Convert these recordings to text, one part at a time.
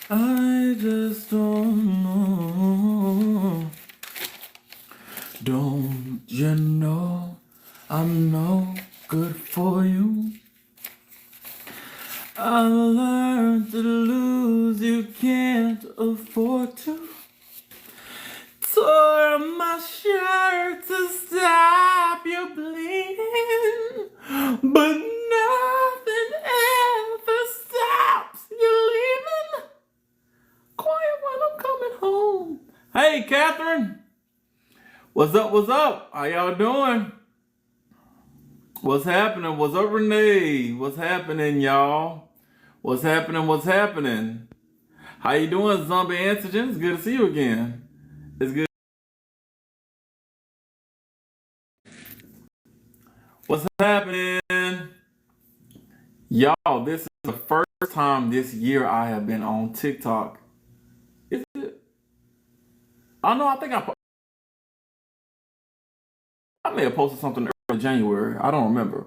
I just don't know. Don't you know I'm no good for you? I learned to lose, you can't afford to. Tore my shirt to stop you bleeding, but nothing ever stops you leaving. Quiet when I'm coming home. Hey, Catherine. What's up? What's up? How y'all doing? What's happening? What's up, Renee? What's happening, y'all? What's happening? What's happening? How you doing, Zombie Antigen? It's good to see you again. It's good. What's happening? Y'all, this is the first time this year I have been on TikTok. Is it? I know, I think I may have posted something early January. I don't remember.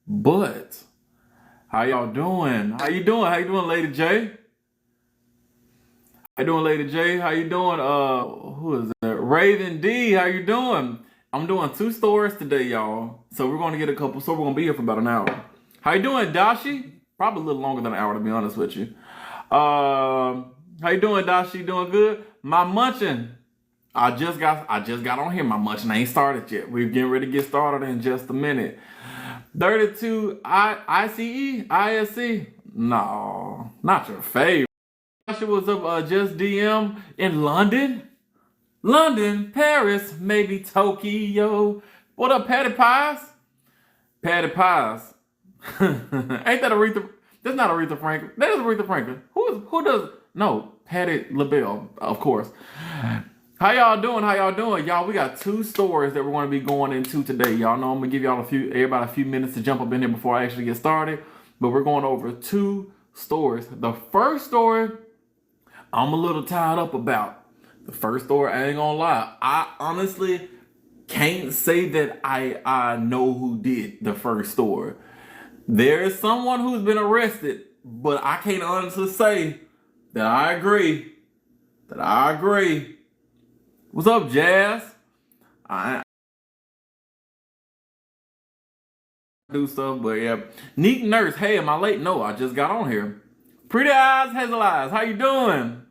But how y'all doing? How you doing? How you doing, Lady J? How you doing, Lady J? How you doing? Who is that? Raven D. How you doing? I'm doing 2 stories today, y'all. So we're gonna get a couple. So we're gonna be here for about an hour. How you doing, Dashi? Probably a little longer than an hour, to be honest with you. How you doing, Dashi? Doing good? My munching. I just got on here. My munching ain't started yet. We're getting ready to get started in just a minute. 32 ISC? No, not your favorite. Was up just DM in London, Paris, maybe Tokyo. What up, Patty Pies? Patty Pies. Ain't that Aretha? That's not Aretha Franklin. That is Aretha Franklin. Who does? No, Patty LaBelle, of course. How y'all doing? How y'all doing? Y'all, we got 2 stories that we're going to be going into today. Y'all know I'm going to give y'all everybody a few minutes to jump up in here before I actually get started. But we're going over 2 stories. The first story, I'm a little tied up about. The first story, I ain't gonna lie. I honestly can't say that I know who did the first story. There is someone who's been arrested, but I can't honestly say that I agree. What's up, Jazz? I do stuff, but yeah. Neat Nurse, hey, am I late? No, I just got on here. Pretty Eyes, Hazel Eyes, how you doing?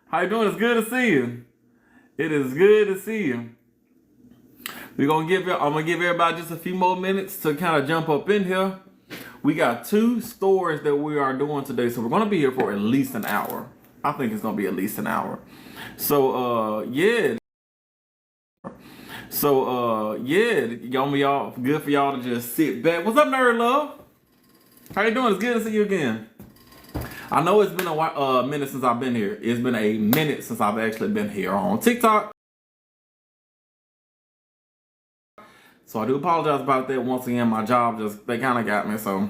How you doing? It's good to see you. It is good to see you. I'm gonna give everybody just a few more minutes to kind of jump up in here. We got 2 stories that we are doing today, so we're gonna be here for at least an hour. I think it's gonna be at least an hour. So yeah. So y'all good for y'all to just sit back. What's up, Nerd Love? How you doing? It's good to see you again. I know it's been a minute since I've been here. It's been a minute since I've actually been here on TikTok. So I do apologize about that. Once again, my job they kind of got me. So,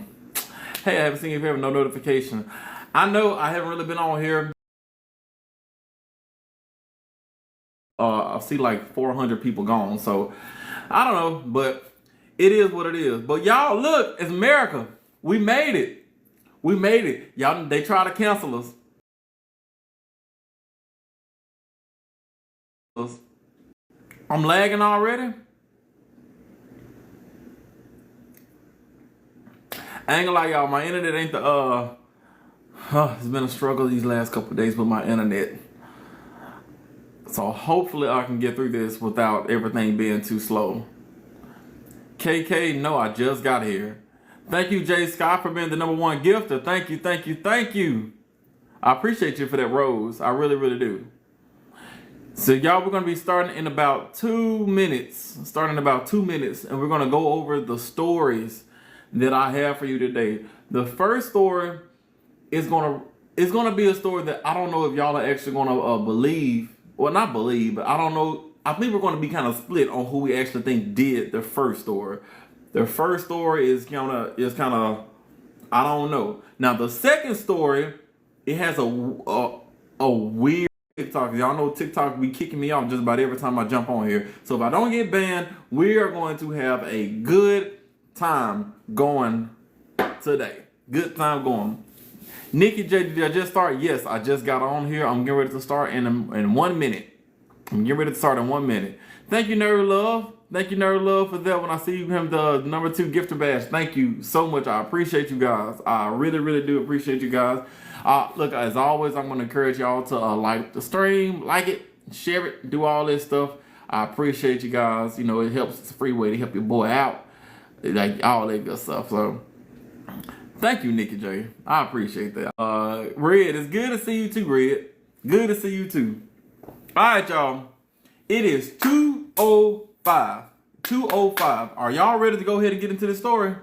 hey, I haven't seen you if you have no notification. I know I haven't really been on here. I see like 400 people gone. So, I don't know. But it is what it is. But y'all, look, it's America. We made it. We made it. Y'all, they try to cancel us. I'm lagging already. I ain't gonna lie, y'all. My internet ain't the it's been a struggle these last couple of days with my internet. So hopefully I can get through this without everything being too slow. KK, no, I just got here. Thank you, Jay Scott, for being the #1 gifter. Thank you. I appreciate you for that rose. I really, really do. So y'all, we're going to be starting in about 2 minutes. And we're going to go over the stories that I have for you today. The first story is going to be a story that I don't know if y'all are actually going to believe. Well, not believe, but I don't know. I think we're going to be kind of split on who we actually think did the first story. The first story is kind of I don't know. Now the second story, it has a weird TikTok. Y'all know TikTok be kicking me off just about every time I jump on here. So if I don't get banned, we are going to have a good time going today. Good time going. Nikki J, did I just start? Yes, I just got on here. I'm getting ready to start in 1 minute. I'm getting ready to start in 1 minute. Thank you, Nerd Love. Thank you, Nerd Love, for that. When I see him, the number 2 gifter badge. Thank you so much. I appreciate you guys. I really, really do appreciate you guys. Look, as always, I'm going to encourage y'all to like the stream, like it, share it, do all this stuff. I appreciate you guys. You know, it helps. It's a free way to help your boy out. Like, all that good stuff. So, thank you, Nikki J. I appreciate that. Red, it's good to see you too, Red. Good to see you too. All right, y'all. It is 2:05. 2:05. Are y'all ready to go ahead and get into the story?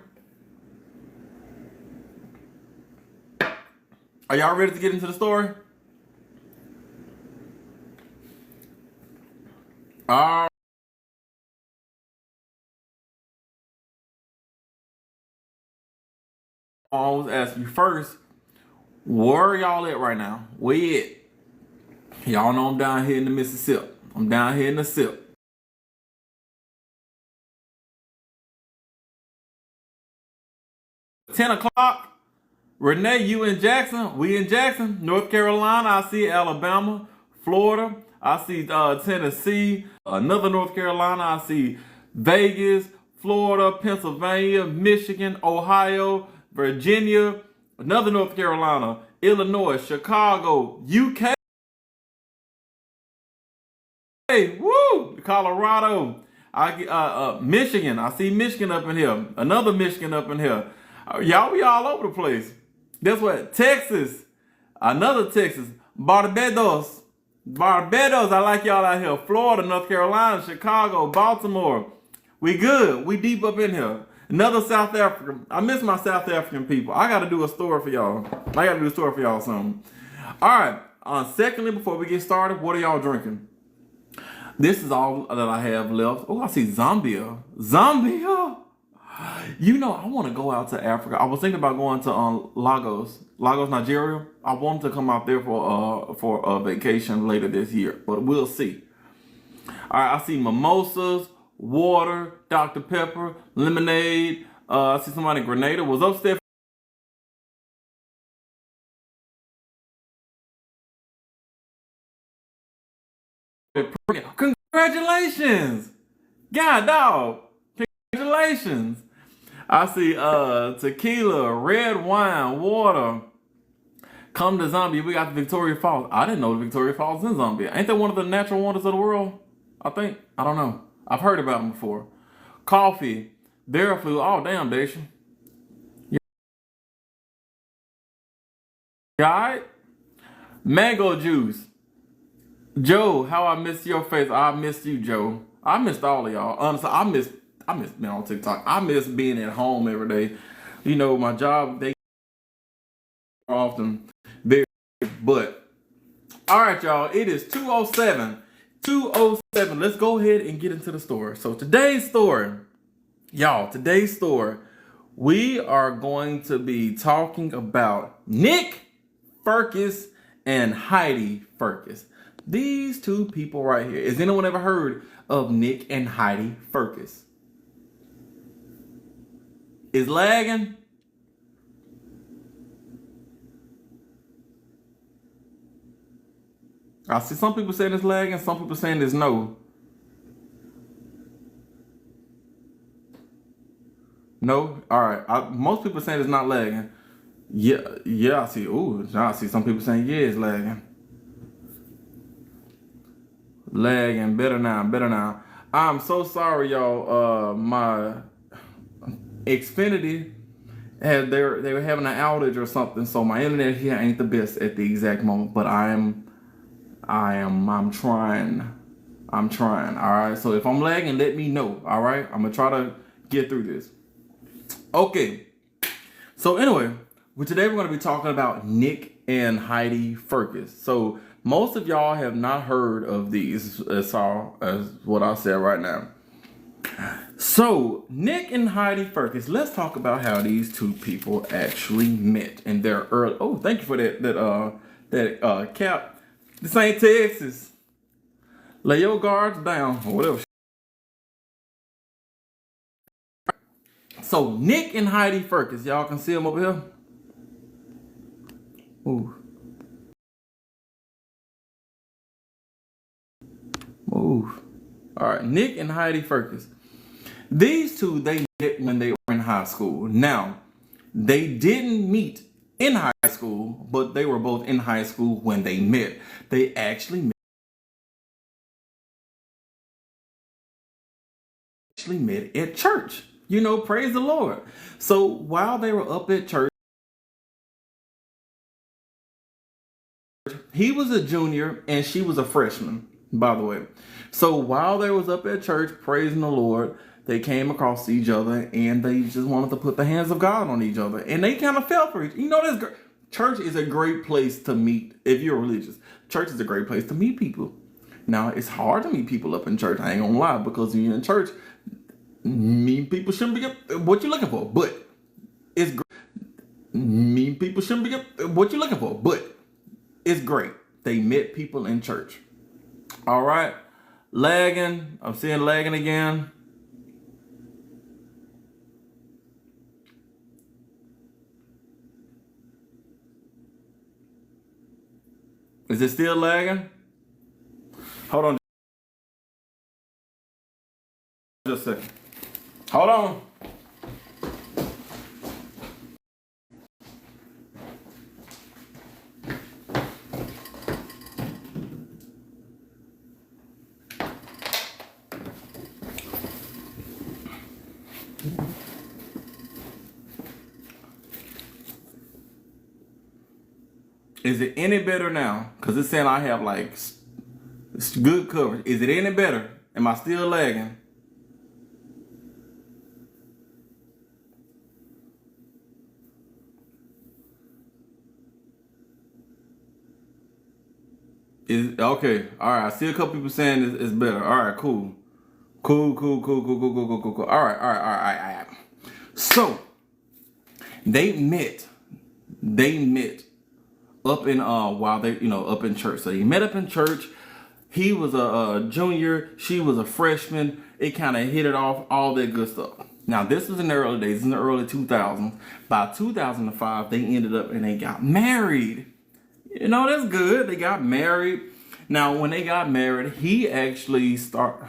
Are y'all ready to get into the story? I always ask you first, where y'all at right now? Where you at? Y'all know I'm down here in the Mississippi. I'm down here in the SIP. 10 o'clock. Renee, you in Jackson? We in Jackson. North Carolina, I see Alabama. Florida, I see Tennessee. Another North Carolina, I see Vegas, Florida, Pennsylvania, Michigan, Ohio, Virginia. Another North Carolina, Illinois, Chicago, UK. Hey, woo! Colorado. Michigan. I see Michigan up in here. Another Michigan up in here. Y'all be all over the place. That's what. Texas. Another Texas. Barbados. Barbados. I like y'all out here. Florida, North Carolina, Chicago, Baltimore. We good. We deep up in here. Another South Africa. I miss my South African people. I got to do a story for y'all. I got to do a story for y'all soon. All right. Secondly, before we get started, what are y'all drinking? This is all that I have left. Oh, I see Zambia. Zambia. You know, I want to go out to Africa. I was thinking about going to Lagos, Nigeria. I want to come out there for a vacation later this year, but we'll see. All right, I see mimosas, water, Dr. Pepper, lemonade. I see somebody in Grenada. Was upstairs. Congratulations! God, dog. Congratulations. I see tequila, red wine, water. Come to Zambia. We got the Victoria Falls. I didn't know the Victoria Falls in Zambia. Ain't that one of the natural wonders of the world? I think. I don't know. I've heard about them before. Coffee. Veriflu. Oh, damn, Daisha. You alright? Mango juice. Joe, how I missed your face. I missed you, Joe. I missed all of y'all. Honestly, I miss being on TikTok. I miss being at home every day. You know, my job, they often very, but all right, y'all. It is 2:07. 2:07. Let's go ahead and get into the story. So today's story, y'all, we are going to be talking about Nick Ferkus and Heidi Ferkus. These two people right here. Has anyone ever heard of Nick and Heidi Ferkus? Is lagging? I see some people saying it's lagging, some people saying it's no. No? Alright. Most people saying it's not lagging. Yeah, I see. Ooh, I see some people saying yeah, it's lagging. Lagging. Better now. I'm so sorry, y'all. My Xfinity they were having an outage or something, so my internet here ain't the best at the exact moment, but I'm trying. All right. So if I'm lagging, let me know. All right. I'm gonna try to get through this. Okay. So anyway, today we're gonna be talking about Nick and Heidi Ferkus. So most of y'all have not heard of these, as what I said right now. So Nick and Heidi Ferkus. Let's talk about how these two people actually met in their early. Oh, thank you for that cap. This ain't Texas. Lay your guards down or whatever. So Nick and Heidi Ferkus, y'all can see them over here. Move. Move. All right, Nick and Heidi Ferkus. These two, they met when they were in high school. Now, they didn't meet in high school, but they were both in high school when they met. They actually met at church. You know, praise the Lord. So while they were up at church, he was a junior and she was a freshman, by the way. So while they was up at church praising the Lord, they came across each other and they just wanted to put the hands of God on each other. And they kind of fell for each. You know, church is a great place to meet if you're religious. Church is a great place to meet people. Now, it's hard to meet people up in church. I ain't gonna lie, because when you're in church, mean people shouldn't be what you're looking for. But it's great. Mean people shouldn't be what you're looking for. But it's great. They met people in church. All right. Lagging. I'm seeing lagging again. Is it still lagging? Hold on. Just a second. Hold on. Is it any better now? Because it's saying I have like good coverage. Is it any better? Am I still lagging? Is okay. All right. I see a couple people saying it's better. All right. Cool. Cool. All right. So they met. Up in while they up in church. So they met up in church. He was a junior. She was a freshman. It kind of hit it off. All that good stuff. Now this was in the early days, in the early 2000s. By 2005, they ended up and they got married. You know, that's good. They got married. Now, when they got married, he actually started.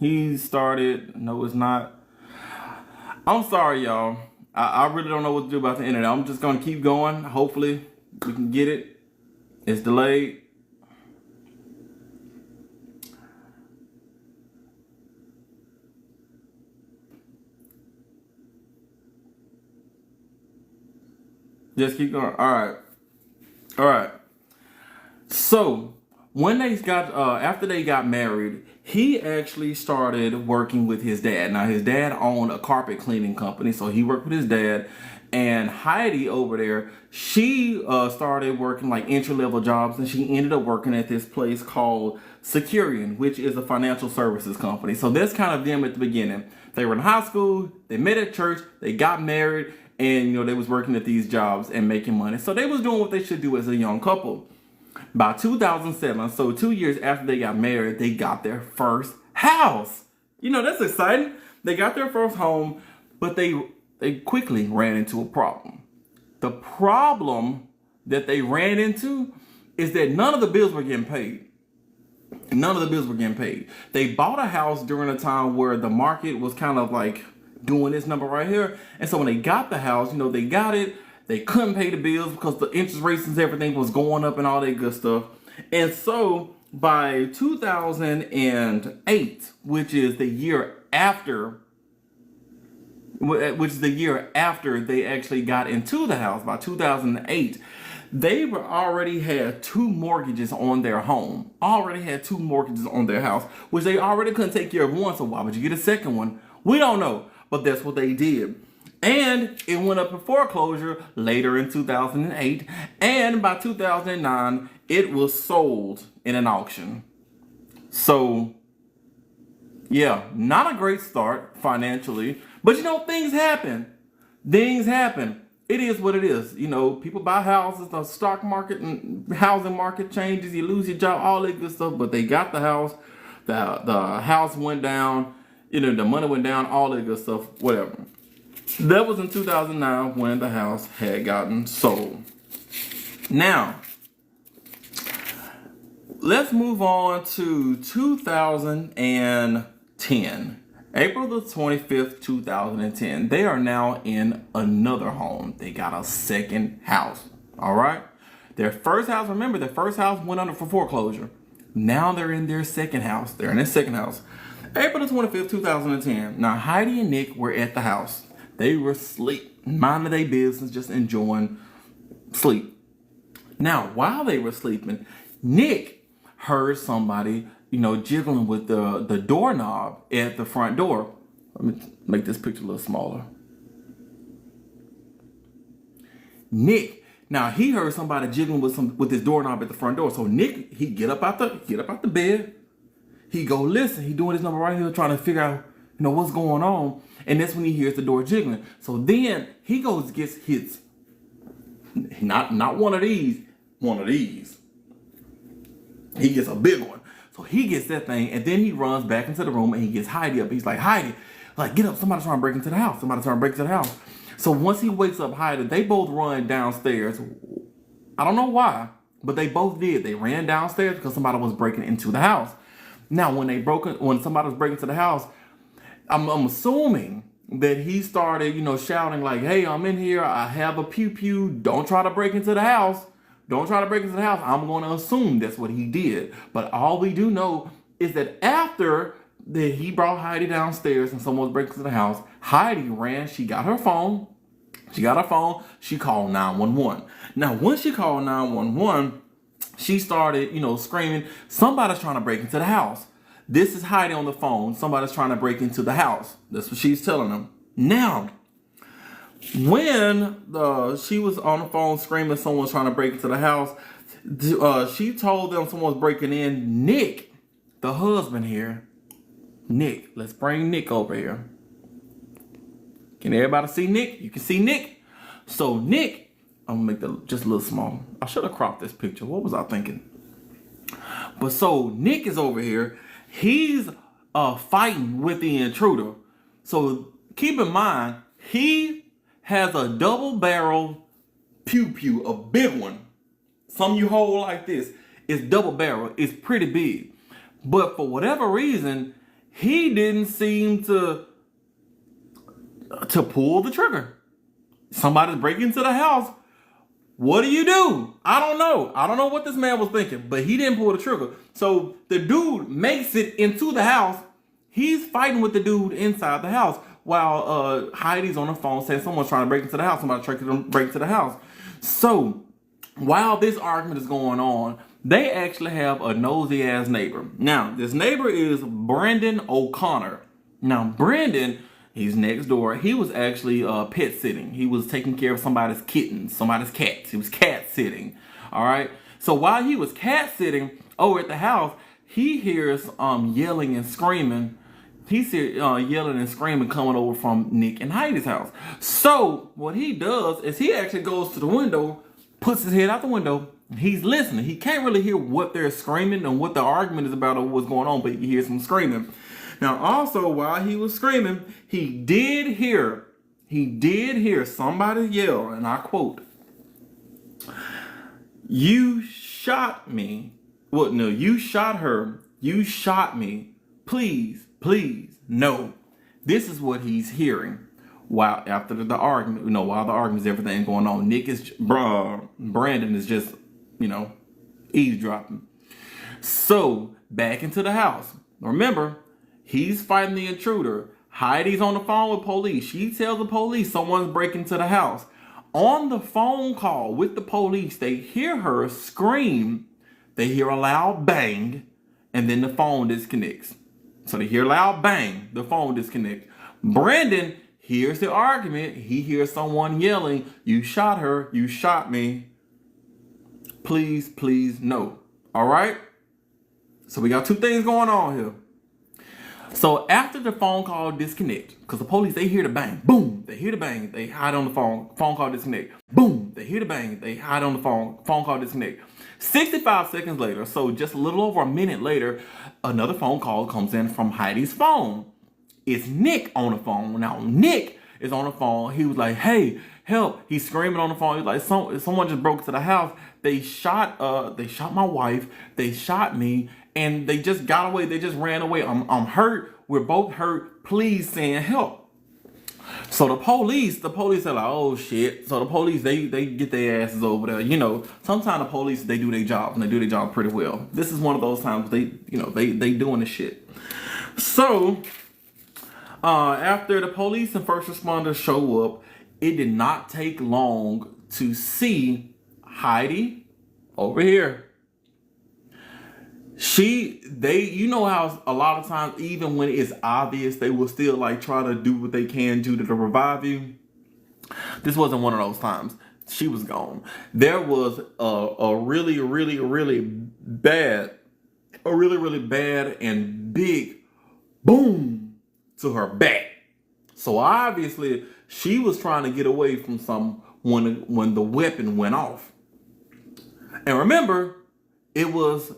No, it's not. I'm sorry, y'all. I really don't know what to do about the internet. I'm just gonna keep going. Hopefully, we can get it. It's delayed. Just keep going. All right. So when they got after they got married, he actually started working with his dad. Now his dad owned a carpet cleaning company, so he worked with his dad. And Heidi over there, she started working like entry-level jobs, and she ended up working at this place called Securian, which is a financial services company. So that's kind of them at the beginning. They were in high school, they met at church, they got married, and they was working at these jobs and making money. So they was doing what they should do as a young couple. By 2007, so 2 years after they got married, they got their first house. That's exciting. They got their first home, but they quickly ran into a problem. The problem that they ran into is that none of the bills were getting paid. They bought a house during a time where the market was kind of like doing this number right here. And so when they got the house, they got it. They couldn't pay the bills because the interest rates and everything was going up and all that good stuff. And so by 2008, which is the year after they actually got into the house, by 2008, they already had 2 mortgages on their home, already had 2 mortgages on their house, which they already couldn't take care of one. So why would you get a second one? We don't know, but that's what they did. And it went up in foreclosure later in 2008. And by 2009, it was sold in an auction. So, yeah, not a great start financially. But things happen. It is what it is. People buy houses, the stock market and housing market changes, you lose your job, all that good stuff. But they got the house. The house went down. The money went down, all that good stuff, whatever. That was in 2009 when the house had gotten sold. Now, let's move on to 2010. April the 25th, 2010. They are now in another home. They got a second house. All right? Their first house, remember, their first house went under for foreclosure. Now they're in their second house. They're in their second house. April the 25th, 2010. Now, Heidi and Nick were at the house. They were asleep, minding their business, just enjoying sleep. Now, while they were sleeping, Nick heard somebody, jiggling with the doorknob at the front door. Let me make this picture a little smaller. Nick, now he heard somebody jiggling with his doorknob at the front door. So Nick, he get up out the bed. He go listen. He doing his number right here, trying to figure out, what's going on. And that's when he hears the door jiggling. So then he goes gets his, not one of these, one of these. He gets a big one. So he gets that thing, and then he runs back into the room, and he gets Heidi up. He's like, Heidi, get up. Somebody's trying to break into the house. So once he wakes up Heidi, they both run downstairs. I don't know why, but they both did. They ran downstairs because somebody was breaking into the house. Now, when somebody was breaking into the house, I'm assuming that he started, shouting like, hey, I'm in here. I have a pew-pew. Don't try to break into the house. I'm going to assume that's what he did. But all we do know is that after that he brought Heidi downstairs and someone was breaking into the house, Heidi ran. She got her phone. She called 911. Now, when she called 911, she started, screaming, somebody's trying to break into the house. This is Heidi on the phone. Somebody's trying to break into the house. That's what she's telling them. Now, when she was on the phone screaming someone's trying to break into the house, she told them someone's breaking in. Nick, the husband here. Nick, let's bring Nick over here. Can everybody see Nick? You can see Nick. So Nick, I'm gonna make that just a little small. I should have cropped this picture. What was I thinking? But so Nick is over here. He's fighting with the intruder. So keep in mind, he has a double barrel pew-pew, a big one. Some you hold like this. It's double barrel. It's pretty big. But for whatever reason, he didn't seem to pull the trigger. Somebody's breaking into the house. What do you do? I don't know. I don't know what this man was thinking, but he didn't pull the trigger. So the dude makes it into the house. He's fighting with the dude inside the house while Heidi's on the phone saying someone's trying to break into the house. Somebody's trying to break into the house. So while this argument is going on, they actually have a nosy ass neighbor. Now, this neighbor is Brendan O'Connor. Now, Brendan, he's next door. He was actually pet sitting. He was taking care of somebody's kittens, somebody's cats. He was cat sitting. All right. So while he was cat sitting over at the house, he hears yelling and screaming. He's yelling and screaming coming over from Nick and Heidi's house. So what he does is he actually goes to the window, puts his head out the window. He's listening. He can't really hear what they're screaming and what the argument is about or what's going on, but he hears them screaming. Now, also, while he was screaming, he did hear somebody yell, and I quote, "You shot me. Well, no, you shot her. You shot me. Please, please, no." This is what he's hearing while after the argument, while the argument is everything going on. Brandon is just, eavesdropping. So, back into the house. Remember, he's fighting the intruder. Heidi's on the phone with police. She tells the police someone's breaking into the house. On the phone call with the police, they hear her scream. They hear a loud bang, and then the phone disconnects. So they hear a loud bang, the phone disconnects. Brandon hears the argument. He hears someone yelling, "You shot her, you shot me. Please, please, no." All right? So we got two things going on here. So after the phone call disconnect, because the police, they hear the bang, boom, they hear the bang, they hide on the phone call disconnect, boom, they hear the bang, they hide on the phone call disconnect. 65 seconds later, so just a little over a minute later, another phone call comes in from Heidi's phone. It's Nick on the phone. Now, Nick is on the phone. He was like, hey, help. He's screaming on the phone. He's like, someone just broke into the house. They shot my wife. They shot me, and they just got away. They just ran away. I'm hurt. We're both hurt. Please send help. So the police are like, oh shit. So the police, they get their asses over there. You know, sometimes the police, they do their job, and they do their job pretty well. This is one of those times they doing the shit. So after the police and first responders show up, it did not take long to see Heidi over here. You know how a lot of times, even when it's obvious, they will still like try to do what they can do to revive you. This wasn't one of those times. She was gone. There was a really, really, really bad and big boom to her back. So obviously she was trying to get away from when the weapon went off. And remember, it was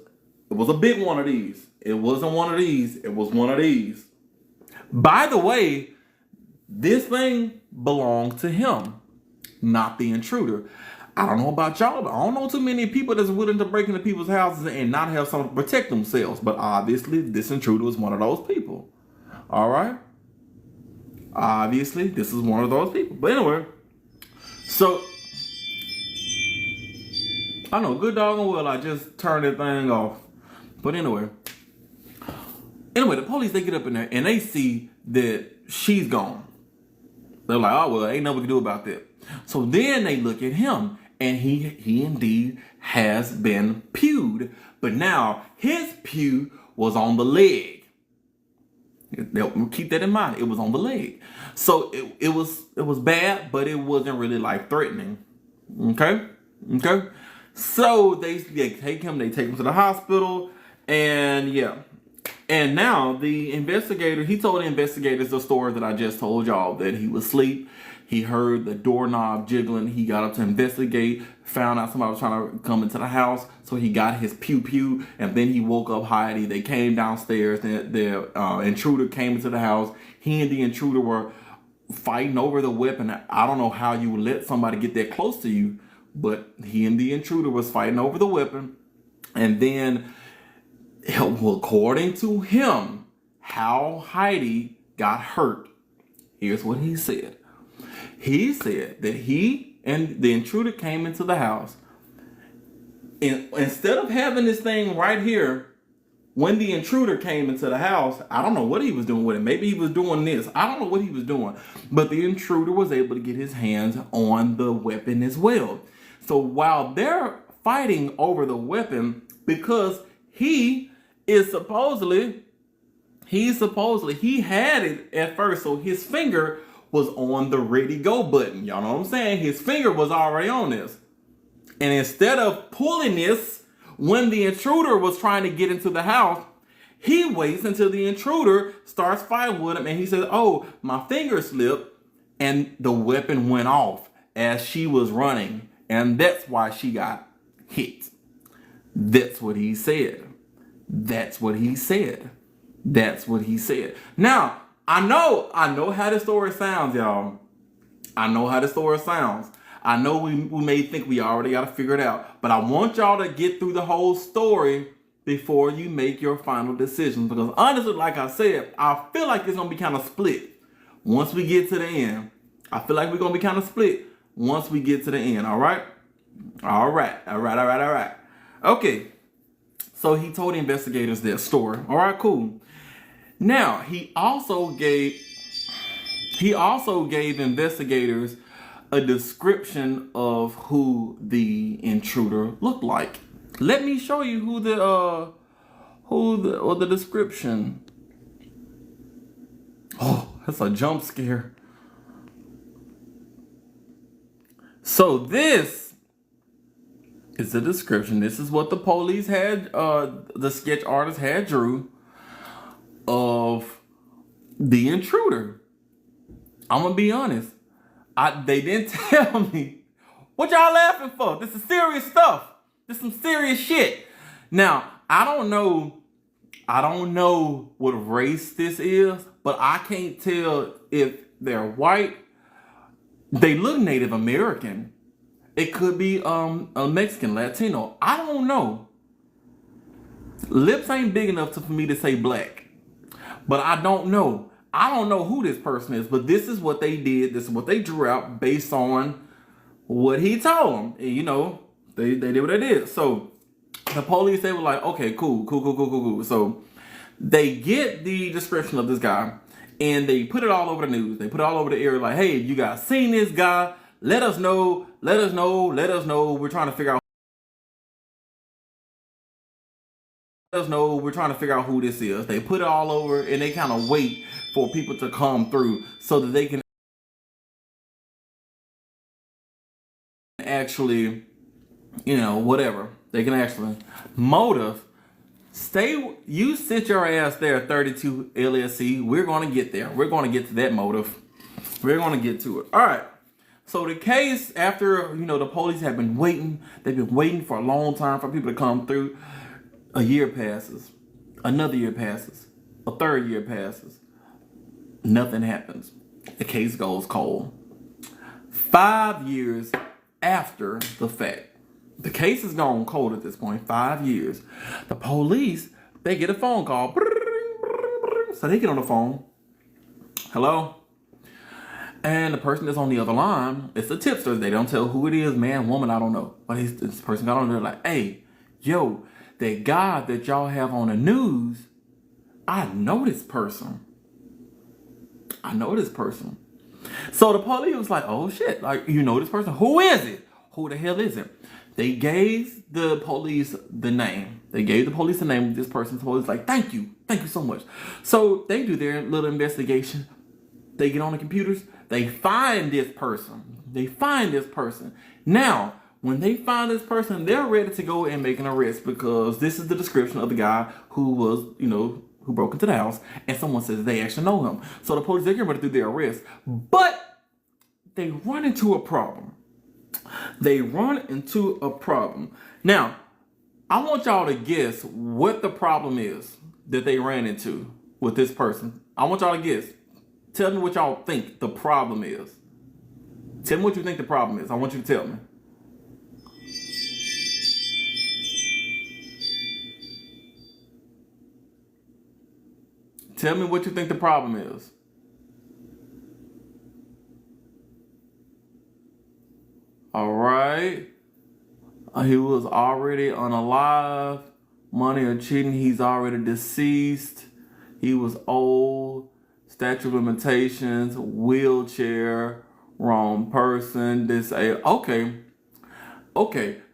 a big one of these. It wasn't one of these. It was one of these. By the way, this thing belonged to him, not the intruder. I don't know about y'all, but I don't know too many people that's willing to break into people's houses and not have something to protect themselves. But obviously, this intruder was one of those people. All right? Obviously, this is one of those people. But anyway, so I know, good doggone well, I just turned that thing off. But anyway, the police, they get up in there and they see that she's gone. They're like, oh, well, ain't nothing we can do about that. So then they look at him, and he indeed has been pewed. But now his pew was on the leg. Keep that in mind. It was on the leg. So it was bad, but it wasn't really life threatening. Okay. So they take him to the hospital, and yeah. And now the investigator, he told the investigators the story that I just told y'all, that he was asleep. He heard the doorknob jiggling. He got up to investigate, found out somebody was trying to come into the house. So he got his pew, and then he woke up Heidi. They came downstairs. The intruder came into the house. He and the intruder were fighting over the weapon. I don't know how you would let somebody get that close to you, but he and the intruder was fighting over the weapon. And then, according to him, how Heidi got hurt, here's what he said. He said that he and the intruder came into the house, and instead of having this thing right here, when the intruder came into the house, I don't know what he was doing with it. Maybe he was doing this. I don't know what he was doing. But the intruder was able to get his hands on the weapon as well. So while they're fighting over the weapon, because he supposedly had it at first, so his finger was on the ready go button. Y'all know what I'm saying? His finger was already on this. And instead of pulling this when the intruder was trying to get into the house, he waits until the intruder starts fighting with him, and he says, oh, my finger slipped, and the weapon went off as she was running. And that's why she got hit. That's what he said. Now, I know how the story sounds, y'all. I know how the story sounds. I know we may think we already got to figure it out. But I want y'all to get through the whole story before you make your final decision. Because honestly, like I said, I feel like it's going to be kind of split once we get to the end. I feel like we're going to be kind of split once we get to the end, all right? All right. Okay, so he told the investigators their story. All right, cool. Now, he also gave investigators a description of who the intruder looked like. Let me show you who the description. Oh, that's a jump scare. So this is the description. This is what the police had, the sketch artist had drew of the intruder. I'm gonna be honest. They didn't tell me. What y'all laughing for? This is serious stuff. This is some serious shit. Now, I don't know what race this is, but I can't tell if they're white, They look Native American. It could be a Mexican, Latino. I don't know. Lips ain't big enough for me to say black. But I don't know. I don't know who this person is, but this is what they did. This is what they drew out based on what he told them. And, you know, they did what they did. So the police, they were like, okay, cool. So they get the description of this guy and they put it all over the news. They put it all over the area like, hey, you guys seen this guy? Let us know. We're trying to figure out. Let us know. We're trying to figure out who this is. They put it all over and they kind of wait for people to come through so that they can actually, you know, whatever. They can actually motive. You sit your ass there at 32 LSC. We're going to get there. We're going to get to that motive. We're going to get to it. All right. So the case, after, you know, the police have been waiting. They've been waiting for a long time for people to come through. A year passes. Another year passes. A third year passes. Nothing happens. The case goes cold. 5 years after the fact. The case is gone cold at this point. 5 years. The police, they get a phone call. So they get on the phone. Hello? And the person that's on the other line, it's the tipster. They don't tell who it is, man, woman, I don't know. But this person got on there like, hey, yo, that guy that y'all have on the news, I know this person. So the police was like, oh shit, like, you know this person? Who is it? Who the hell is it? They gave the police the name. They gave the police the name of this person. The police like, thank you so much. So they do their little investigation. They get on the computers. They find this person. Now, when they find this person, they're ready to go and make an arrest because this is the description of the guy who was, you know, who broke into the house, and someone says they actually know him. So the police, they're getting ready to do their arrest, but they run into a problem. Now, I want y'all to guess what the problem is that they ran into with this person. I want y'all to guess. Tell me what y'all think the problem is. Tell me what you think the problem is. I want you to tell me. Tell me what you think the problem is. All right. He was already unalive. Money or cheating. He's already deceased. He was old. Statute of limitations. Wheelchair. Wrong person. Disabled. Okay.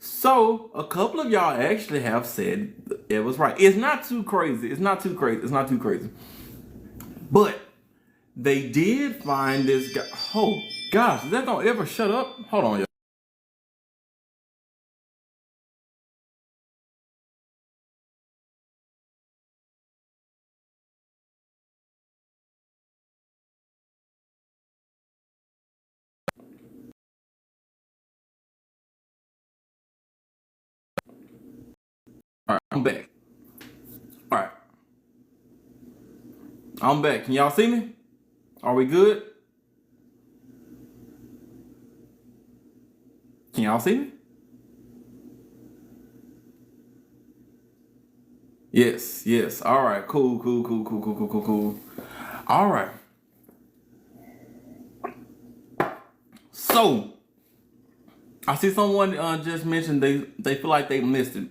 So a couple of y'all actually have said it was right. It's not too crazy. But they did find this guy. Oh gosh, is that gonna ever shut up? Hold on, y'all. All right, I'm back. All right, I'm back. Can y'all see me? Are we good? Can y'all see me? Yes. All right, cool. All right. So, I see someone just mentioned they feel like they missed it.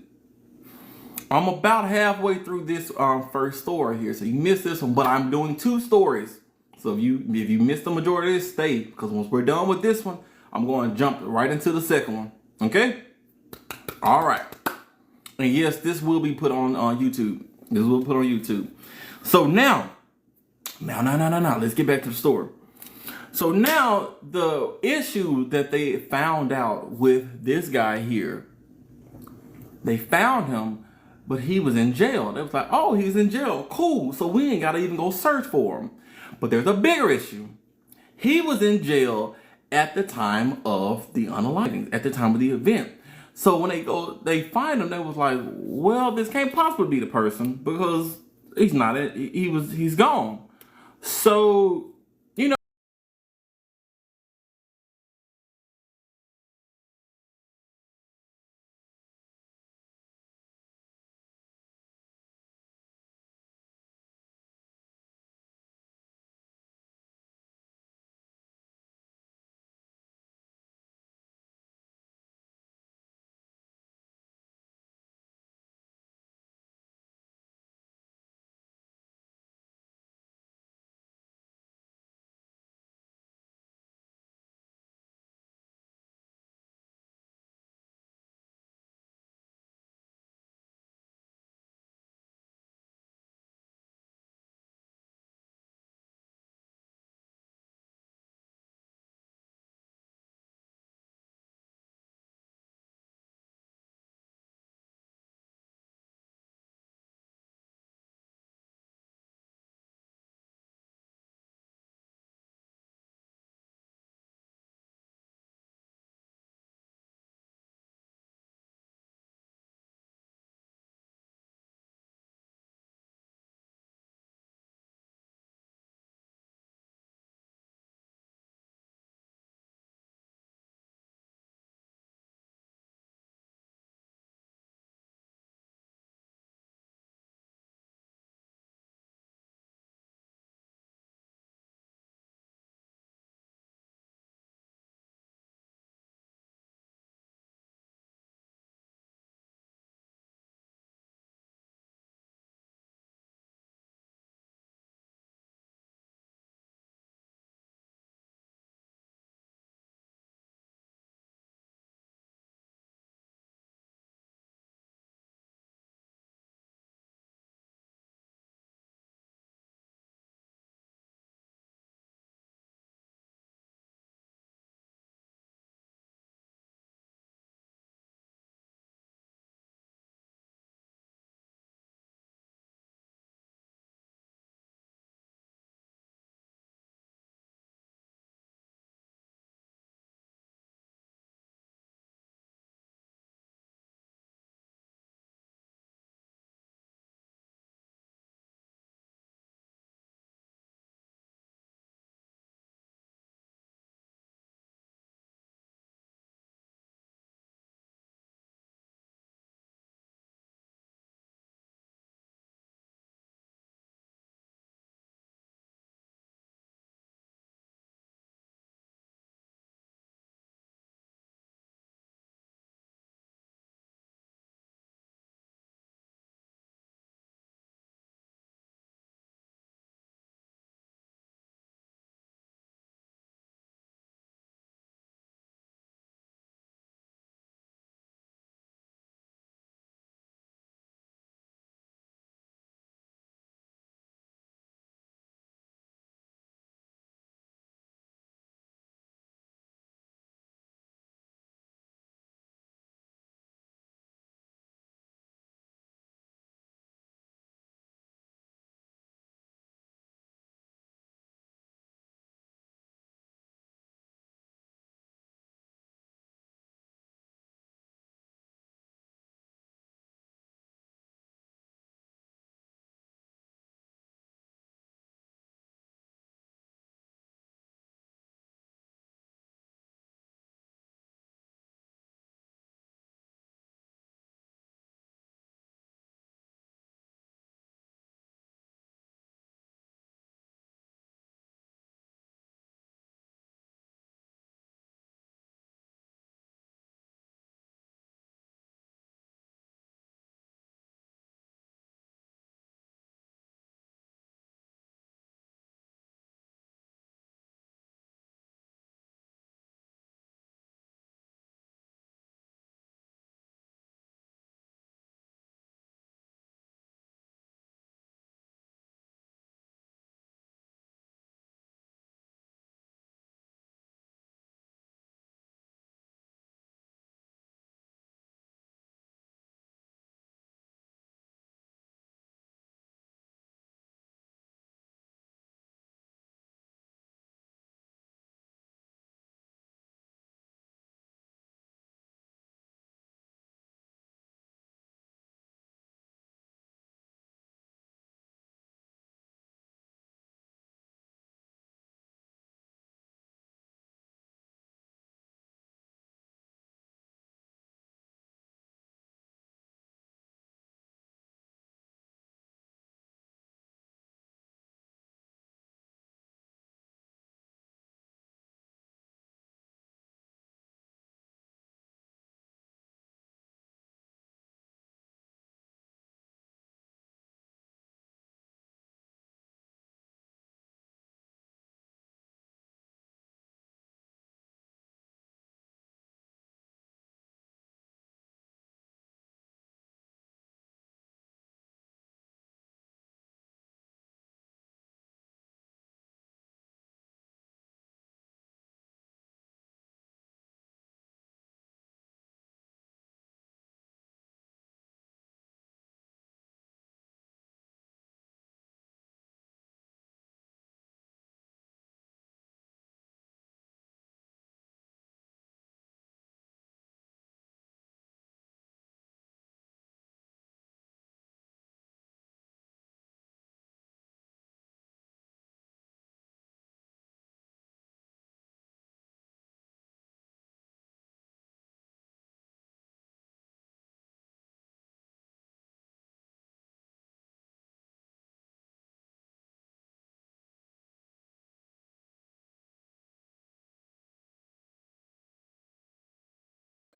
I'm about halfway through this first story here, so you missed this one, but I'm doing 2 stories. So if you missed the majority of this, stay, because once we're done with this one, I'm going to jump right into the second one. Okay? All right. And yes, this will be put on YouTube. So now, let's get back to the story. So now, the issue that they found out with this guy here, they found him, but he was in jail. They was like, oh, he's in jail. Cool. So we ain't got to even go search for him. But there's a bigger issue. He was in jail at the time of the unaliving, at the time of the event. So when they find him, they was like, well, this can't possibly be the person because he's not it. He's gone. So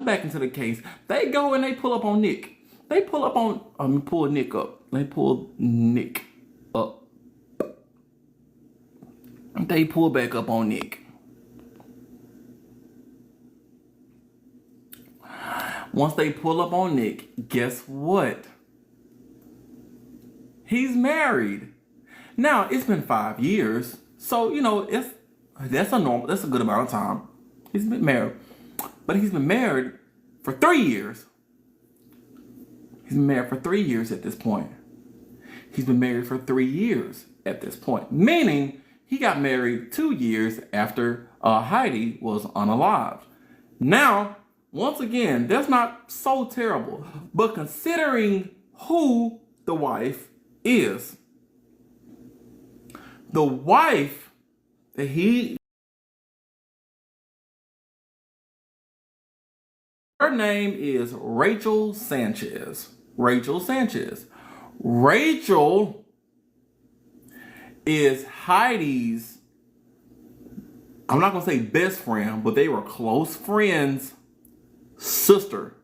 back into the case. They go and they pull up on Nick. They pull up on, pull Nick up. They pull Nick up. They pull back up on Nick. Once they pull up on Nick, guess what? He's married. Now, it's been 5 years. So, you know, that's a good amount of time. He's been married. But he's been married for 3 years. He's been married for 3 years at this point. He's been married for 3 years at this point. Meaning, he got married 2 years after Heidi was unalived. Now, once again, that's not so terrible. But considering who the wife is, the wife that her name is Rachel Sanchez. Rachel Sanchez. Rachel is Heidi's, I'm not going to say best friend, but they were close friends, sister.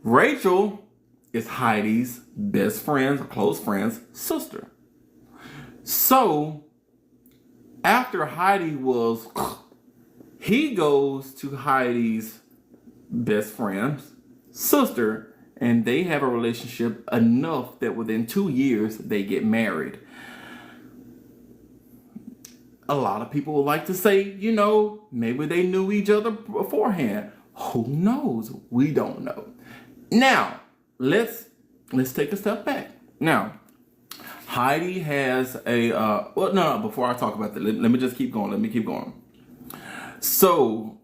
Rachel is Heidi's best friend, or close friend's sister. So, after Heidi was, he goes to Heidi's best friend's sister, and they have a relationship enough that within 2 years, they get married. A lot of people would like to say, you know, maybe they knew each other beforehand. Who knows? We don't know. Now, let's take a step back. Now, Heidi has a, before I talk about that, let me just keep going. Let me keep going. So,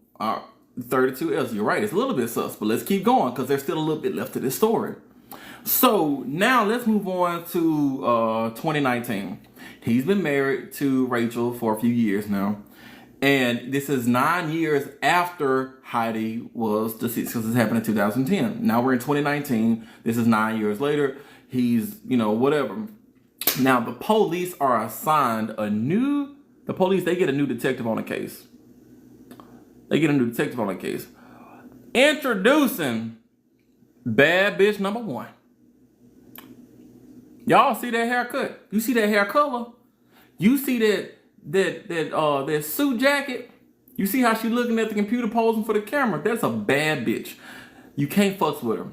32 else, you're right, it's a little bit sus, but let's keep going because there's still a little bit left to this story. So, now let's move on to 2019. He's been married to Rachel for a few years now. And this is 9 years after Heidi was deceased, because this happened in 2010. Now we're in 2019. This is 9 years later. He's, you know, whatever. Now the police are assigned they get a new detective on the case. Introducing bad bitch number 1. Y'all see that haircut? You see that hair color? You see that suit jacket? You see how she looking at the computer posing for the camera? That's a bad bitch. You can't fuss with her.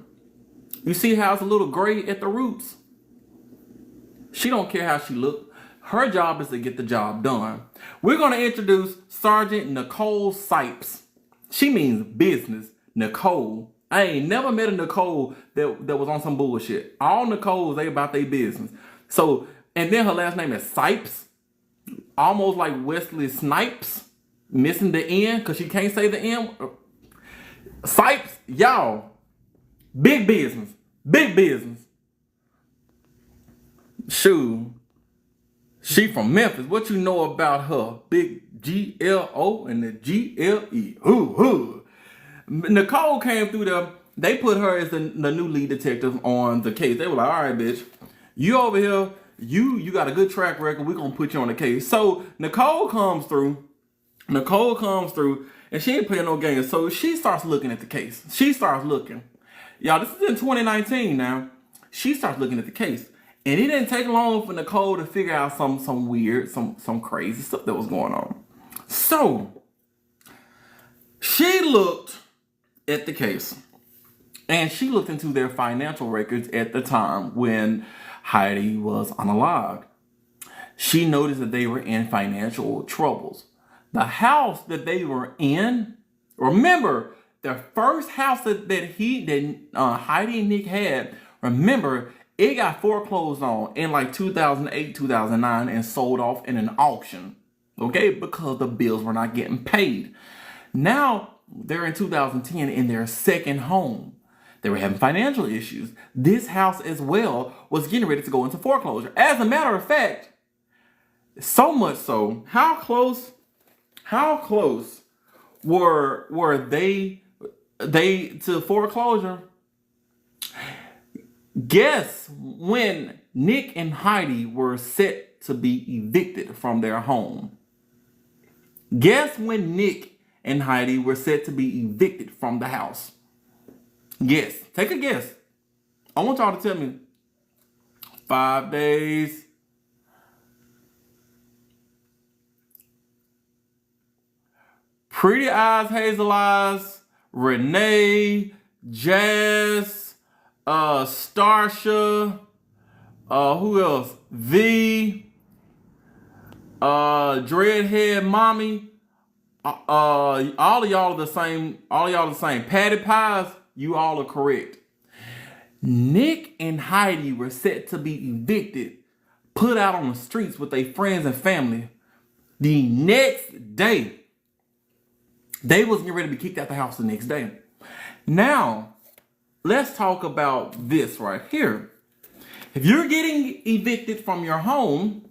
You see how it's a little gray at the roots? She don't care how she look. Her job is to get the job done. We're going to introduce Sergeant Nicole Sipes. She means business. Nicole. I ain't never met a Nicole that was on some bullshit. All Nicoles, they about their business. So, and then her last name is Sipes. Almost like Wesley Snipes. Missing the N because she can't say the N. Sipes, y'all. Big business. Big business. Shoot. She from Memphis. What you know about her? Big G-L-O and the G-L-E. Hoo. Nicole came through they put her as the new lead detective on the case. They were like, all right, bitch, you over here, you got a good track record. We're going to put you on the case. So Nicole comes through, and she ain't playing no games. So she starts looking at the case. She starts looking. Y'all, this is in 2019 now. She starts looking at the case. And it didn't take long for Nicole to figure out some weird, some crazy stuff that was going on. So she looked at the case, and she looked into their financial records at the time when Heidi was unalived. She noticed that they were in financial troubles. The house that they were in, remember, the first house that Heidi and Nick had, remember, it got foreclosed on in like 2008, 2009 and sold off in an auction, okay, because the bills were not getting paid. Now, they're in 2010 in their second home. They were having financial issues. This house as well was getting ready to go into foreclosure. As a matter of fact, so much so, how close were they to foreclosure? Guess when Nick and Heidi were set to be evicted from their home. Guess when Nick and Heidi were set to be evicted from the house? Guess. Take a guess. I want y'all to tell me. 5 days. Pretty Eyes, Hazel Eyes, Renee, Jazz, Starsha, who else? V, Dreadhead Mommy. All of y'all are the same. All of y'all are the same. Patty Pies, you all are correct. Nick and Heidi were set to be evicted, put out on the streets with their friends and family. The next day, they was getting ready to be kicked out the house the next day. Now, let's talk about this right here. If you're getting evicted from your home,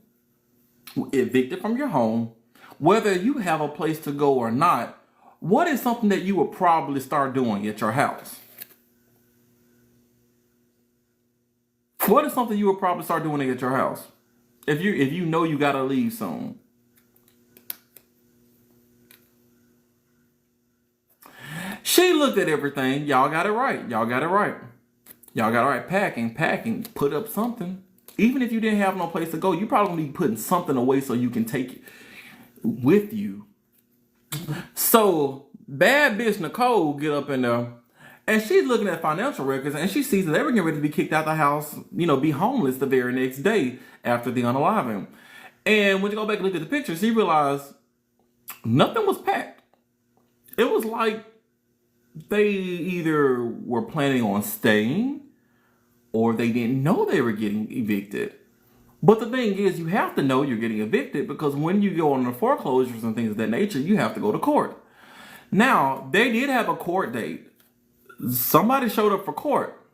whether you have a place to go or not, what is something that you will probably start doing at your house? What is something you will probably start doing at your house? If you know you gotta leave soon. She looked at everything. Y'all got it right. Packing. Put up something. Even if you didn't have no place to go, you probably gonna be putting something away so you can take it with you. So bad bitch Nicole get up in there, and she's looking at financial records, and she sees that they were getting ready to be kicked out the house, be homeless the very next day after the unaliving. And when you go back and look at the pictures, she realized nothing was packed. It was like they either were planning on staying or they didn't know they were getting evicted. But the thing is, you have to know you're getting evicted because when you go on the foreclosures and things of that nature, you have to go to court. Now, they did have a court date. Somebody showed up for court.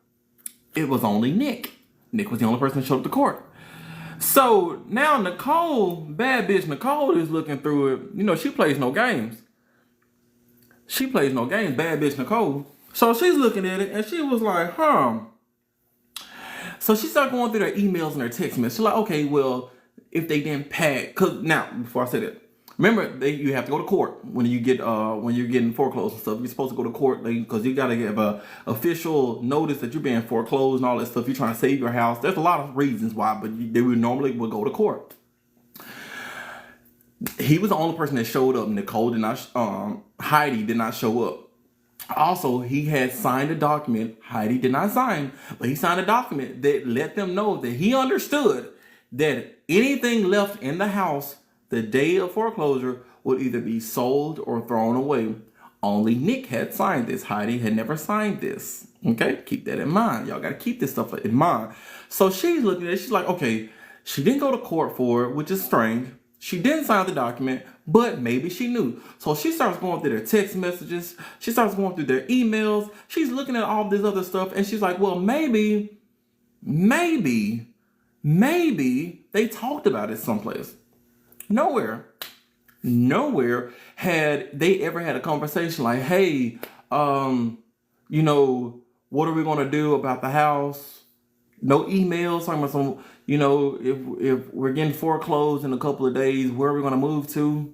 It was only Nick. Nick was the only person that showed up to court. So now Nicole, bad bitch Nicole, is looking through it. She plays no games. Bad bitch Nicole. So she's looking at it and she was like, So she started going through their emails and their text messages. She's like, okay, well, if they didn't pack, cause now before I say that, remember you have to go to court when you get when you're getting foreclosed and stuff. You're supposed to go to court because you gotta give a official notice that you're being foreclosed and all that stuff. You're trying to save your house. There's a lot of reasons why, but they would normally go to court. He was the only person that showed up. Nicole did not. Heidi did not show up. Also, he had signed a document. Heidi did not sign, but he signed a document that let them know that he understood that anything left in the house the day of foreclosure would either be sold or thrown away. Only Nick had signed this. Heidi had never signed this. Okay, keep that in mind. Y'all got to keep this stuff in mind. So she's looking at it. She's like, okay, she didn't go to court for it, which is strange. She didn't sign the document, but maybe she knew. So she starts going through their text messages. She starts going through their emails. She's looking at all this other stuff. And she's like, well, maybe they talked about it someplace. Nowhere had they ever had a conversation like, hey, what are we going to do about the house? No emails talking about some, if we're getting foreclosed in a couple of days, where are we going to move to?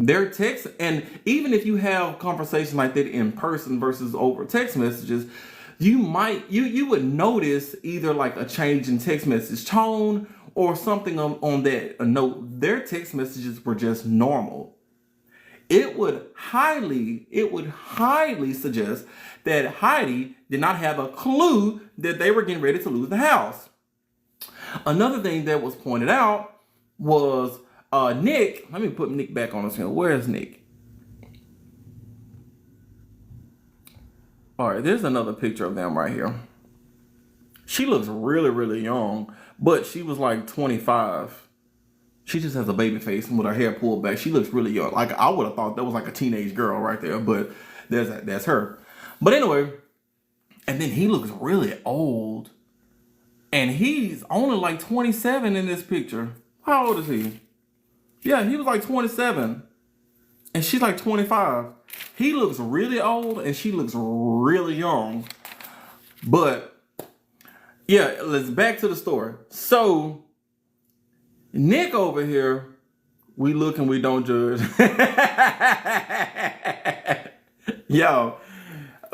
Their text, and even if you have conversations like that in person versus over text messages, you would notice either like a change in text message tone or something on that note. Their text messages were just normal. It would highly suggest that Heidi did not have a clue that they were getting ready to lose the house. Another thing that was pointed out was Nick. Let me put Nick back on the screen. Where's Nick? All right, there's another picture of them right here. She looks really, really young, but she was like 25. She just has a baby face and with her hair pulled back. She looks really young. Like I would have thought that was like a teenage girl right there, but that's her. But anyway, and then he looks really old. And he's only like 27 in this picture. How old is he? Yeah, he was like 27. And she's like 25. He looks really old and she looks really young. But yeah, let's back to the story. So Nick over here We look and we don't judge. Yo,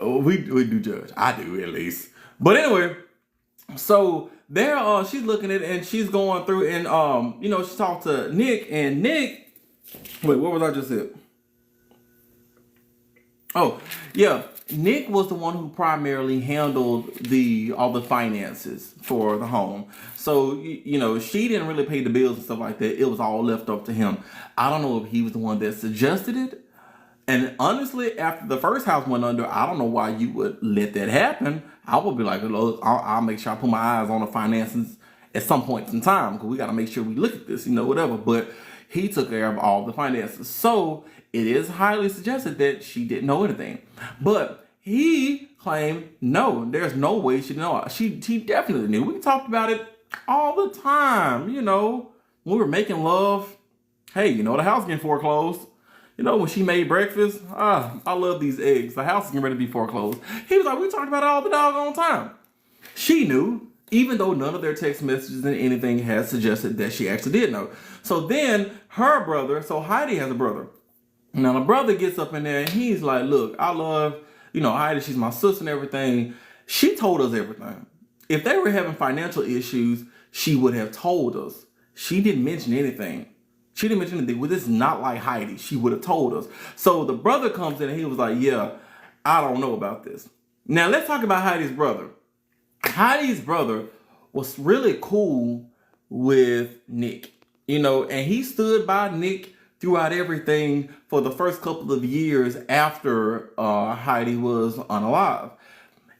we do judge. I do, at least. But anyway, so there, she's looking at it and she's going through and she talked to Nick and Nick. Wait, what was I just said? Oh, yeah. Nick was the one who primarily handled all the finances for the home. So, she didn't really pay the bills and stuff like that. It was all left up to him. I don't know if he was the one that suggested it. And honestly, after the first house went under, I don't know why you would let that happen. I would be like, look, I'll make sure I put my eyes on the finances at some point in time because we got to make sure we look at this, whatever. But he took care of all the finances. So it is highly suggested that she didn't know anything. But he claimed, no, there's no way she know. She definitely knew. We talked about it all the time, when we were making love. Hey, the house getting foreclosed. When she made breakfast, I love these eggs. The house is getting ready to be foreclosed. He was like, we talked about it all the doggone time. She knew, even though none of their text messages and anything had suggested that she actually did know. So then her brother, so Heidi has a brother. Now the brother gets up in there and he's like, look, I love, Heidi, she's my sister and everything. She told us everything. If they were having financial issues, she would have told us. She didn't mention anything. She didn't mention anything. Well, this is not like Heidi. She would have told us. So the brother comes in and he was like, yeah, I don't know about this. Now let's talk about Heidi's brother. Heidi's brother was really cool with Nick, and he stood by Nick throughout everything for the first couple of years after Heidi was unalive.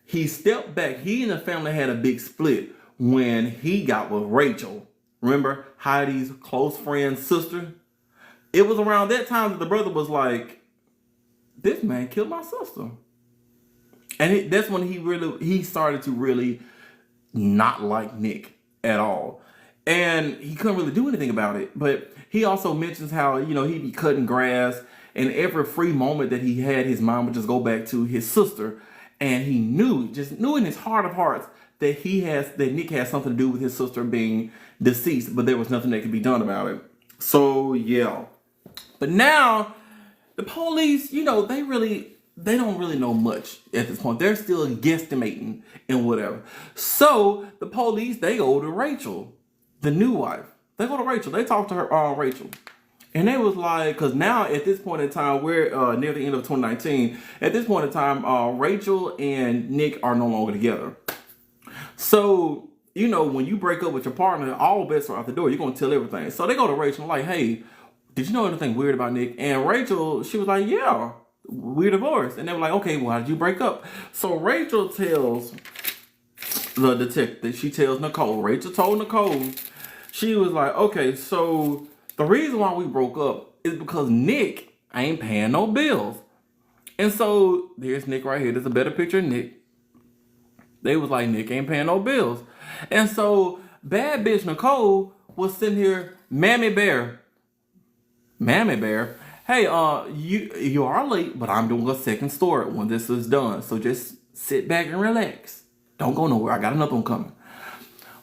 He stepped back. He and the family had a big split when he got with Rachel. Remember Heidi's close friend's sister? It was around that time that the brother was like, this man killed my sister. And that's when he started to really not like Nick at all. And he couldn't really do anything about it. But he also mentions how, he'd be cutting grass, and every free moment that he had, his mind would just go back to his sister. And he knew in his heart of hearts that Nick has something to do with his sister being deceased, but there was nothing that could be done about it. So yeah. But now the police, they don't really know much at this point. They're still guesstimating and whatever. So the police, they go to Rachel, the new wife. They go to Rachel. They talk to her, Rachel. And they was like, because now at this point in time, we're near the end of 2019. At this point in time, Rachel and Nick are no longer together. So, when you break up with your partner, all bets are out the door. You're going to tell everything. So they go to Rachel like, hey, did you know anything weird about Nick? And Rachel, she was like, yeah, we're divorced. And they were like, okay, well, how did you break up? So Rachel tells the detective, she tells Nicole. Rachel told Nicole, she was like, okay, so the reason why we broke up is because Nick ain't paying no bills. And so there's Nick right here. There's a better picture of Nick. They was like, Nick ain't paying no bills. And so bad bitch Nicole was sitting here, Mammy Bear. Hey, you are late, but I'm doing a second story when this is done. So just sit back and relax. Don't go nowhere. I got another one coming.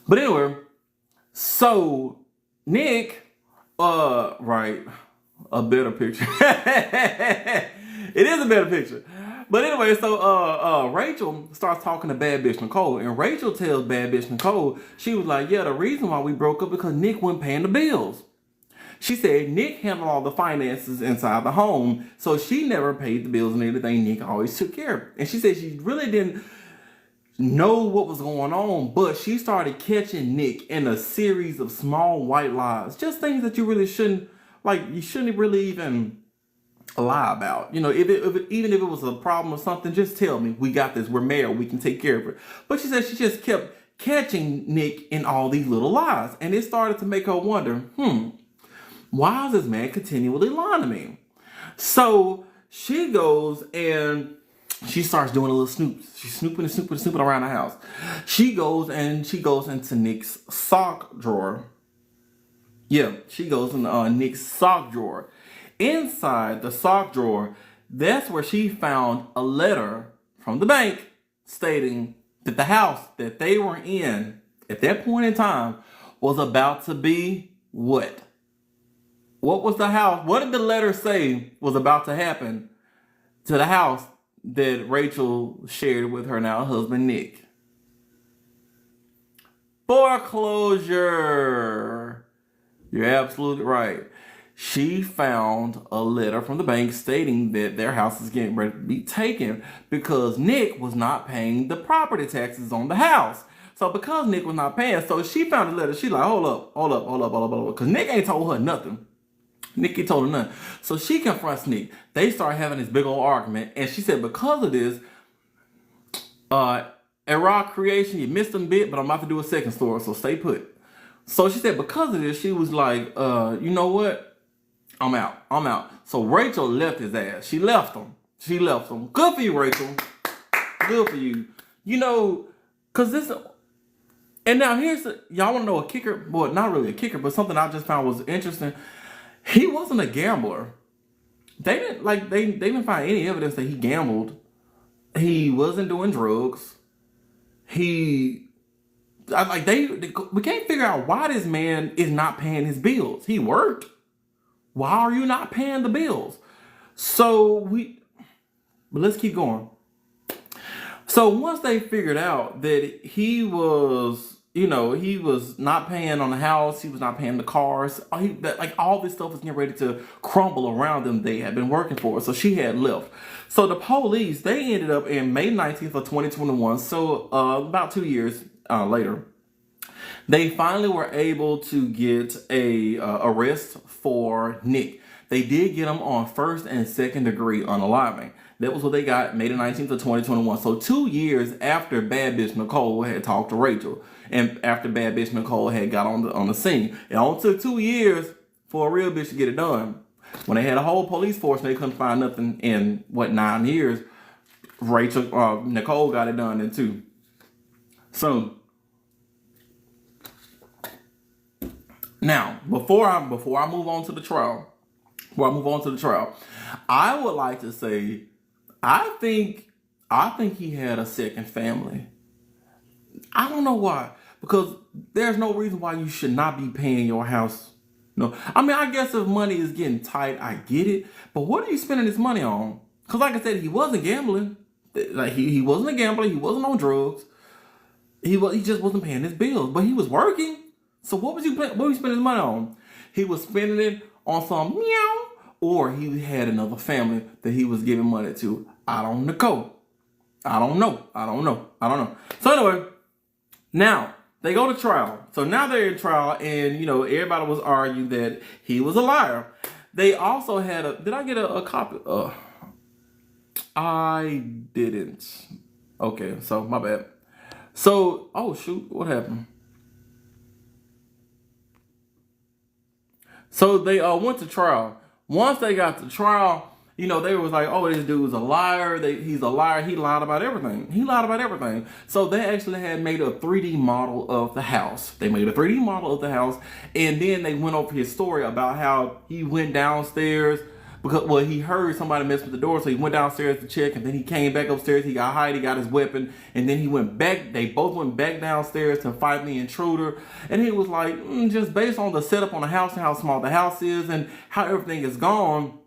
But anyway, so Nick, right, a better picture. It is a better picture. But anyway, so Rachel starts talking to bad bitch Nicole, and Rachel tells bad bitch Nicole, she was like, yeah, the reason why we broke up because Nick wasn't paying the bills. She said Nick handled all the finances inside the home, so she never paid the bills and everything. Nick always took care of it. And she said she really didn't know what was going on, but she started catching Nick in a series of small white lies, just things that you really shouldn't really even lie about. Even if it was a problem or something, just tell me. We got this. We're married. We can take care of it. But she said she just kept catching Nick in all these little lies, and it started to make her wonder, why is this man continually lying to me? So she goes and she starts doing a little snoops. She's snooping around the house. She goes into Nick's sock drawer. Yeah, she goes in Nick's sock drawer. Inside the sock drawer, that's where she found a letter from the bank stating that the house that they were in at that point in time was about to be what? What was the house? What did the letter say was about to happen to the house that Rachel shared with her now husband, Nick? Foreclosure. You're absolutely right. She found a letter from the bank stating that their house is getting ready to be taken because Nick was not paying the property taxes on the house. So because Nick was not paying, so she found a letter. She like, hold up. Because Nick ain't told her nothing. Nick ain't told her nothing. So she confronts Nick. They start having this big old argument. And she said, because of this, Era creation, you missed a bit, but I'm about to do a second story, so stay put. So she said, because of this, she was like, you know what? I'm out. So Rachel left his ass. She left him. Good for you, Rachel. Good for you. You know, because this... And now y'all want to know a kicker? Well, not really a kicker, but something I just found was interesting. He wasn't a gambler. They didn't find any evidence that he gambled. He wasn't doing drugs. We can't figure out why this man is not paying his bills. He worked. Why are you not paying the bills? But let's keep going. So once they figured out that he was not paying on the house, he was not paying the cars, all this stuff was getting ready to crumble around them. They had been working for. So she had left. So the police, they ended up in May 19th of 2021. So about 2 years later, they finally were able to get a arrest for Nick. They did get him on first and second degree unaliving. That was what they got May the 19th of 2021. So 2 years after Bad Bitch Nicole had talked to Rachel, and after Bad Bitch Nicole had got on the scene. It only took 2 years for a real bitch to get it done. When they had a whole police force and they couldn't find nothing in 9 years, Nicole got it done in 2. So now, before I move on to the trial, I would like to say I think he had a second family. I don't know why. Because there's no reason why you should not be paying your house. No, I mean, I guess if money is getting tight, I get it. But what are you spending this money on? Because like I said, he wasn't gambling. Like he wasn't a gambler. He wasn't on drugs. He just wasn't paying his bills. But he was working. So what was he spending his money on? He was spending it on some meow, or he had another family that he was giving money to. I don't know. So anyway, now they go to trial. So now they're in trial, and everybody was arguing that he was a liar. They also had did I get a copy? I didn't. Okay, so my bad. So, oh shoot, what happened? So they went to trial. Once they got to trial, they was like, oh, this dude's a liar. He's a liar. He lied about everything. So they actually had made a 3D model of the house. And then they went over his story about how he went downstairs because, he heard somebody mess with the door. So he went downstairs to check, and then he came back upstairs. He got Heidi, got his weapon, and then he went back. They both went back downstairs to fight the intruder. And he was like, just based on the setup on the house and how small the house is and how everything is gone,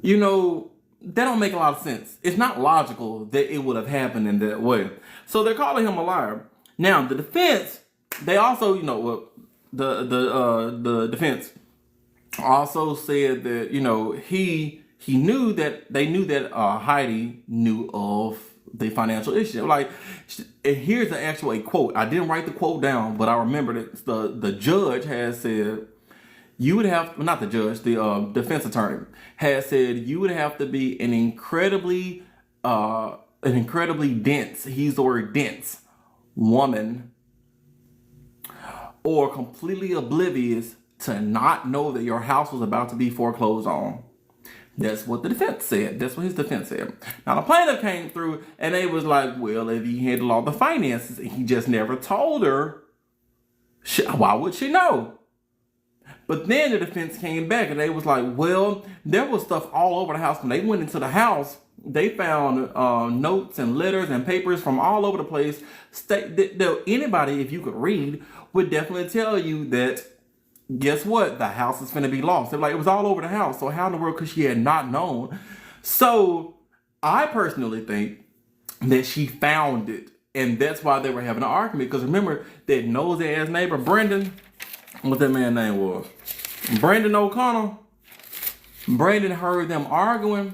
that don't make a lot of sense. It's not logical that it would have happened in that way. So they're calling him a liar. Now, the defense, they also, the defense also said that, they knew that Heidi knew of the financial issue. Like, here's the actual quote. I didn't write the quote down, but I remember that the judge has said, you would have, not the judge, the defense attorney has said you would have to be an incredibly dense, he's the word dense, woman, or completely oblivious to not know that your house was about to be foreclosed on. That's what the defense said. That's what his defense said. Now the plaintiff came through and they was like, well, if he handled all the finances, he just never told her, why would she know? But then the defense came back and they was like, well, there was stuff all over the house. When they went into the house, they found notes and letters and papers from all over the place. Anybody, if you could read, would definitely tell you that guess what? The house is finna be lost. They're like, it was all over the house. So how in the world could she have not known? So I personally think that she found it. And that's why they were having an argument. Because remember that nosy ass neighbor, Brendan, what that man's name was? Brandon O'Connell. Brandon heard them arguing.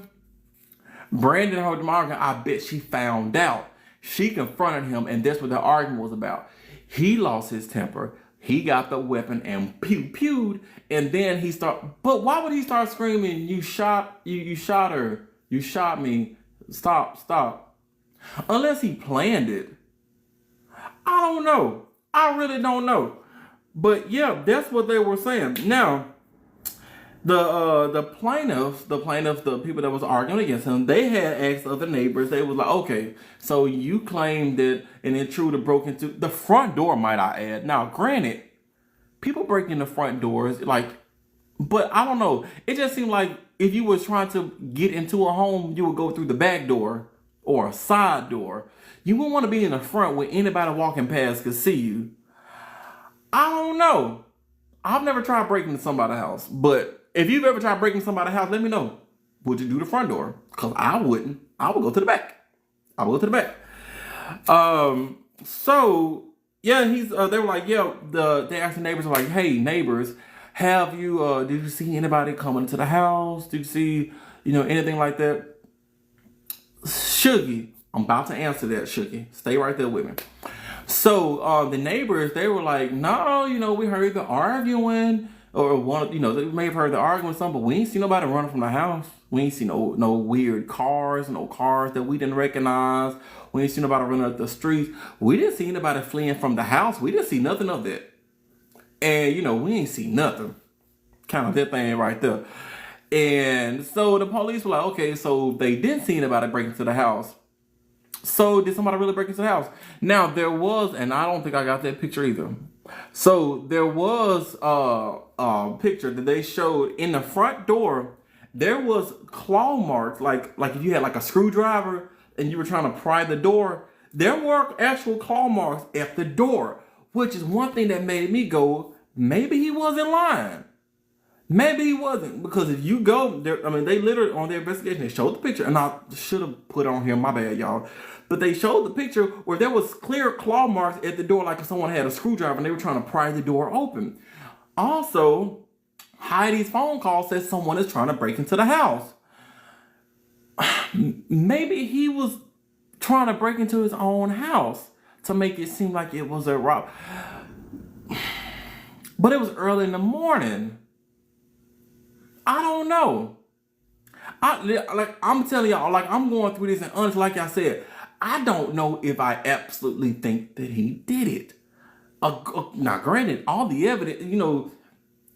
I bet she found out. She confronted him, and that's what the argument was about. He lost his temper. He got the weapon and pewed, and then he but why would he start screaming, you shot her. You shot me. Stop. Unless he planned it. I don't know. I really don't know. But yeah, that's what they were saying. Now, the plaintiffs, the people that was arguing against him, they had asked other neighbors. They was like, okay, so you claim that an intruder broke into the front door, might I add. Now, granted, people break in the front doors, but I don't know. It just seemed like if you was trying to get into a home, you would go through the back door or a side door. You wouldn't want to be in the front where anybody walking past could see you. I don't know. I've never tried breaking into somebody's house, but if you've ever tried breaking somebody's house, let me know. Would you do the front door? Because I wouldn't. I would go to the back. So yeah, they were like, yeah, they asked the neighbors, like, hey, neighbors, did you see anybody coming to the house? Did you see, anything like that? Shuggy, I'm about to answer that, Shuggy. Stay right there with me. So the neighbors, they were like, no, we heard the arguing, or they may have heard the arguing or something, but we ain't see nobody running from the house. We ain't see no weird cars, no cars that we didn't recognize. We ain't see nobody running up the streets. We didn't see anybody fleeing from the house. We didn't see nothing of that. And, we ain't see nothing. Kind of that thing right there. And so the police were like, okay, so they didn't see anybody break into the house. So did somebody really break into the house? Now there was, and I don't think I got that picture either. So there was a picture that they showed in the front door. There was claw marks, like if you had like a screwdriver and you were trying to pry the door. There were actual claw marks at the door, which is one thing that made me go, maybe he wasn't lying. Maybe he wasn't, because if you go there, they literally on their investigation, they showed the picture, and I should have put it on here, my bad, y'all. But they showed the picture where there was clear claw marks at the door, like if someone had a screwdriver and they were trying to pry the door open. Also, Heidi's phone call says someone is trying to break into the house. Maybe he was trying to break into his own house to make it seem like it was a rob. But it was early in the morning. I don't know. I'm telling y'all, I'm going through this, and honestly, like I said, I don't know if I absolutely think that he did it. Now, granted, all the evidence,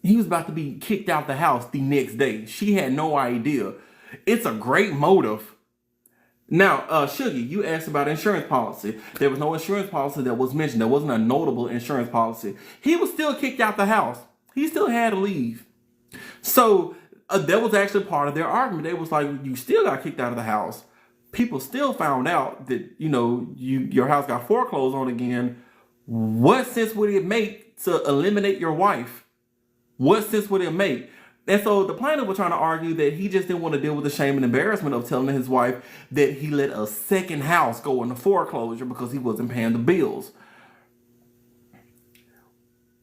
he was about to be kicked out the house the next day. She had no idea. It's a great motive. Now, Shuggy, you asked about insurance policy. There was no insurance policy that was mentioned. There wasn't a notable insurance policy. He was still kicked out the house. He still had to leave. So that was actually part of their argument. They was like, you still got kicked out of the house. People still found out that, your house got foreclosed on again. What sense would it make to eliminate your wife? What sense would it make? And so the plaintiff was trying to argue that he just didn't want to deal with the shame and embarrassment of telling his wife that he let a second house go into foreclosure because he wasn't paying the bills.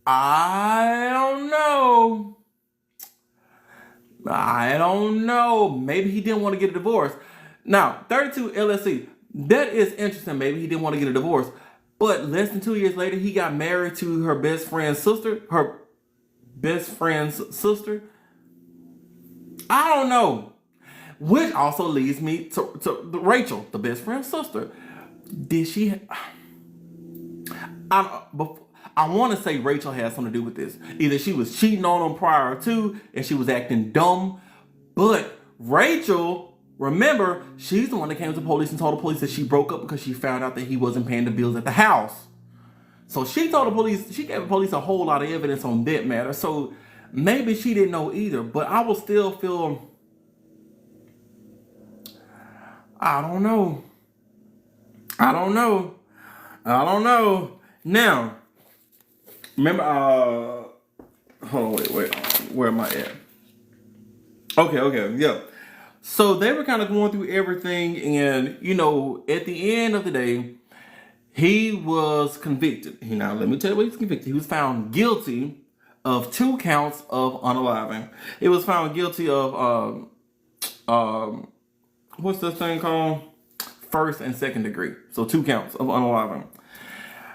I don't know. Maybe he didn't want to get a divorce. Now, 32 LSC. That is interesting. Maybe he didn't want to get a divorce. But less than 2 years later, he got married to her best friend's sister. I don't know. Which also leads me to Rachel, the best friend's sister. Did she... I want to say Rachel had something to do with this. Either she was cheating on him prior to, and she was acting dumb. But Rachel, remember, she's the one that came to the police and told the police that she broke up because she found out that he wasn't paying the bills at the house. So she gave the police a whole lot of evidence on that matter. So maybe she didn't know either. But I will still feel, I don't know. Now, remember, Hold on, wait. Where am I at? Okay, yeah. So they were kind of going through everything, and at the end of the day, he was convicted. Now, let me tell you what he was convicted. He was found guilty of 2 counts of unaliving. He was found guilty of what's this thing called? First and second degree. So 2 counts of unaliving.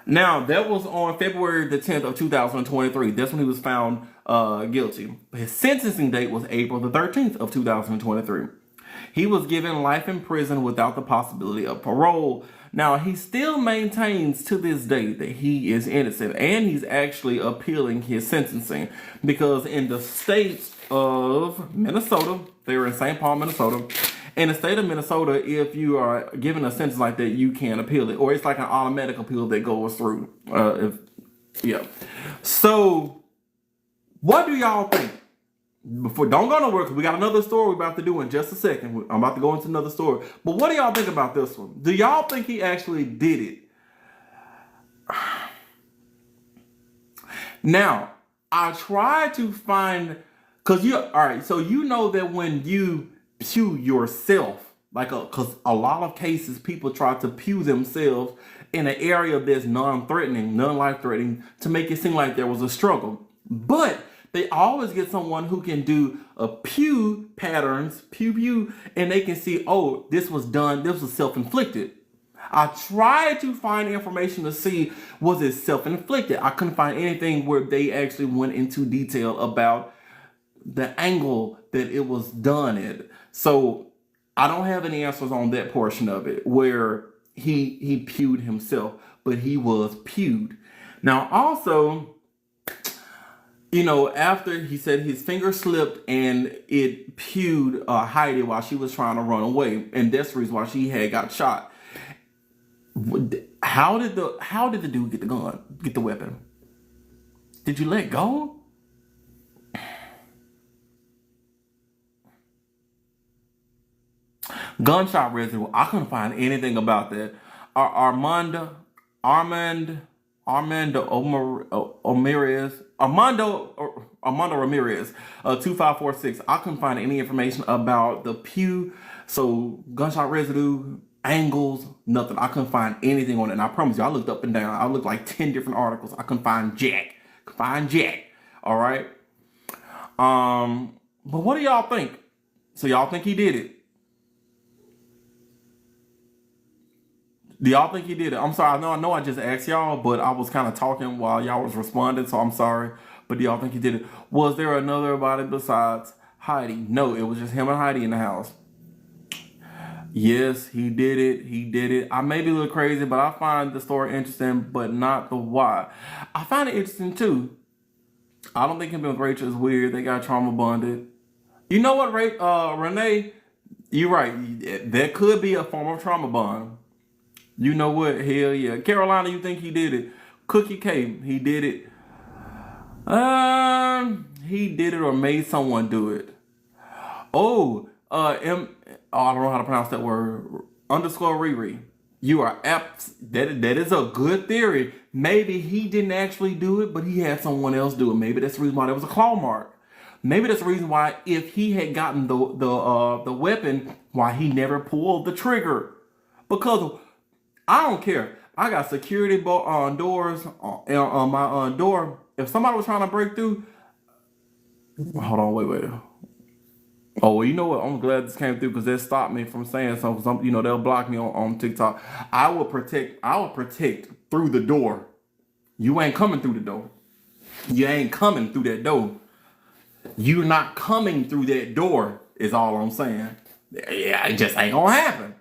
Now, that was on February the 10th of 2023. That's when he was found guilty. His sentencing date was April the 13th of 2023. He was given life in prison without the possibility of parole. Now, he still maintains to this day that he is innocent, and he's actually appealing his sentencing because in the state of Minnesota, they were in St. Paul, Minnesota. In the state of Minnesota, if you are given a sentence like that, you can appeal it, or it's like an automatic appeal that goes through. So, what do y'all think? Don't go nowhere, because we got another story we're about to do in just a second. I'm about to go into another story. But what do y'all think about this one? Do y'all think he actually did it? Now, I tried to find, because so that when you pew yourself, because a lot of cases people try to pew themselves in an area that's non-threatening, non-life-threatening, to make it seem like there was a struggle. But they always get someone who can do a pew patterns, pew, and they can see, oh, this was done, this was self-inflicted. I tried to find information to see, was it self-inflicted? I couldn't find anything where they actually went into detail about the angle that it was done at. So I don't have any answers on that portion of it, where he pewed himself, but he was pewed. Now, also, after he said his finger slipped and it pewed Heidi while she was trying to run away, and that's the reason why she had got shot. How did the dude get the weapon? Did you let go? Gunshot residue. I couldn't find anything about that. Armando Ramirez, 2546. I couldn't find any information about the pew. So gunshot residue, angles, nothing. I couldn't find anything on it. And I promise you, I looked up and down. I looked like 10 different articles. I couldn't find jack. All right. But what do y'all think? So y'all think he did it? Do y'all think he did it? I'm sorry. I know I just asked y'all, but I was kind of talking while y'all was responding, so I'm sorry. But do y'all think he did it? Was there another body besides Heidi? No, it was just him and Heidi in the house. Yes, he did it. I may be a little crazy, but I find the story interesting, but not the why. I find it interesting, too. I don't think him and Rachel is weird. They got trauma bonded. You know what, Renee? You're right. That could be a form of trauma bond. You know what? Hell yeah. Carolina, you think he did it? Cookie K, he did it. He did it or made someone do it. I don't know how to pronounce that word. Underscore Riri. You are apt. That is a good theory. Maybe he didn't actually do it, but he had someone else do it. Maybe that's the reason why there was a claw mark. Maybe that's the reason why, if he had gotten the weapon, why he never pulled the trigger. Because I don't care. I got security doors on my door. If somebody was trying to break through, hold on, wait. Oh, well, you know what? I'm glad this came through, because that stopped me from saying something. They'll block me on TikTok. I will protect through the door. You ain't coming through the door. You ain't coming through that door. You're not coming through that door, is all I'm saying. Yeah, it just ain't gonna happen.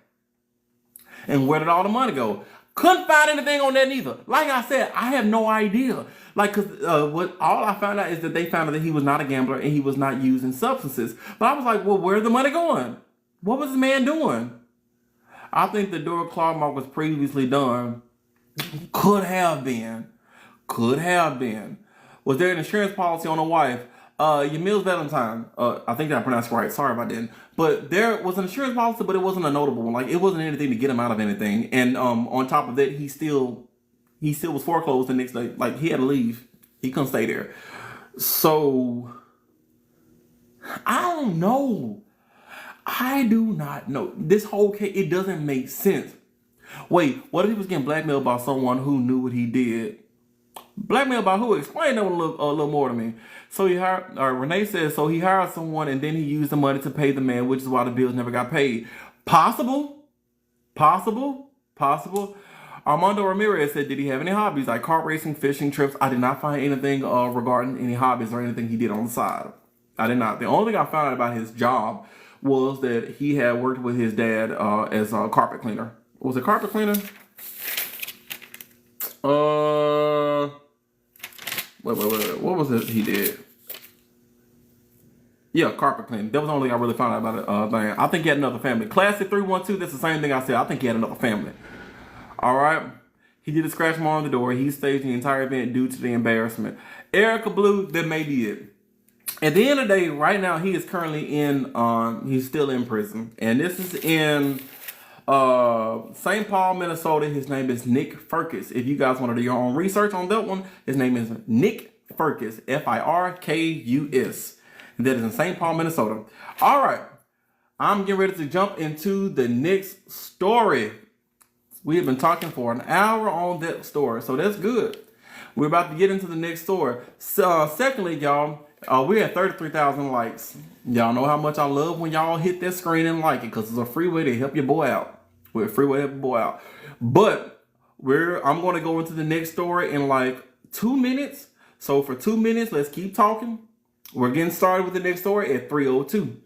And where did all the money go? Couldn't find anything on that neither. Like I said, I have no idea. All I found out is that they found out that he was not a gambler and he was not using substances. But I was like, well, where's the money going? What was this man doing? I think the door claw mark was previously done. Could have been. Was there an insurance policy on the wife? Yamil's Valentine. I think that I pronounced right. Sorry if I didn't. But there was an insurance policy, but it wasn't a notable one. It wasn't anything to get him out of anything. And on top of that, he still was foreclosed the next day. He had to leave. He couldn't stay there. So I don't know. I do not know. This whole case, it doesn't make sense. Wait, what if he was getting blackmailed by someone who knew what he did? Blackmailed by who? Explain that one a little more to me. So he hired, or Renee says, so he hired someone and then he used the money to pay the man, which is why the bills never got paid. Possible? Possible? Possible? Armando Ramirez said, did he have any hobbies like kart racing, fishing, trips? I did not find anything regarding any hobbies or anything he did on the side. I did not. The only thing I found out about his job was that he had worked with his dad as a carpet cleaner. Was it carpet cleaner? Wait. What was it he did? Yeah, carpet cleaning. That was the only thing I really found out about it. Thing. I think he had another family. Classic 312, that's the same thing I said. I think he had another family. All right. He did a scratch mark on the door. He staged the entire event due to the embarrassment. Erica Blue, that may be it. At the end of the day, right now, he is currently he's still in prison. And this is in St. Paul, Minnesota. His name is Nick Firkus. If you guys want to do your own research on that one, his name is Nick Firkus, Firkus. That is in St. Paul, Minnesota. All right. I'm getting ready to jump into the next story. We have been talking for an hour on that story, so that's good. We're about to get into the next story. So, secondly, y'all, we had 33,000 likes. Y'all know how much I love when y'all hit that screen and like it, because it's a free way to help your boy out. We're a free way to help your boy out. But I'm going to go into the next story in like 2 minutes. So for 2 minutes, let's keep talking. We're getting started with the next story at 3:02.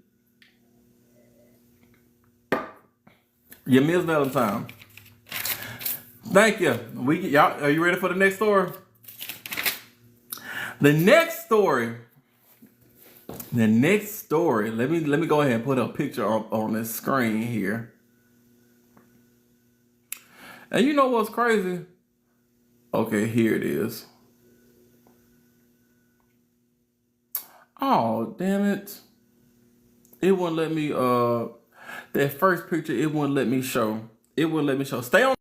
Your Miss Valentine. Thank you. Y'all, are you ready for the next story? The next story. Let me go ahead and put a picture on this screen here. And you know what's crazy? Okay, here it is. Oh, damn it. It wouldn't let me, that first picture, it wouldn't let me show. Stay on.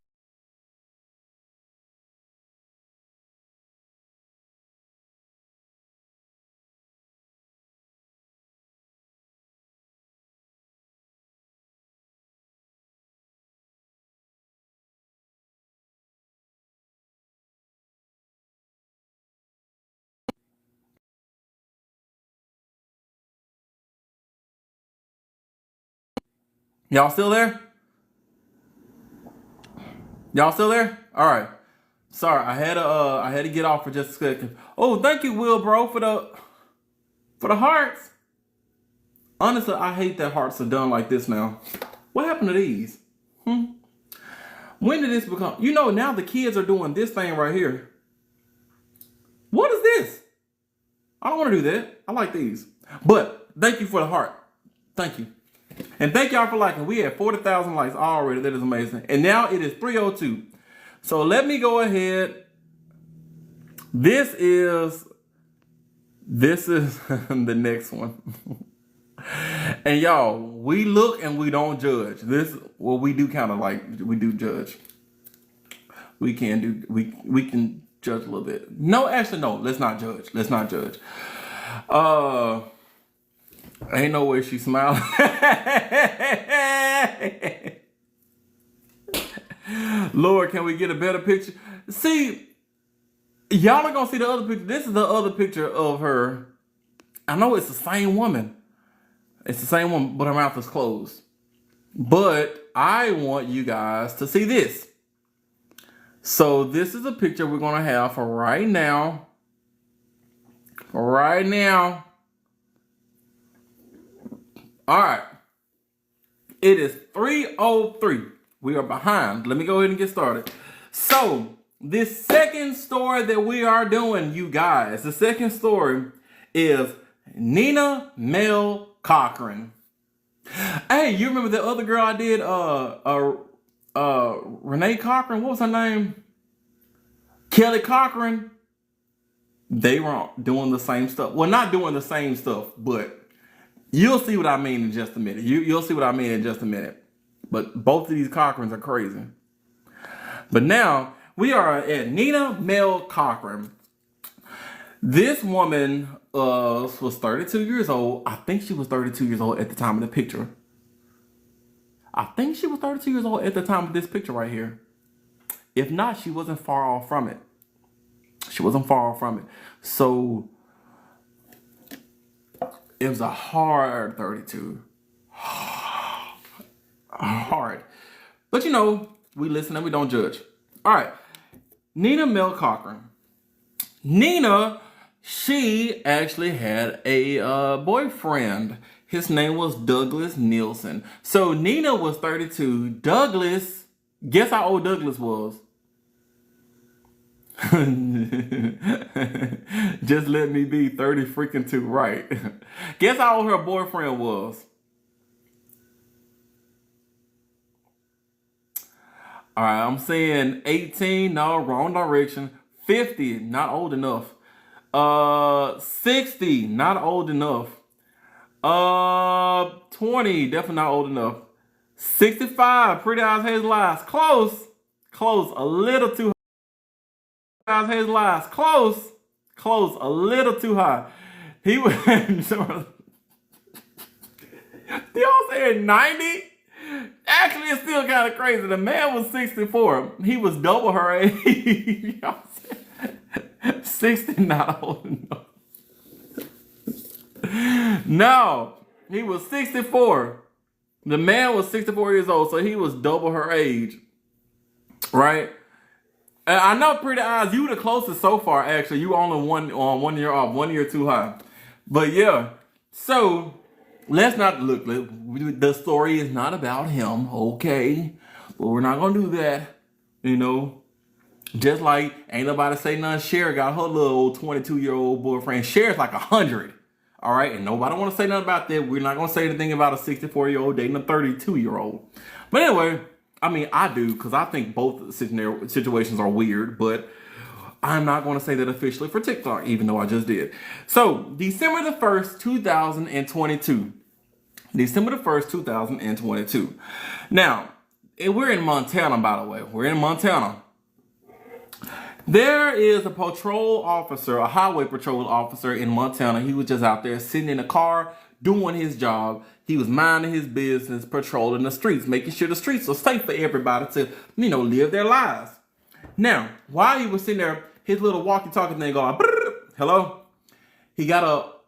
Y'all still there? Y'all still there? All right. Sorry, I had to get off for just a second. Oh, thank you, Will, bro, for the hearts. Honestly, I hate that hearts are done like this now. What happened to these? When did this become? You know, now the kids are doing this thing right here. What is this? I don't want to do that. I like these. But thank you for the heart. Thank you. And thank y'all for liking. We had 40,000 likes already. That is amazing. And now it is 3:02. So let me go ahead. This is the next one. And y'all, we look and we don't judge. We do kind of like, we do judge. We can judge a little bit. No, actually, no, let's not judge. Ain't no way she's smiling. Lord, can we get a better picture? See, y'all are gonna see the other picture. This is the other picture of her. I know it's the same woman. It's the same one, but her mouth is closed. But I want you guys to see this. So this is a picture we're going to have for right now. Right now. All right. It is 3:03. We are behind. Let me go ahead and get started. So this second story that we are doing, you guys, the second story is Nina Mel Cochran. Hey, you remember the other girl I did, Renee Cochran? What was her name? Kelly Cochran. They were doing the same stuff. Well, not doing the same stuff, but you'll see what I mean in just a minute. You'll see what I mean in just a minute. But both of these Cochrans are crazy. But now we are at Nina Mel Cochran. This woman was 32 years old. I think she was 32 years old at the time of the picture. I think she was 32 years old at the time of this picture right here. If not, she wasn't far off from it. She wasn't far off from it. So it was a hard 32. Hard. But you know, we listen and we don't judge. All right. Nina Mel Cochran. Nina, she actually had a boyfriend. His name was Douglas Nielsen. So Nina was 32. Douglas, guess how old Douglas was? Just let me be 30 freaking 2, right? Guess how old her boyfriend was? All right, I'm saying 18, no, wrong direction. 50, not old enough. 60, not old enough. 20, definitely not old enough. 65, Pretty Eyes Hazel Lies. Close, a little too high. Eyes Hazel Lies. Close, a little too high. He was, y'all said 90? Actually, it's still kind of crazy. The man was 64. He was double her age. 60, not old enough. No, he was 64. The man was 64 years old, so he was double her age. Right? And I know, Pretty Eyes, you the closest so far, actually. You only one year off, 1 year too high. But yeah, so let's not look. The story is not about him, okay? But we're not gonna do that, you know. Just like ain't nobody say nothing. Cher got her little 22-year-old boyfriend. Cher's like 100, all right? And nobody want to say nothing about that. We're not gonna say anything about a 64-year-old dating a 32-year-old. But anyway, I mean, I do, because I think both situations are weird. But I'm not going to say that officially for TikTok, even though I just did. So December the 1st, 2022. December the 1st, 2022. Now, we're in Montana, by the way. We're in Montana. There is a patrol officer, a highway patrol officer in Montana. He was just out there sitting in a car doing his job. He was minding his business, patrolling the streets, making sure the streets are safe for everybody to, you know, live their lives. Now, while he was sitting there, his little walkie-talkie thing going, hello? He got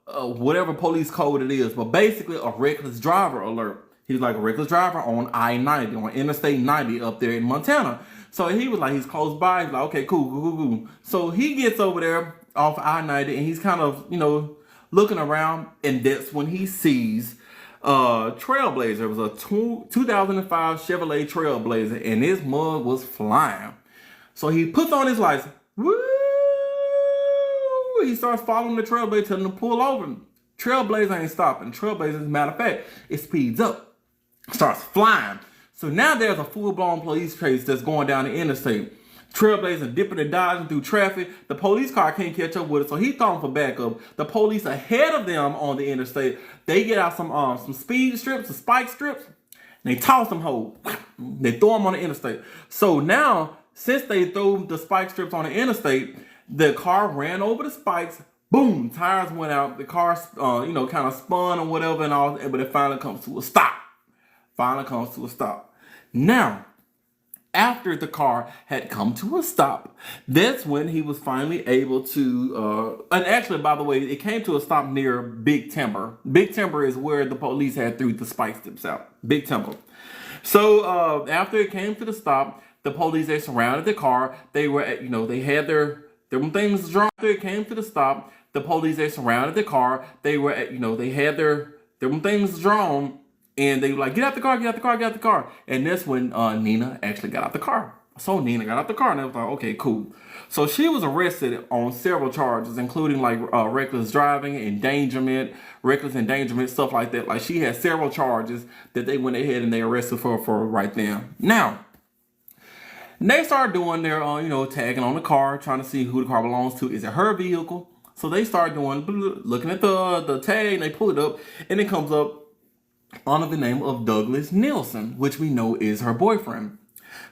a whatever police code it is, but basically a reckless driver alert. He was like a reckless driver on I-90, on Interstate 90 up there in Montana. So he was like, he's close by. He's like, okay, cool. So he gets over there off I-90 and he's kind of, you know, looking around, and that's when he sees Trailblazer. It was a 2005 Chevrolet Trailblazer, and his mug was flying. So he puts on his lights. Woo! He starts following the Trailblazer, telling him to pull over. Trailblazer ain't stopping. Trailblazer, as a matter of fact, it speeds up, starts flying. So now there's a full-blown police chase that's going down the interstate. Trailblazer dipping and dodging through traffic. The police car can't catch up with it, so he's calling for backup. The police ahead of them on the interstate, they get out some speed strips, some spike strips, and they toss them hoes. They throw them on the interstate. So now, since they threw the spike strips on the interstate, the car ran over the spikes. Boom, tires went out. The car, kind of spun or whatever and all, but it finally comes to a stop. Now, after the car had come to a stop, that's when he was finally able to, and actually, by the way, it came to a stop near Big Timber. Big Timber is where the police had threw the spike strips out. Big Timber. So after it came to the stop, the police, they surrounded the car. They were, they had their things drawn. After it came to the stop, the police, they surrounded the car. They were, they had their things drawn. And they were like, get out the car. And that's when Nina actually got out the car. So Nina got out the car and I was like, okay, cool. So she was arrested on several charges, including like reckless driving, reckless endangerment, stuff like that. Like she had several charges that they went ahead and they arrested for right then. Now, they started doing their, tagging on the car, trying to see who the car belongs to. Is it her vehicle? So they start looking at the tag, and they pull it up, and it comes up under the name of Douglas Nielsen, which we know is her boyfriend.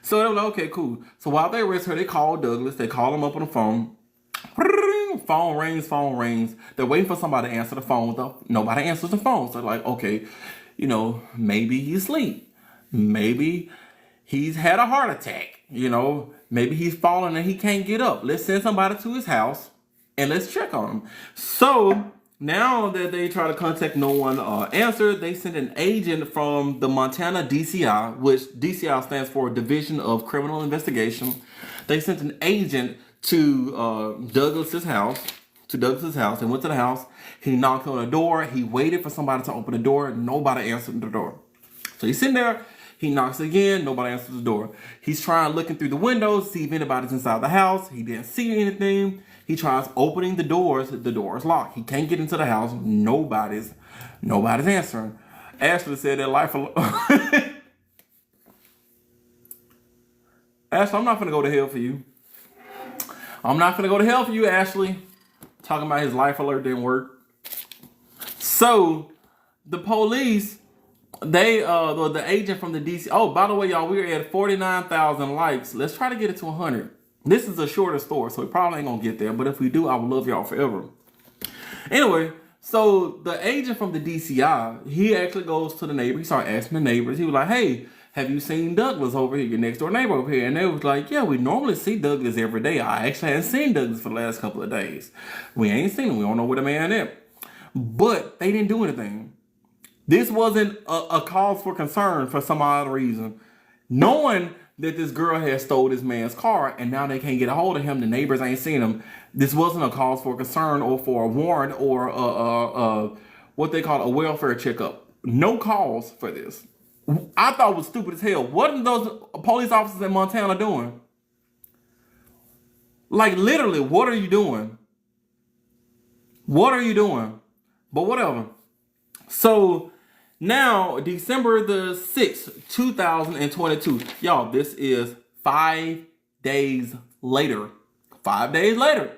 So they were like, okay, cool. So while they arrest her, they call Douglas. They call him up on the phone. phone rings. They're waiting for somebody to answer the phone. Nobody answers the phone. So they're like, okay, maybe he's asleep. Maybe he's had a heart attack. Maybe he's fallen and he can't get up. Let's send somebody to his house and let's check on him. So now that they try to contact, no one answered, they sent an agent from the Montana DCI, which DCI stands for Division of Criminal Investigation. They sent an agent to Douglas's house. And went to the house. He knocked on the door. He waited for somebody to open the door. Nobody answered the door. So he's sitting there. He knocks again. Nobody answers the door. He's trying looking through the windows, see if anybody's inside the house. He didn't see anything. He tries opening the doors. The door is locked. He can't get into the house. Nobody's answering. Ashley said that life alert. Ashley, I'm not gonna go to hell for you. I'm not gonna go to hell for you, Ashley. Talking about his life alert didn't work. So the police, the agent from the DC. Oh, by the way, y'all, we are at 49,000 likes. Let's try to get it to 100. This is a shorter story, so we probably ain't gonna get there. But if we do, I would love y'all forever. Anyway, so the agent from the DCI, he actually goes to the neighbor. He started asking the neighbors. He was like, "Hey, have you seen Douglas over here, your next door neighbor over here?" And they was like, "Yeah, we normally see Douglas every day. I actually haven't seen Douglas for the last couple of days. We ain't seen him. We don't know where the man is." But they didn't do anything. This wasn't a cause for concern for some odd reason. Knowing that this girl had stole this man's car and now they can't get a hold of him, the neighbors ain't seen him. This wasn't a cause for concern or for a warrant or what they call a welfare checkup. No cause for this. I thought it was stupid as hell. What are those police officers in Montana doing? Like, literally, what are you doing? What are you doing? But whatever. So now, December the 6th, 2022. Y'all, this is 5 days later. 5 days later.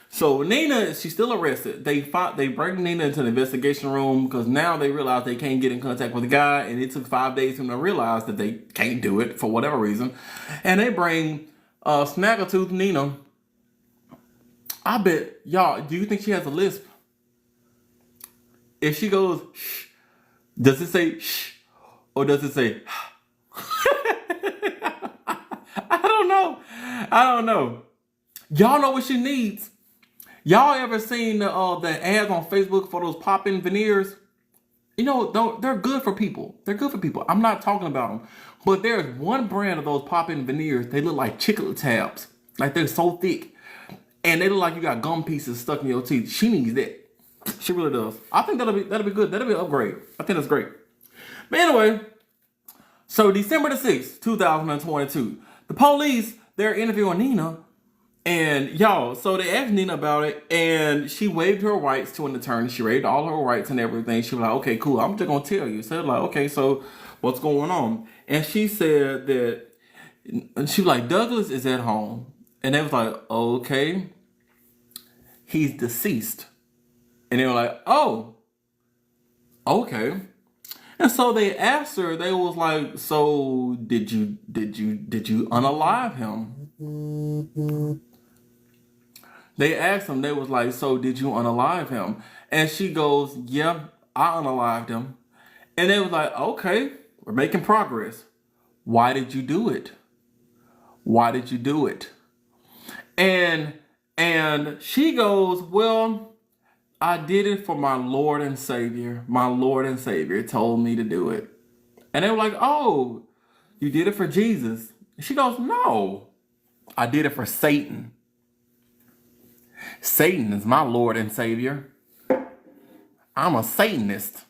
So Nina, she's still arrested. They bring Nina into the investigation room because now they realize they can't get in contact with the guy, and it took 5 days for them to realize that they can't do it for whatever reason. And they bring Snaggletooth Nina. I bet, y'all, do you think she has a lisp? If she goes, shh, does it say shh, or does it say I don't know. Y'all know what she needs. Y'all ever seen the ads on Facebook for those pop-in veneers? They're good for people. They're good for people. I'm not talking about them. But there's one brand of those pop-in veneers. They look like chiclet tabs. Like, they're so thick. And they look like you got gum pieces stuck in your teeth. She needs that. She really does. I think that'll be good. That'll be an upgrade. I think that's great. But anyway, so December the 6th, 2022. The police, they're interviewing Nina. And y'all, so they asked Nina about it, and she waived her rights to an attorney. She waived all her rights and everything. She was like, "Okay, cool. I'm just gonna tell you." So they're like, "Okay, so what's going on?" And she said that, and she was like, "Douglas is at home," and they was like, "Okay, he's deceased." And they were like, "Oh, okay." And so they asked her. They was like, "So did you unalive him?" They asked him, they was like, "So did you unalive him?" And she goes, "Yeah, I unalived him." And they was like, "Okay, we're making progress. Why did you do it? Why did you do it?" And she goes, "Well, I did it for my Lord and Savior. My Lord and Savior told me to do it." And they were like, "Oh, you did it for Jesus?" And she goes, "No, I did it for Satan. Satan is my Lord and Savior. I'm a Satanist."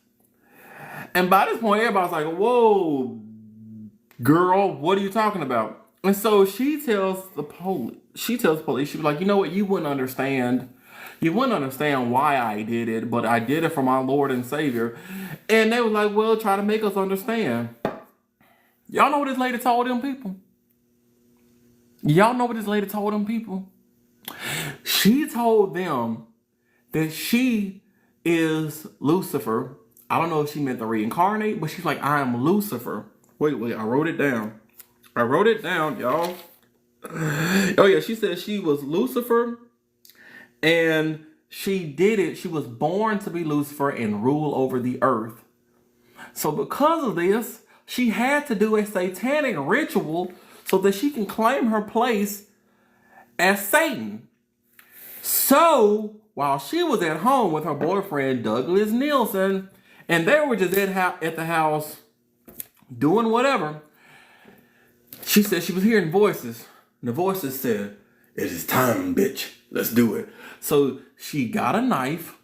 And by this point, everybody's like, "Whoa, girl, what are you talking about?" And so she tells the police, she was like, "You know what? You wouldn't understand why I did it, but I did it for my Lord and Savior." And they were like, "Well, try to make us understand." Y'all know what this lady told them people? Y'all know what this lady told them people? She told them that she is Lucifer. I don't know if she meant to reincarnate, but she's like, "I am Lucifer." Wait, I wrote it down. Y'all. Oh yeah, she said she was Lucifer, And she did it. She was born to be Lucifer and rule over the earth. So because of this, she had to do a satanic ritual so that she can claim her place as Satan. So while she was at home with her boyfriend, Douglas Nielsen, and they were just at the house doing whatever, she said she was hearing voices. And the voices said, "It is time, bitch. Let's do it." So she got a knife.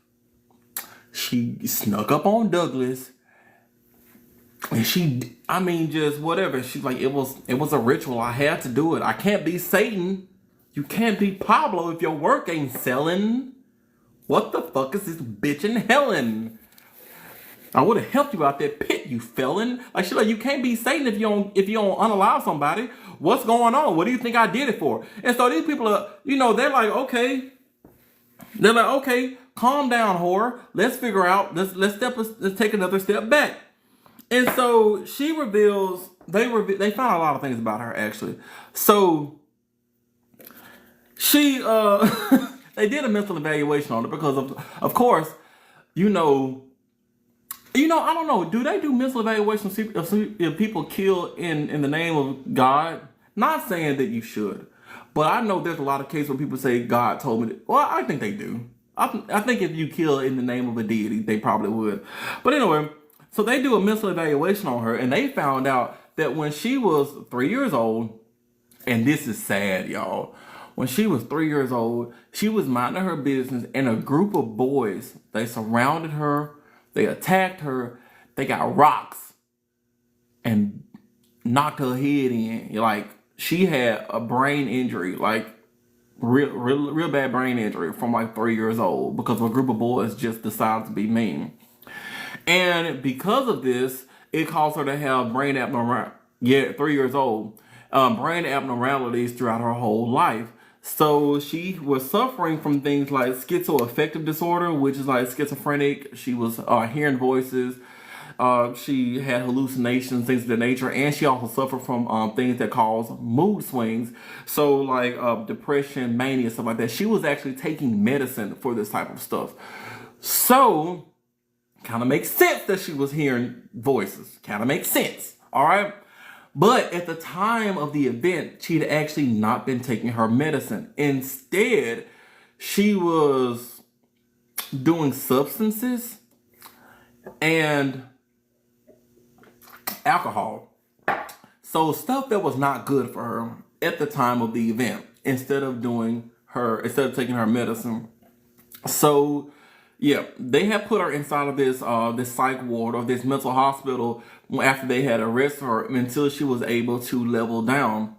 She snuck up on Douglas. And just whatever. She's like, it was a ritual. I had to do it. I can't be Satan. You can't be Pablo if your work ain't selling. What the fuck is this bitch in Helen? I would have helped you out that pit, you felon. Like, she's like, you can't be Satan if you don't unalive somebody. What's going on? What do you think I did it for? And so these people are, they're like, okay. They're like, okay, calm down, whore. Let's figure out. Let's take another step back. And so she reveals. They found a lot of things about her, actually. So she they did a mental evaluation on her because of course, I don't know. Do they do mental evaluations if people kill in the name of God? Not saying that you should, but I know there's a lot of cases where people say God told me. Well, I think they do. I think if you kill in the name of a deity, they probably would. But anyway, so they do a mental evaluation on her, and they found out that when she was 3 years old, and this is sad, y'all. When she was 3 years old, she was minding her business, and a group of boys, they surrounded her. They attacked her. They got rocks and knocked her head in. Like, she had a brain injury, like real bad brain injury from like 3 years old because a group of boys just decided to be mean. And because of this, it caused her to have brain abnormal. Yeah, 3 years old, brain abnormalities throughout her whole life. So she was suffering from things like schizoaffective disorder, which is like schizophrenic. She was hearing voices. She had hallucinations, things of that nature. And she also suffered from things that cause mood swings. So like depression, mania, stuff like that. She was actually taking medicine for this type of stuff. So kind of makes sense that she was hearing voices. Kind of makes sense. All right. But at the time of the event, she'd actually not been taking her medicine. Instead, she was doing substances and alcohol. So stuff that was not good for her at the time of the event, instead of taking her medicine. So yeah, they had put her inside of this psych ward or this mental hospital after they had arrested her until she was able to level down.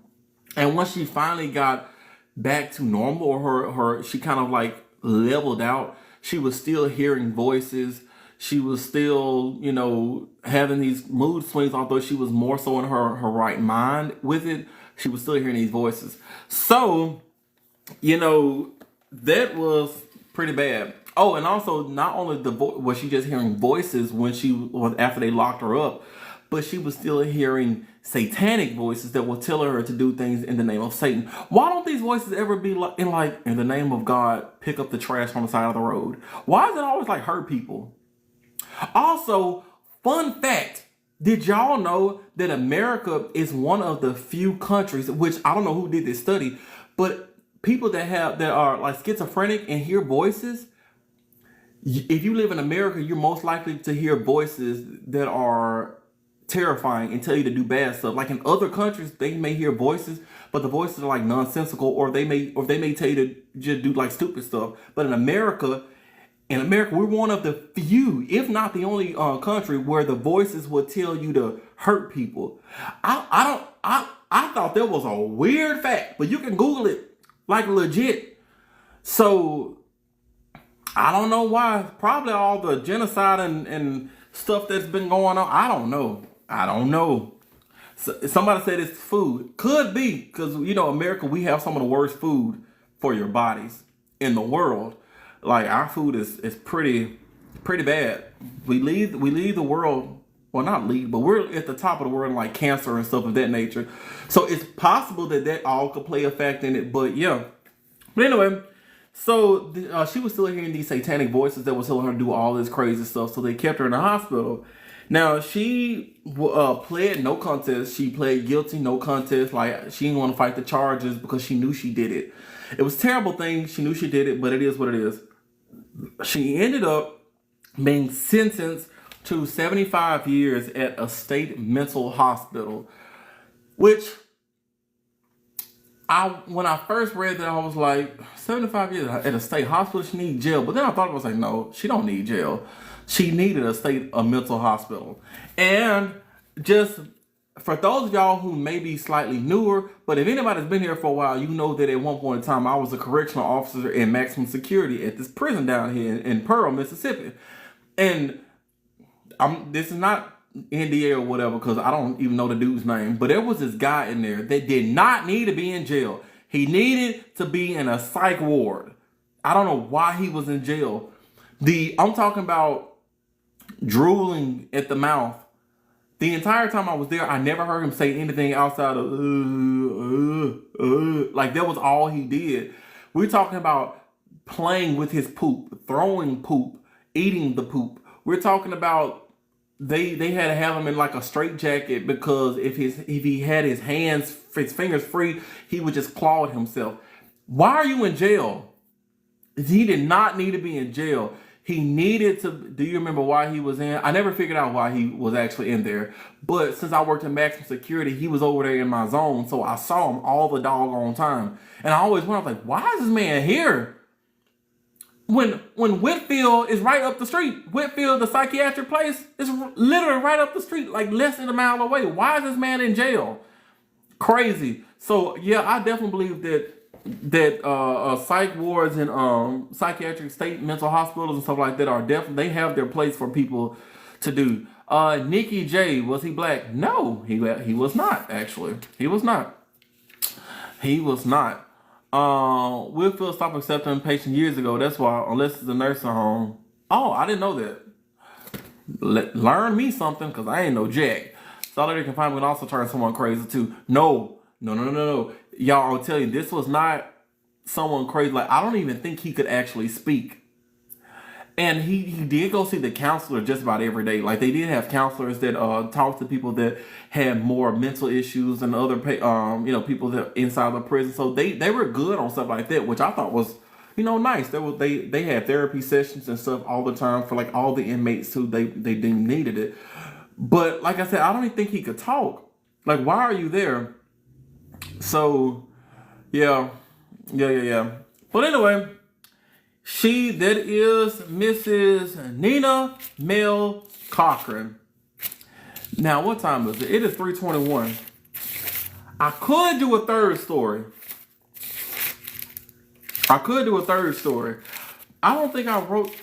And once she finally got back to normal, or she kind of like leveled out, she was still hearing voices. She was still, having these mood swings, although she was more so in her right mind with it. She was still hearing these voices. So, that was pretty bad. Oh, and also not only was she just hearing voices after they locked her up, but she was still hearing satanic voices that will tell her to do things in the name of Satan. Why don't these voices ever be in the name of God, pick up the trash on the side of the road? Why is it always like hurt people? Also, fun fact, did y'all know that America is one of the few countries, which I don't know who did this study, but people that are like schizophrenic and hear voices, if you live in America, you're most likely to hear voices that are terrifying and tell you to do bad stuff. Like in other countries, they may hear voices, but the voices are like nonsensical, or they may tell you to just do like stupid stuff. But in America, we're one of the few, if not the only country where the voices will tell you to hurt people. I thought that was a weird fact, but you can Google it, like legit. So I don't know why. Probably all the genocide and stuff that's been going on. I don't know. So, somebody said it's food. Could be, because America, we have some of the worst food for your bodies in the world. Like, our food is pretty bad. We lead the world. Well, not lead, but we're at the top of the world in like cancer and stuff of that nature. So it's possible that all could play a fact in it. But yeah. But anyway, So she was still hearing these satanic voices that was telling her to do all this crazy stuff. So they kept her in the hospital. Now she pled no contest. She pled guilty, no contest. Like she didn't want to fight the charges because she knew she did it. It was a terrible thing. She knew she did it, but it is what it is. She ended up being sentenced to 75 years at a state mental hospital, which when I first read that, I was like, 75 years at a state hospital, she needs jail. But then I thought, I was like, no, she don't need jail. She needed a mental hospital. And just for those of y'all who may be slightly newer, but if anybody's been here for a while, you know that at one point in time, I was a correctional officer in maximum security at this prison down here in Pearl, Mississippi. And this is not NDA or whatever, because I don't even know the dude's name, but there was this guy in there that did not need to be in jail. He needed to be in a psych ward. I don't know why he was in jail. I'm talking about drooling at the mouth. The entire time I was there, I never heard him say anything outside of like that was all he did. We're talking about playing with his poop, throwing poop, eating the poop. We're talking about they had to have him in like a straitjacket because if he had his fingers free, he would just claw at himself. Why are you in jail? He did not need to be in jail. He needed to. Do you remember why he was in? I never figured out why he was actually in there. But since I worked in maximum security, he was over there in my zone, so I saw him all the doggone time. And I always went, I was like, why is this man here? When Whitfield is right up the street, Whitfield, the psychiatric place, is literally right up the street, like less than a mile away. Why is this man in jail? Crazy. So yeah, I definitely believe that psych wards and psychiatric state mental hospitals and stuff like that are definitely, they have their place for people to do. Nikki J, was he black? No, he was not, actually. He was not. Whitfield stopped accepting patients years ago. That's why, unless it's a nursing home. Oh, I didn't know that. Learn me something, because I ain't no jack. Solitary confinement can also turn someone crazy too. No. Y'all, I'll tell you, this was not someone crazy. Like, I don't even think he could actually speak. And he did go see the counselor just about every day. Like, they did have counselors that talked to people that had more mental issues and other people that inside the prison. So they were good on stuff like that, which I thought was, nice. They had therapy sessions and stuff all the time for like all the inmates who they deemed needed it. But like I said, I don't even think he could talk. Like, why are you there? So, yeah. But anyway, that is Mrs. Nina Mel Cochran. Now, what time is it? It is 3:21. I could do a third story. I don't think I wrote...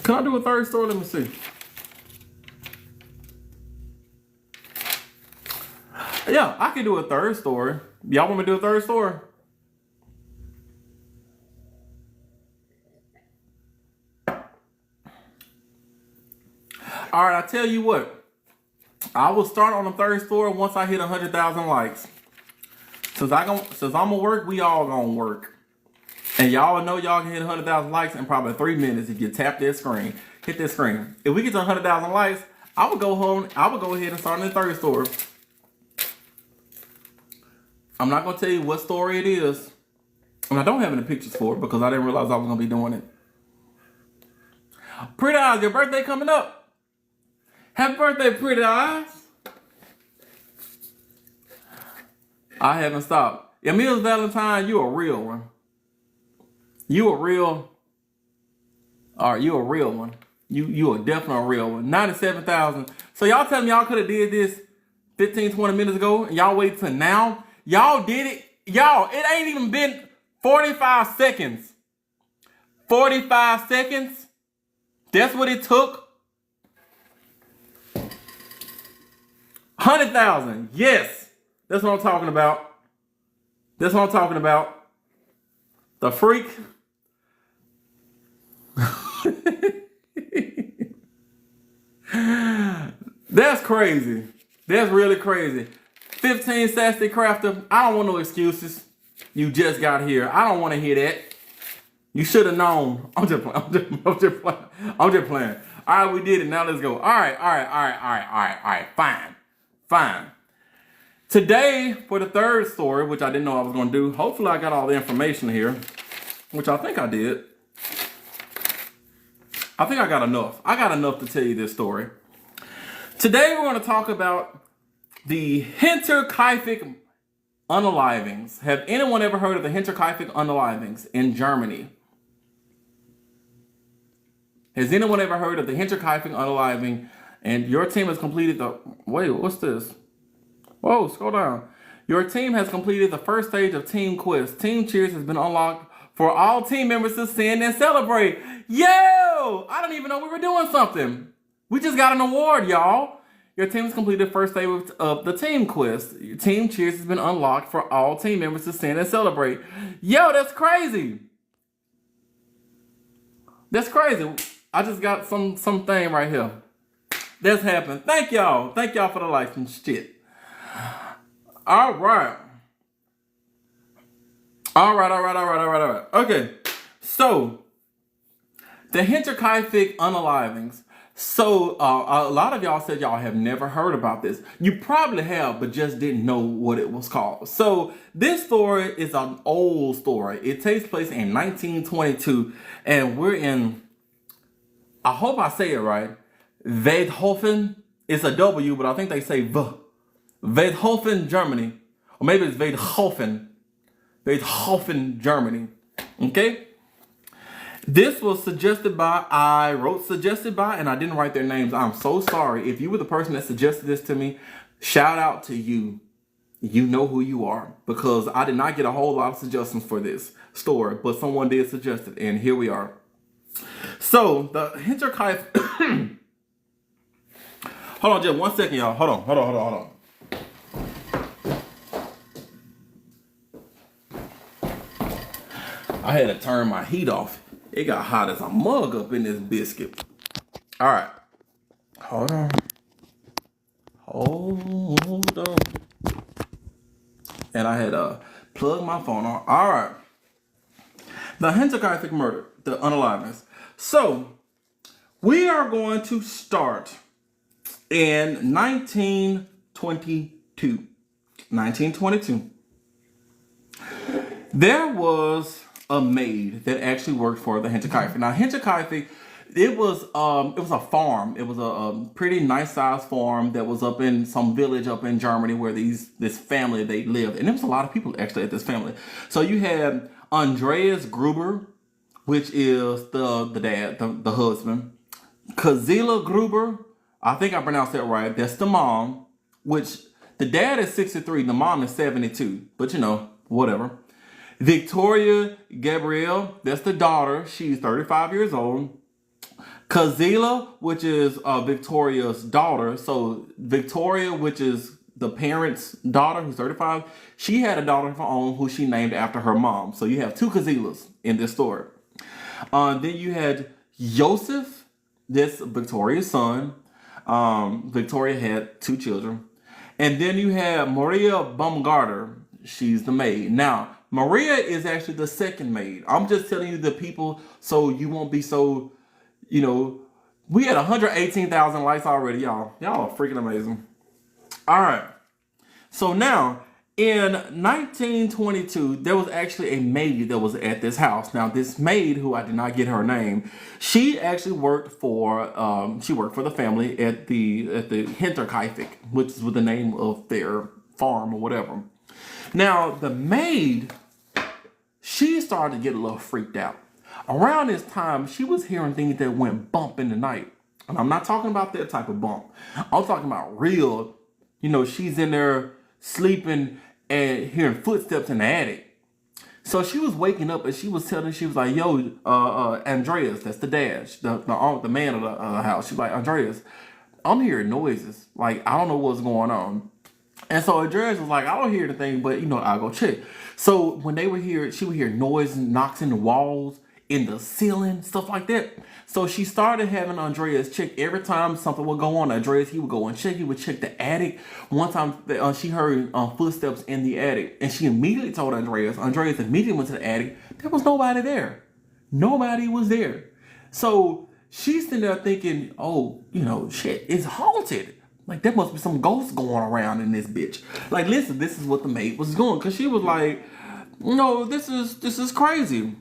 Can I do a third story? Let me see. Yeah, I can do a third story. Y'all want me to do a third story? All right, I tell you what. I will start on the third story once I hit 100,000 likes. Since I'm gonna work, we all gonna work. And y'all know y'all can hit 100,000 likes in probably 3 minutes if you tap that screen. Hit that screen. If we get to 100,000 likes, I would go ahead and start on the third story. I'm not going to tell you what story it is. And I don't have any pictures for it because I didn't realize I was going to be doing it. Pretty Eyes, your birthday coming up. Happy birthday, Pretty Eyes. I haven't stopped. Emil's Valentine, you a real one. You a real one. You are definitely a real one. 97,000. So y'all tell me y'all could have did this 15, 20 minutes ago and y'all wait till now? Y'all did it. Y'all, it ain't even been 45 seconds. 45 seconds? That's what it took? 100,000. Yes. That's what I'm talking about. The freak. That's crazy. That's really crazy. 15 Sassy Crafter, I don't want no excuses. You just got here. I don't want to hear that. You should have known. I'm just playing. I'm just playing. All right, we did it. Now let's go. All right. Fine. Today, for the third story, which I didn't know I was going to do, hopefully I got all the information here, which I think I did. I think I got enough. I got enough to tell you this story. Today, we're going to talk about the Hinterkaifeck unalivings. Have anyone ever heard of the Hinterkaifeck unalivings in Germany? Has anyone ever heard of the Hinterkaifeck unaliving? And your team has completed the... Wait, what's this? Whoa, scroll down. Your team has completed the first stage of Team Quest. Team Cheers has been unlocked for all team members to sing and celebrate. Yo! I didn't even know we were doing something. We just got an award, y'all. Your team has completed the first stage of the Team Quest. Your Team Cheers has been unlocked for all team members to sing and celebrate. Yo, that's crazy. That's crazy. I just got something right here. That's happened. Thank y'all. Thank y'all for the likes and shit. All right. Okay. So, the Hinterkaifeck unalivings. So, a lot of y'all said y'all have never heard about this. You probably have, but just didn't know what it was called. So, this story is an old story. It takes place in 1922, and we're in, I hope I say it right, Weidhofen. It's a W, but I think they say V. Weidhofen, Germany. Or maybe it's Weidhofen. Weidhofen, Germany. Okay? This was suggested by, I wrote suggested by, and I didn't write their names. I'm so sorry. If you were the person that suggested this to me, shout out to you. You know who you are. Because I did not get a whole lot of suggestions for this story, but someone did suggest it, and here we are. So, the Hinterkaifeck... Hold on just 1 second, y'all. Hold on. I had to turn my heat off. It got hot as a mug up in this biscuit. All right. Hold on. And I had to plug my phone on. All right. The Hinterkaifeck murder, the unalivings. So, we are going to start in 1922. 1922. There was a maid that actually worked for the Hinterkaifeck. Now, Hinterkaifeck, it was a farm. It was a pretty nice sized farm that was up in some village up in Germany where this family, they lived. And there was a lot of people actually at this family. So you had Andreas Gruber, which is the dad, the husband. Kazila Gruber, I think I pronounced that right. That's the mom, which the dad is 63, the mom is 72. But you know, whatever. Victoria Gabrielle, that's the daughter. She's 35 years old. Kazila, which is Victoria's daughter. So Victoria, which is the parent's daughter, who's 35, she had a daughter of her own who she named after her mom. So you have two Kazilas in this story. Then you had Joseph, that's Victoria's son. Victoria had two children. And then you have Maria Baumgartner. She's the maid. Now, Maria is actually the second maid. I'm just telling you the people so you won't be so, you know, we had 118,000 likes already, y'all. Y'all are freaking amazing. All right. So now, in 1922, there was actually a maid that was at this house. Now, this maid, who I did not get her name, she actually worked for the family at the Hinterkaifeck, which is the name of their farm or whatever. Now, the maid, she started to get a little freaked out. Around this time, she was hearing things that went bump in the night. And I'm not talking about that type of bump. I'm talking about real, you know, she's in there sleeping and hearing footsteps in the attic. So she was waking up and she was like, yo, Andreas, that's the dad, the man of the house. She's like, Andreas, I'm hearing noises. Like, I don't know what's going on. And so Andreas was like, I don't hear anything, but, you know, I'll go check. So when they were here, she would hear noise and knocks in the walls. in the ceiling, stuff like that. So she started having Andreas check every time something would go on. Andreas, he would go and check. He would check the attic. One time she heard footsteps in the attic, and she immediately told Andreas. Andreas immediately went to the attic. There was nobody there. Nobody was there. So she's sitting there thinking, oh, shit, it's haunted. Like, there must be some ghosts going around in this bitch. Like, listen, this is what the maid was doing. Because she was like, no, this is crazy.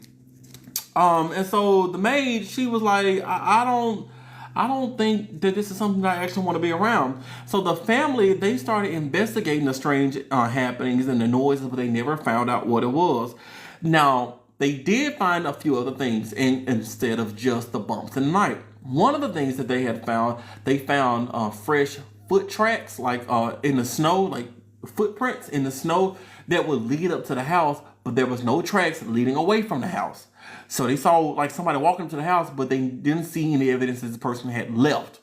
And so the maid, she was like, I don't think that this is something that I actually want to be around. So the family, they started investigating the strange happenings and the noises, but they never found out what it was. Now, they did find a few other things instead of just the bumps in the night. One of the things that they had found, they found fresh foot tracks, like in the snow, like footprints in the snow that would lead up to the house, but there was no tracks leading away from the house. So they saw like somebody walking to the house, but they didn't see any evidence that the person had left.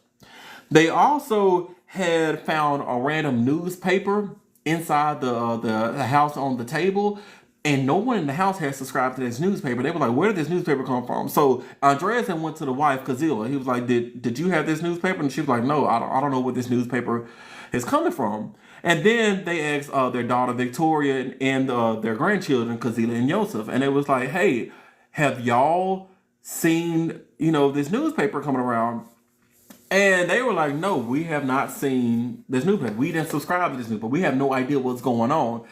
They also had found a random newspaper inside the house on the table, and no one in the house had subscribed to this newspaper. They were like, where did this newspaper come from? So Andreas had went to the wife, Kazila. He was like, did you have this newspaper? And she was like, no, I don't know what this newspaper is coming from. And then they asked their daughter, Victoria, and their grandchildren, Kazila and Yosef. And it was like, hey, have y'all seen, this newspaper coming around? And they were like, no, we have not seen this newspaper. We didn't subscribe to this newspaper. We have no idea what's going on.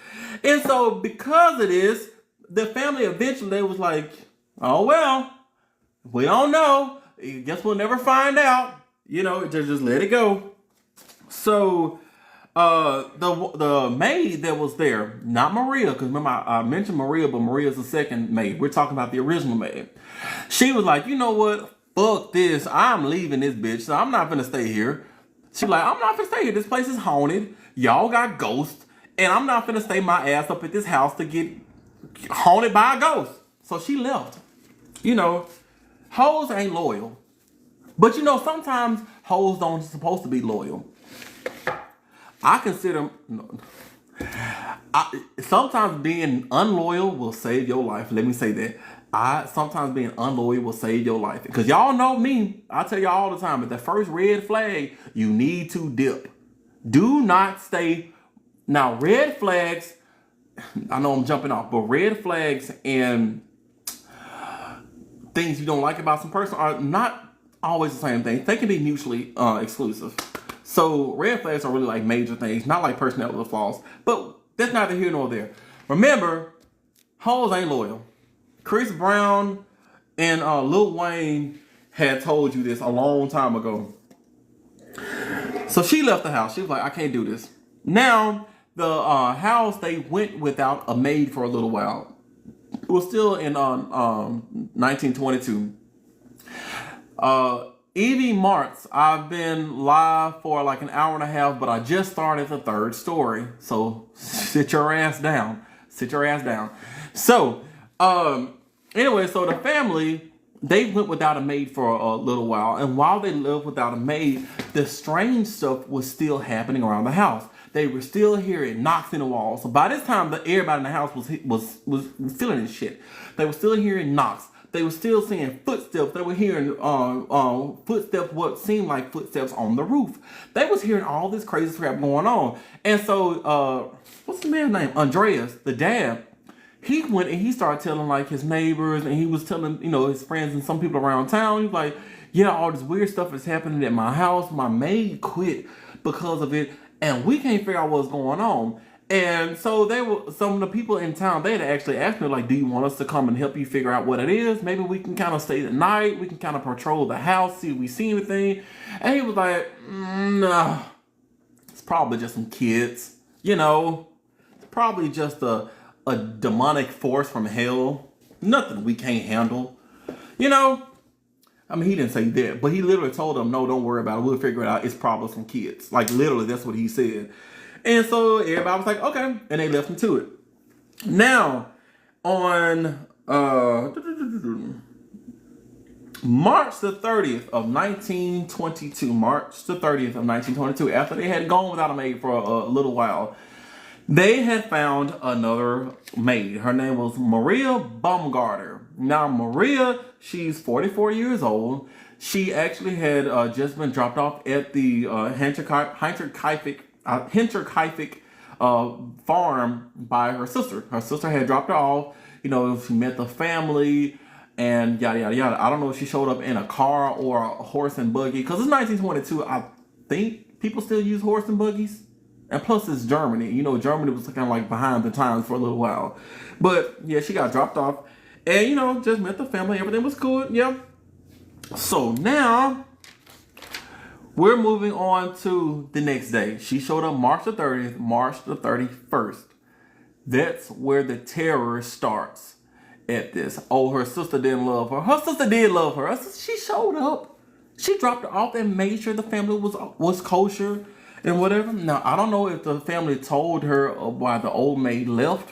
And so because of this, the family eventually, they was like, oh, well, we don't know. I guess we'll never find out. Just let it go. So the maid that was there, not Maria, because remember I mentioned Maria, but Maria's the second maid. We're talking about the original maid. She was like, you know what? Fuck this. I'm leaving this bitch. So I'm not gonna stay here. She's like, I'm not gonna stay here. This place is haunted. Y'all got ghosts. And I'm not gonna stay my ass up at this house to get haunted by a ghost. So she left. Hoes ain't loyal. But sometimes hoes don't supposed to be loyal. I consider sometimes being unloyal will save your life. Let me say that. Sometimes being unloyal will save your life. Because y'all know me. I tell y'all all the time, at the first red flag, you need to dip. Do not stay. Now, red flags, I know I'm jumping off, but red flags and things you don't like about some person are not always the same thing. They can be mutually exclusive. So red flags are really like major things, not like personality flaws. But that's neither here nor there. Remember, hoes ain't loyal. Chris Brown and Lil Wayne had told you this a long time ago. So she left the house. She was like, I can't do this. Now, the house, they went without a maid for a little while. It was still in 1922. Evie Martz, I've been live for like an hour and a half, but I just started the third story. So sit your ass down. Sit your ass down. So, anyway, so the family, they went without a maid for a little while. And while they lived without a maid, the strange stuff was still happening around the house. They were still hearing knocks in the walls. So by this time, everybody in the house was feeling this shit. They were still hearing knocks. They were still seeing footsteps. They were hearing footsteps, what seemed like footsteps on the roof. They was hearing all this crazy crap going on. And so, what's the man's name? Andreas, the dad. He went and he started telling like his neighbors, and he was telling, his friends and some people around town. He was like, yeah, all this weird stuff is happening at my house. My maid quit because of it, and we can't figure out what's going on. And so some of the people in town, they had actually asked me, like, do you want us to come and help you figure out what it is? Maybe we can kind of stay the night. We can kind of patrol the house, see if we see anything. And he was like, no, it's probably just some kids. It's probably just a demonic force from hell. Nothing we can't handle. He didn't say that, but he literally told them, no, don't worry about it. We'll figure it out. It's probably some kids. Like, literally, that's what he said. And so everybody was like, okay. And they left him to it. Now, on March the 30th of 1922, after they had gone without a maid for a little while, they had found another maid. Her name was Maria Baumgartner. Now, Maria, she's 44 years old. She actually had just been dropped off at the Hinterkaifeck farm by her sister. Her sister had dropped her off. You know, she met the family and yada, yada, yada. I don't know if she showed up in a car or a horse and buggy. Because it's 1922. I think people still use horse and buggies. And plus, it's Germany. You know, Germany was kind of like behind the times for a little while. But, yeah, she got dropped off. And, you know, just met the family. Everything was cool. Yeah. So, now, we're moving on to the next day. She showed up March the 30th, March the 31st. That's where the terror starts at this. Oh, her sister didn't love her. Her sister did love her. She showed up. She dropped her off and made sure the family was kosher and whatever. Now, I don't know if the family told her why the old maid left.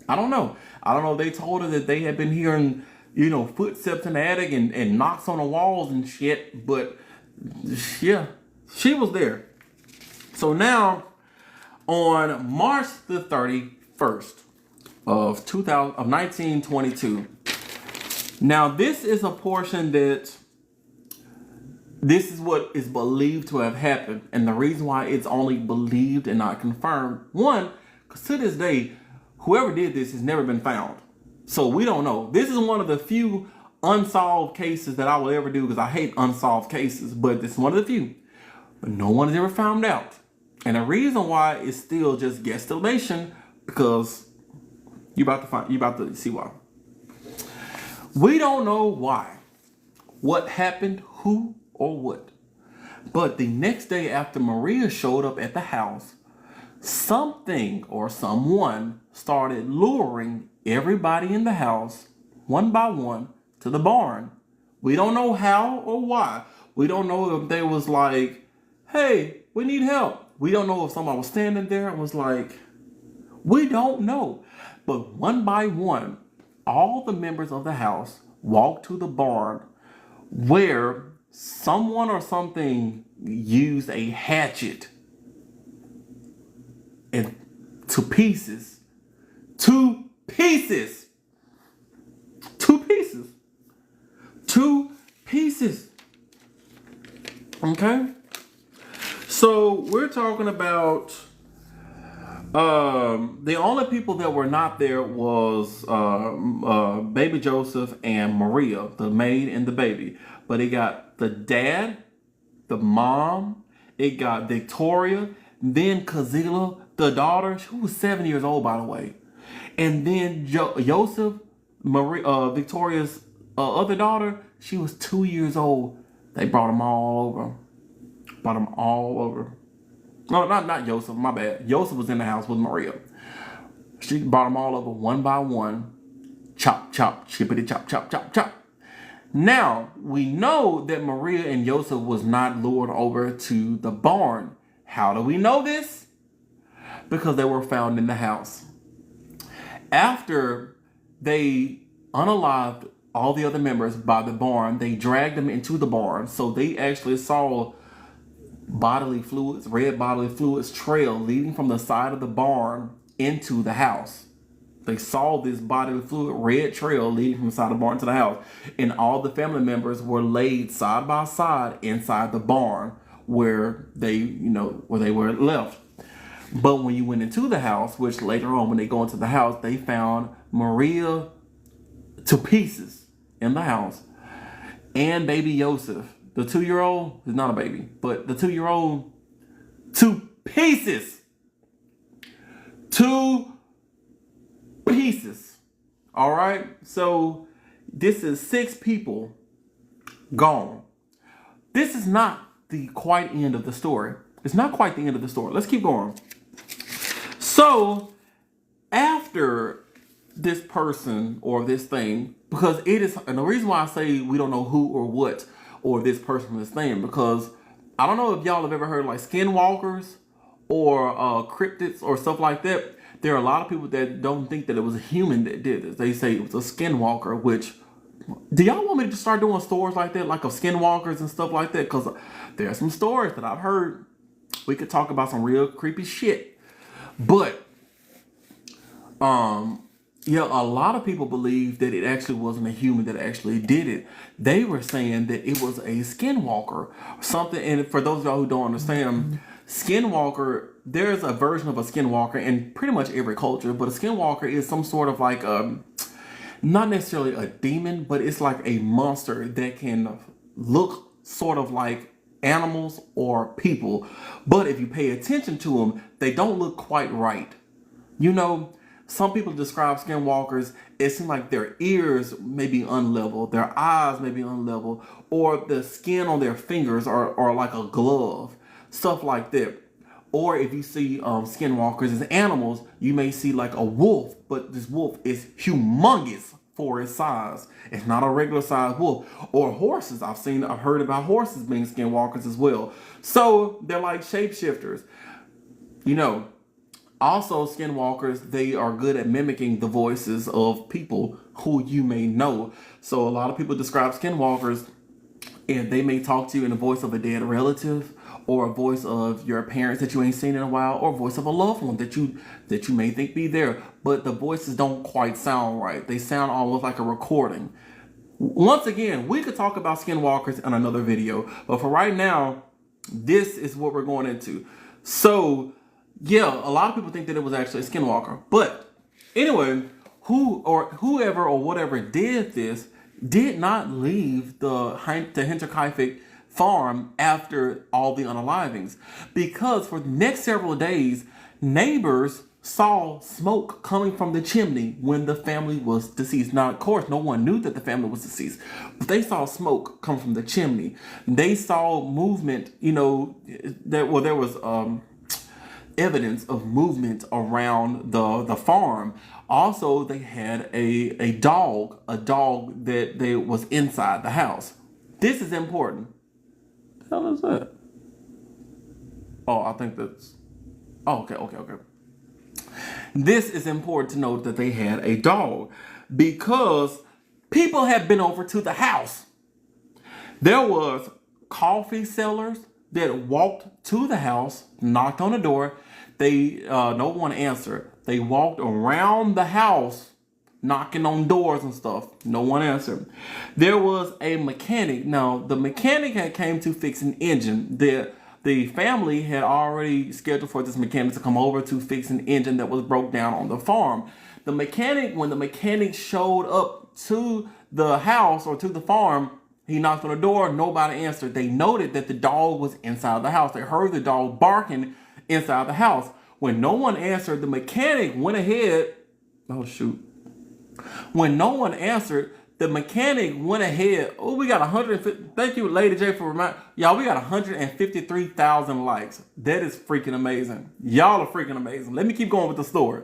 I don't know. I don't know if they told her that they had been hearing, you know, footsteps in the attic and knocks on the walls and shit. But, yeah, she was there. So now, on March the 31st of 1922, now this is a portion that this is what is believed to have happened. And the reason why it's only believed and not confirmed, one, because to this day, whoever did this has never been found. So we don't know. This is one of the few unsolved cases that I will ever do because I hate unsolved cases. But this is one of the few. But no one has ever found out. And the reason why is still just guesstimation because you're about to see why. We don't know why, what happened, who, or what. But the next day after Maria showed up at the house, something or someone started luring everybody in the house, one by one, to the barn. We don't know how or why. We don't know if they was like, hey, we need help. We don't know if someone was standing there and was like, we don't know. But one by one, all the members of the house walked to the barn where someone or something used a hatchet and to pieces. Two pieces. Okay? So we're talking about the only people that were not there was baby Joseph and Maria, the maid and the baby. But it got the dad, the mom, it got Victoria, then Kazila, the daughter, who was 7 years old, by the way. And then Joseph, Victoria's other daughter, she was 2 years old. They brought them all over. No, not Joseph, my bad. Joseph was in the house with Maria. She brought them all over one by one. Chop, chop, chippity, chop, chop, chop, chop. Now, we know that Maria and Joseph was not lured over to the barn. How do we know this? Because they were found in the house. After they unalived all the other members by the barn, they dragged them into the barn. So they actually saw red bodily fluids trail leading from the side of the barn into the house. They saw this bodily fluid red trail leading from the side of the barn to the house. And all the family members were laid side by side inside the barn where they were left. But when you went into the house, which later on when they go into the house, they found Maria to pieces in the house and baby Joseph. The 2-year-old is not a baby, but the 2-year-old to pieces. 2 pieces. All right. So this is 6 people gone. This is not the quite end of the story. It's not quite the end of the story. Let's keep going. So after this person or this thing, because it is, and the reason why I say we don't know who or what or this person or this thing, because I don't know if y'all have ever heard like skinwalkers or cryptids or stuff like that. There are a lot of people that don't think that it was a human that did this. They say it was a skinwalker, which, do y'all want me to start doing stories like that, like of skinwalkers and stuff like that? Because there are some stories that I've heard. We could talk about some real creepy shit. But Yeah, a lot of people believe that it actually wasn't a human that actually did it. They were saying that it was a skinwalker, something. And for those of y'all who don't understand, skinwalker, there's a version of a skinwalker in pretty much every culture, but a skinwalker is some sort of like not necessarily a demon, but it's like a monster that can look sort of like animals or people. But if you pay attention to them, they don't look quite right. You know, some people describe skinwalkers, it seems like their ears may be unlevel, their eyes may be unlevel, or the skin on their fingers are like a glove, stuff like that. Or if you see skinwalkers as animals, you may see like a wolf, but this wolf is humongous for its size. It's not a regular sized wolf. Or horses. I've heard about horses being skinwalkers as well. So they're like shapeshifters. You know, also skinwalkers, they are good at mimicking the voices of people who you may know. So a lot of people describe skinwalkers and they may talk to you in the voice of a dead relative, or a voice of your parents that you ain't seen in a while, or a voice of a loved one that you may think be there, but the voices don't quite sound right. They sound almost like a recording. Once again, we could talk about skinwalkers in another video, but for right now, this is what we're going into. So, yeah, a lot of people think that it was actually a skinwalker, but anyway, whoever or whatever did this did not leave the Hinterkaifeck farm after all the unalivings, because for the next several days, neighbors saw smoke coming from the chimney when the family was deceased. Now, of course, no one knew that the family was deceased, but they saw smoke come from the chimney. They saw movement, you know, there was evidence of movement around the farm. Also, they had a dog that was inside the house. This is important. What the hell is that? Oh, I think that's... Oh, okay. This is important to note that they had a dog because people had been over to the house. There was coffee sellers that walked to the house, knocked on the door. No one answered. They walked around the house, knocking on doors and stuff. No one answered. There was a mechanic. Now, the mechanic had came to fix an engine. The family had already scheduled for this mechanic to come over to fix an engine that was broke down on the farm. When the mechanic showed up to the house or to the farm, he knocked on the door. Nobody answered. They noted that the dog was inside the house. They heard the dog barking inside the house. When no one answered, the mechanic went ahead. Oh, shoot. When no one answered, the mechanic went ahead. Oh, we got 150. Thank you, Lady J, for reminding y'all. We got 153,000 likes. That is freaking amazing. Y'all are freaking amazing. Let me keep going with the story.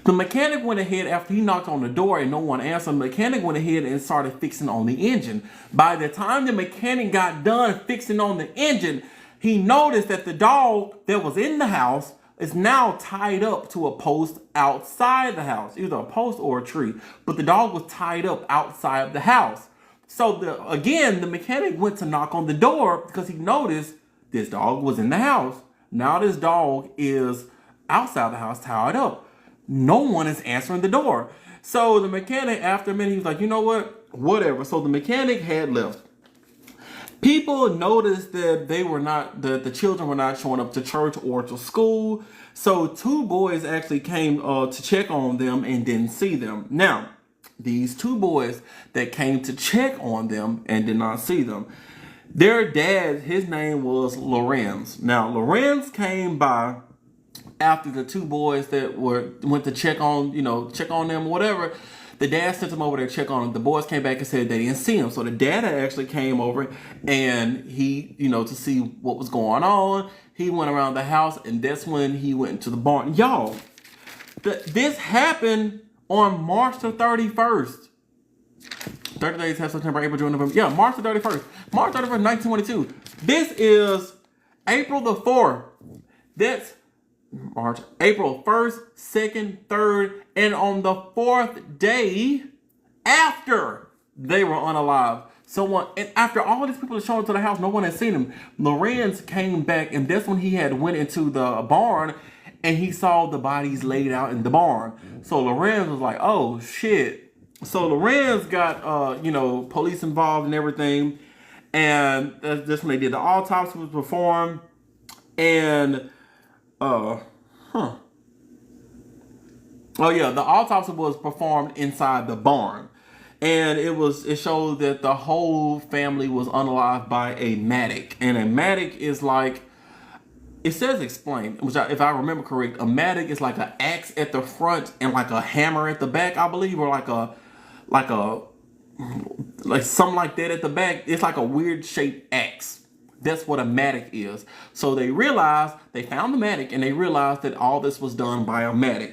The mechanic went ahead after he knocked on the door and no one answered. The mechanic went ahead and started fixing on the engine. By the time the mechanic got done fixing on the engine, he noticed that the dog that was in the house is now tied up to a post outside the house, either a post or a tree. But the dog was tied up outside the house. So the mechanic went to knock on the door because he noticed this dog was in the house. Now this dog is outside the house tied up. No one is answering the door. So the mechanic, after a minute, he was like, you know what? Whatever. So the mechanic had left. People noticed that the children were not showing up to church or to school. So two boys actually came to check on them and didn't see them. Now, these two boys that came to check on them and did not see them, their dad, his name was Lorenz. Now, Lorenz came by after the two boys that went to check on them or whatever. The dad sent them over there to check on them. The boys came back and said they didn't see him. So the dad actually came over and he, to see what was going on. He went around the house and that's when he went into the barn. Y'all, this happened on March the 31st. 30 days have September, April, June, November. Yeah, March the 31st. March 31st, 1922. This is April the 4th. That's April 1st, 2nd, 3rd, and on the 4th day after they were unalive. And after all these people had shown up to the house, no one had seen him. Lorenz came back, and that's when he had went into the barn, and he saw the bodies laid out in the barn. So Lorenz was like, oh shit. So Lorenz got police involved and everything, and that's when they did the autopsy was performed, and the autopsy was performed inside the barn. And it showed that the whole family was unalived by a mattock. And a mattock is like, it says explained, which if I remember correct, a mattock is like an axe at the front and like a hammer at the back, I believe, or like something like that at the back. It's like a weird shaped axe. That's what a mattock is. So they found the mattock, and they realized that all this was done by a mattock.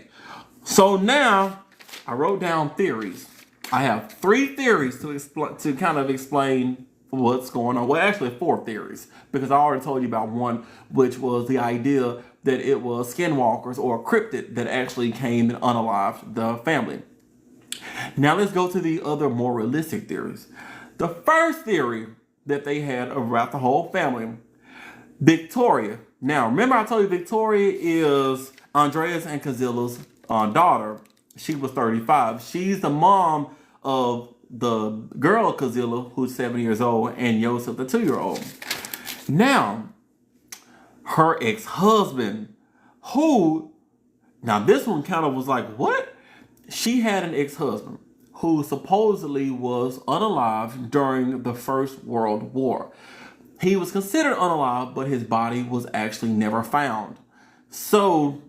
So now I wrote down theories. I have 3 theories to kind of explain what's going on. Well, actually 4 theories, because I already told you about one, which was the idea that it was skinwalkers or a cryptid that actually came and unalived the family. Now let's go to the other more realistic theories. The first theory that they had about the whole family, Victoria. Now remember I told you Victoria is Andreas and Cazilla's daughter. She was 35. She's the mom of the girl Cazilla, who's 7 years old, and Joseph, the 2-year-old. Now, her ex-husband, now this one kind of was like, what? She had an ex-husband who supposedly was unalived during the First World War. He was considered unalive, but his body was actually never found. So,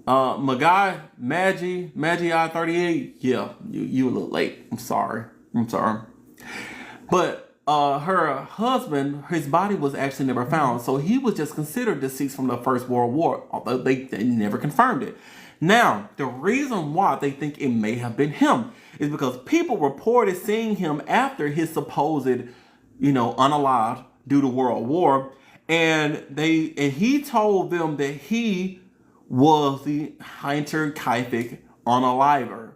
my guy, Maggie I-38, yeah, you a little late. I'm sorry. But her husband, his body was actually never found. So he was just considered deceased from the First World War, although they never confirmed it. Now, the reason why they think it may have been him is because people reported seeing him after his supposed, unalived due to World War. And he told them that he was the Hininterkaifeck unaliver.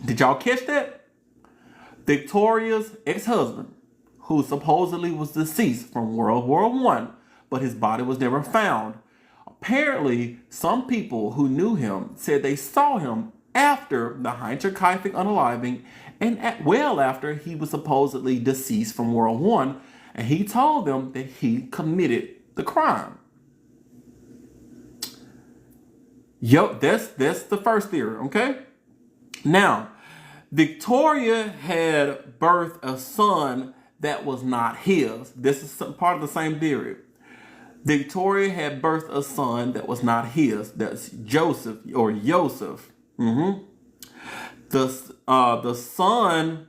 Did y'all catch that? Victoria's ex-husband, who supposedly was deceased from World War I, but his body was never found. Apparently, some people who knew him said they saw him after the Hininterkaifeck unaliving and well after he was supposedly deceased from World War I, and he told them that he committed the crime. Yup, that's the first theory, okay? Now, Victoria had birthed a son that was not his. This is part of the same theory. Victoria had birthed a son that was not his. That's Joseph or Yosef. The son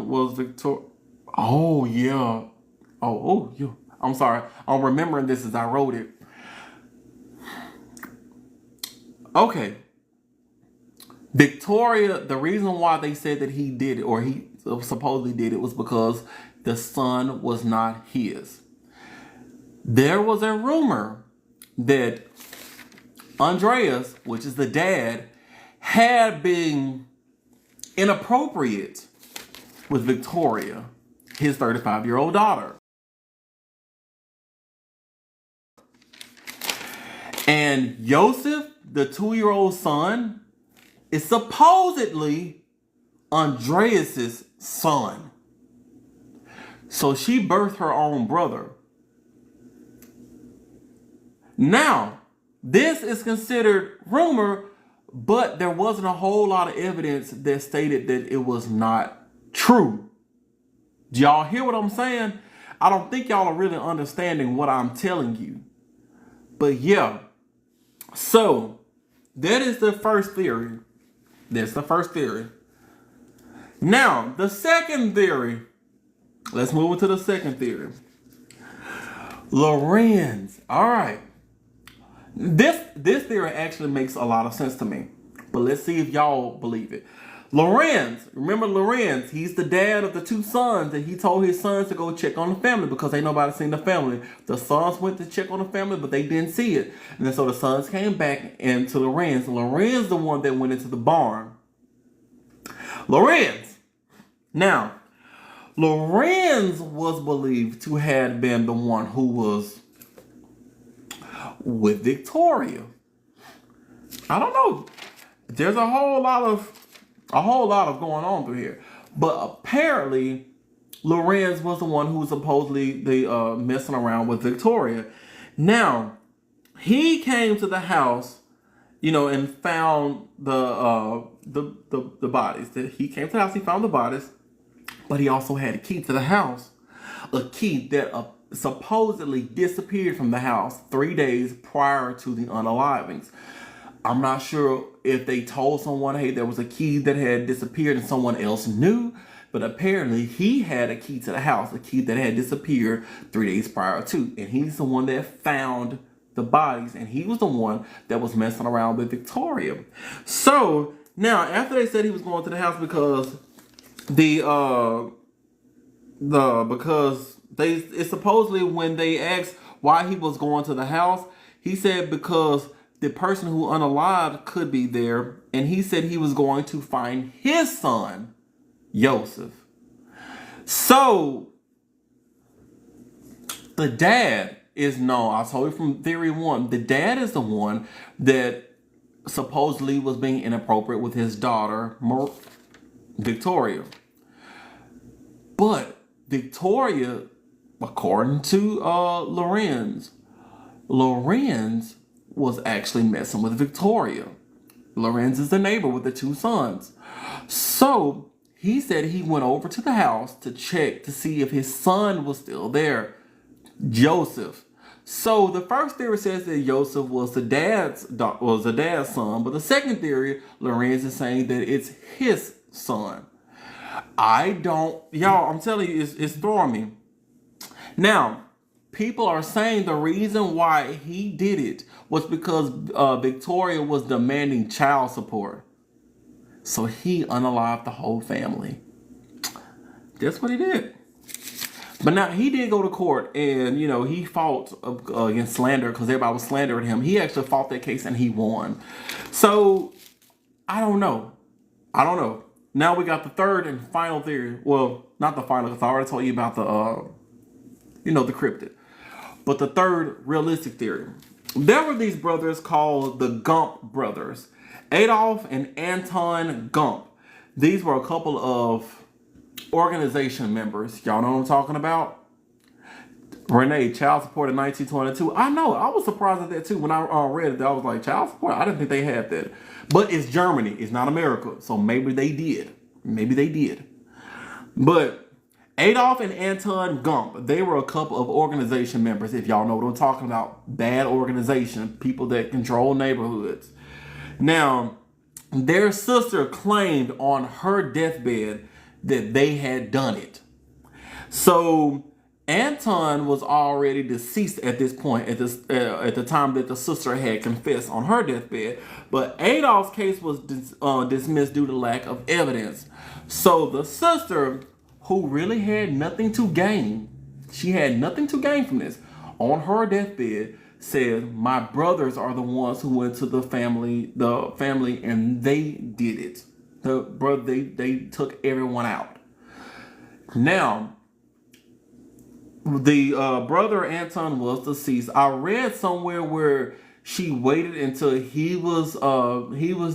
was Victoria. Oh yeah. Yeah. I'm sorry. I'm remembering this as I wrote it. Okay. Victoria, the reason why they said that he did it, or he supposedly did it, was because the son was not his. There was a rumor that Andreas, which is the dad, had been inappropriate with Victoria, his 35-year-old daughter. And Joseph, the 2-year-old son, is supposedly Andreas's son. So she birthed her own brother. Now, this is considered rumor, but there wasn't a whole lot of evidence that stated that it was not true. Do y'all hear what I'm saying? I don't think y'all are really understanding what I'm telling you. But yeah. So, that is the first theory. That's the first theory. Now, the second theory. Let's move into the second theory. Lorenz. All right. This theory actually makes a lot of sense to me. But let's see if y'all believe it. Lorenz. Remember Lorenz. He's the dad of the 2 sons. And he told his sons to go check on the family because ain't nobody seen the family. The sons went to check on the family, but they didn't see it. And then so the sons came back into Lorenz. And Lorenz the one that went into the barn. Lorenz. Now, Lorenz was believed to have been the one who was with Victoria. I don't know. There's a whole lot of going on through here. But apparently, Lorenz was the one who was supposedly messing around with Victoria. Now, he came to the house, and found the bodies. He came to the house, he found the bodies, but he also had a key to the house, a key that supposedly disappeared from the house 3 days prior to the unalivings. I'm not sure if they told someone, hey, there was a key that had disappeared and someone else knew, but apparently he had a key to the house, a key that had disappeared 3 days prior to, and he's the one that found the bodies, and he was the one that was messing around with Victoria. So now, after they said he was going to the house because it's supposedly when they asked why he was going to the house, he said because the person who unalived could be there, and he said he was going to find his son, Joseph. So the dad is known. I told you from theory 1, the dad is the one that supposedly was being inappropriate with his daughter, Victoria. But Victoria, according to Lorenz was actually messing with Victoria. Lorenz is the neighbor with the 2 sons. So he said he went over to the house to check to see if his son was still there, Joseph. So the first theory says that Joseph was the dad's son, but the second theory, Lorenz is saying that it's his son. I'm telling you, it's throwing me. Now, people are saying the reason why he did it was because Victoria was demanding child support. So he unalived the whole family. That's what he did. But now, he did go to court and, he fought against slander because everybody was slandering him. He actually fought that case and he won. So, I don't know. Now we got the third and final theory. Well, not the final, because I already told you about the cryptid. But the third realistic theory. There were these brothers called the Gump brothers. Adolf and Anton Gump. These were a couple of organization members. Y'all know what I'm talking about? Renee, child support in 1922. I know. I was surprised at that too. When I read it, I was like, child support? I didn't think they had that. But it's Germany. It's not America. So maybe they did. But Adolf and Anton Gump, they were a couple of organization members. If y'all know what I'm talking about. Bad organization. People that control neighborhoods. Now, their sister claimed on her deathbed that they had done it. So Anton was already deceased at this point, at the time that the sister had confessed on her deathbed. But Adolf's case was dismissed due to lack of evidence. So the sister, who really had nothing to gain, she had nothing to gain from this, on her deathbed said, my brothers are the ones who went to the family, and they did it. They took everyone out. Now, the brother Anton was deceased. I read somewhere where she waited until he was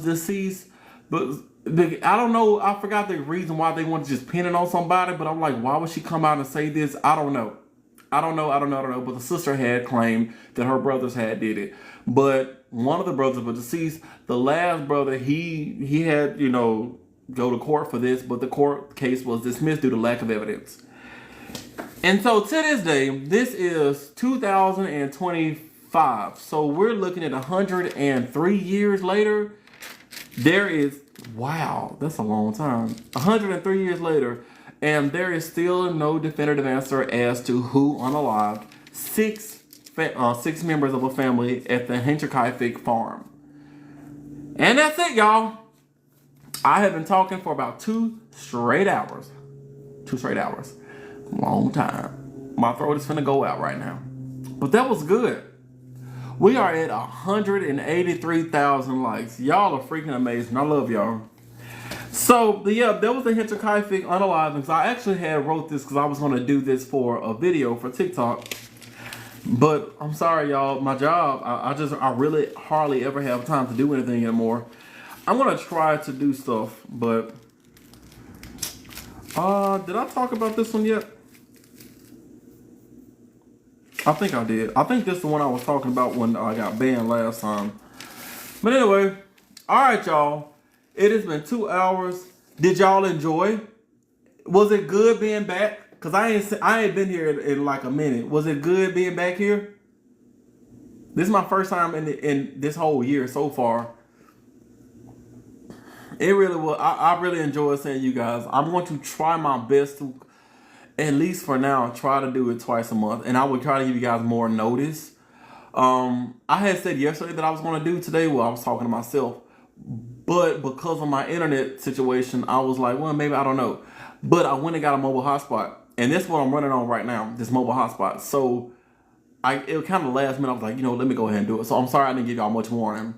deceased, but I don't know. I forgot the reason why they wanted to just pin it on somebody. But I'm like, why would she come out and say this? I don't know. But the sister had claimed that her brothers had did it. But one of the brothers was deceased. The last brother, he had, go to court for this, but the court case was dismissed due to lack of evidence. And so to this day, this is 2025. So we're looking at 103 years later. Wow, that's a long time. 103 years later. And there is still no definitive answer as to who unalived six members of a family at the Hininterkaifeck farm. And that's it, y'all. I have been talking for about 2 straight hours. 2 straight hours. Long time. My throat is finna go out right now. But that was good. We are at 183,000 likes. Y'all are freaking amazing. I love y'all. So yeah, that was the Hininterkaifeck Unalive, because I actually had wrote this because I was going to do this for a video for TikTok. But I'm sorry, y'all. My job, I really hardly ever have time to do anything anymore. I'm gonna try to do stuff, but did I talk about this one yet? I think I did. I think this is the one I was talking about when I got banned last time. But anyway, all right, y'all. It has been 2 hours. Did y'all enjoy? Was it good being back? Cause I ain't been here in like a minute. Was it good being back here? This is my first time in this whole year so far. It really was. I really enjoyed seeing you guys. I'm going to try my best to, at least for now, try to do it twice a month, and I will try to give you guys more notice. I had said yesterday that I was going to do today. Well, I was talking to myself, but because of my internet situation, I was like, well, maybe, I don't know. But I went and got a mobile hotspot, and that's what I'm running on right now, this mobile hotspot. So it was kind of last minute. I was like, let me go ahead and do it. So I'm sorry I didn't give y'all much warning,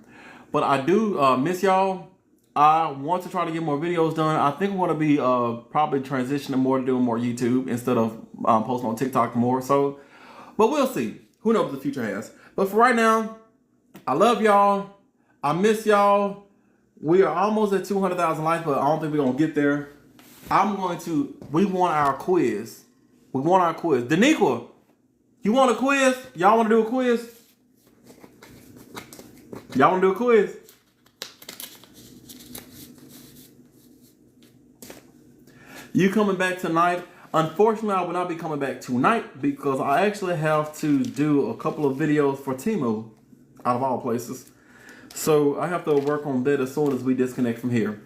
but I do miss y'all. I want to try to get more videos done. I think I'm going to be probably transitioning more to doing more YouTube instead of posting on TikTok more. So, but we'll see. Who knows what the future has. But for right now, I love y'all. I miss y'all. We are almost at 200,000 likes, but I don't think we're going to get there. We want our quiz. We want our quiz. Daniqua, you want a quiz? Y'all want to do a quiz? Y'all want to do a quiz? You coming back tonight? Unfortunately, I will not be coming back tonight because I actually have to do a couple of videos for Temu, out of all places. So I have to work on that as soon as we disconnect from here.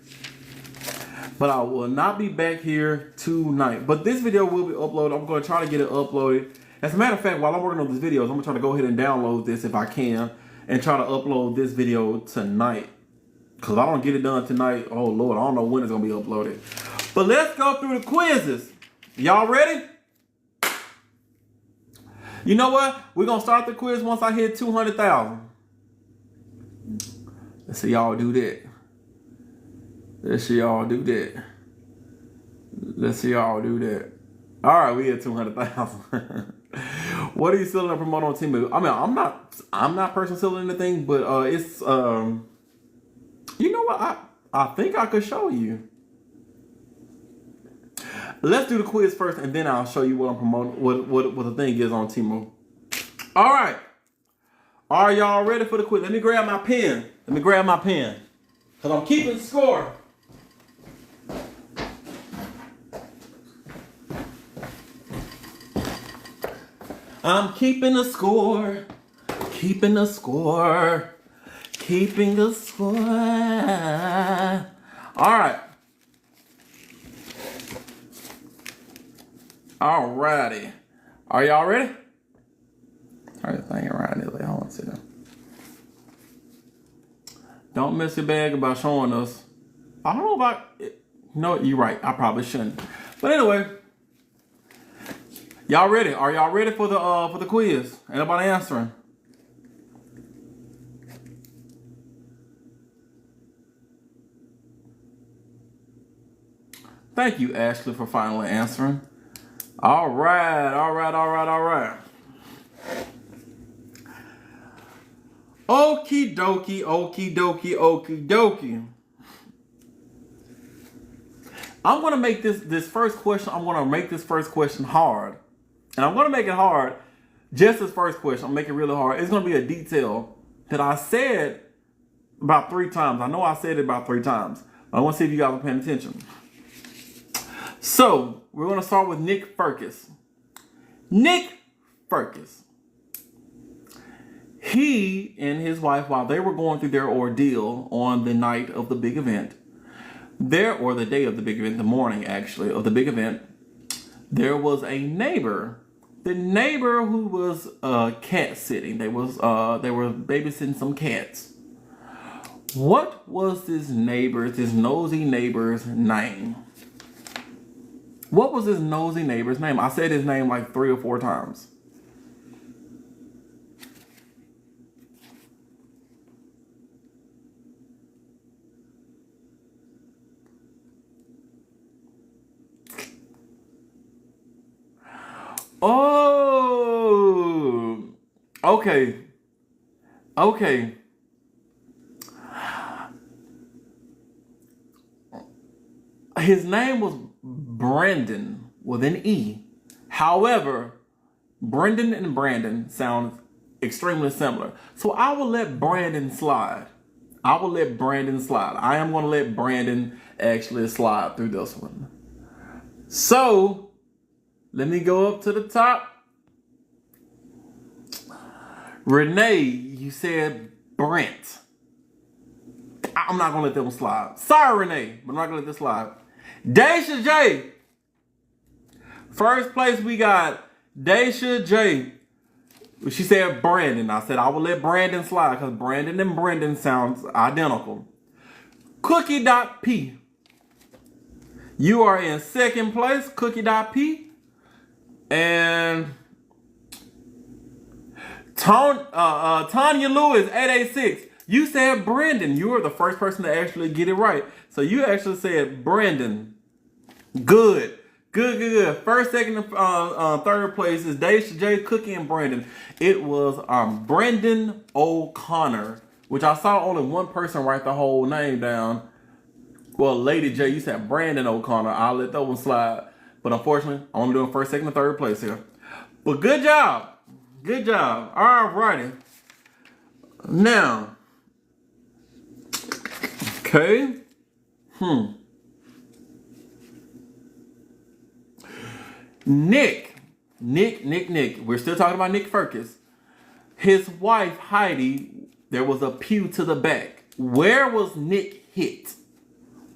But I will not be back here tonight. But this video will be uploaded. I'm going to try to get it uploaded. As a matter of fact, while I'm working on these videos, I'm going to try to go ahead and download this if I can and try to upload this video tonight. Because I don't get it done tonight. Oh, Lord, I don't know when it's going to be uploaded. But let's go through the quizzes. Y'all ready? You know what? We're going to start the quiz once I hit 200,000. Let's see y'all do that. Let's see y'all do that. Let's see y'all do that. All right, we hit 200,000. What are you selling to promote on Temu? I mean, I'm not personally selling anything, but it's you know what? I think I could show you. Let's do the quiz first, and then I'll show you what I'm promoting. What the thing is on Temu. All right. Are y'all ready for the quiz? Let me grab my pen. Because I'm keeping score. I'm keeping a score. Keeping a score. Keeping a score. All right. Alrighty. Are y'all ready? Turn the thing around this way. Hold on a second. Don't mess your bag about showing us. I don't know about it. No, you're right. I probably shouldn't. But anyway. Y'all ready? Are y'all ready for the quiz? Anybody answering? Thank you, Ashley, for finally answering. All right. Okie dokie. I'm gonna make this first question. I'm gonna make this first question hard, and I'm gonna make it hard. Just this first question, I'm making it really hard. It's gonna be a detail that I said about 3 times. I know I said it about 3 times. I want to see if you guys are paying attention. So we're gonna start with Nick Furcus. Nick Furcus. He and his wife, while they were going through their ordeal on the night of the big event, or the day of the big event, the morning actually of the big event, there was a neighbor. The neighbor who was cat sitting. They were babysitting some cats. What was this nosy neighbor's name? What was his nosy neighbor's name? I said his name like 3 or 4 times. Oh, okay. Okay. His name was Brandon with an E. However, Brendan and Brandon sound extremely similar. So I will let Brandon slide. I will let Brandon slide. I am going to let Brandon actually slide through this one. So, let me go up to the top. Renee, you said Brent. I'm not going to let them slide. Sorry, Renee, but I'm not going to let this slide. Daisha J. First place we got Daisha J. She said Brandon. I said I will let Brandon slide because Brandon and Brendan sounds identical. Cookie.P. You are in second place, Cookie.P. And Tanya Lewis, 886. You said Brendan. You were the first person to actually get it right. So you actually said Brendan. Good. Good. First, second, and third place is Daisha J, Cookie, and Brandon. It was Brendan O'Connor, which I saw only one person write the whole name down. Well, Lady J, you said Brandon O'Connor. I'll let that one slide. But unfortunately, I'm only doing first, second, and third place here. But good job. Good job. All righty. Now. Okay. Nick. We're still talking about Nick Ferkus. His wife, Heidi, there was a pew to the back. Where was Nick hit?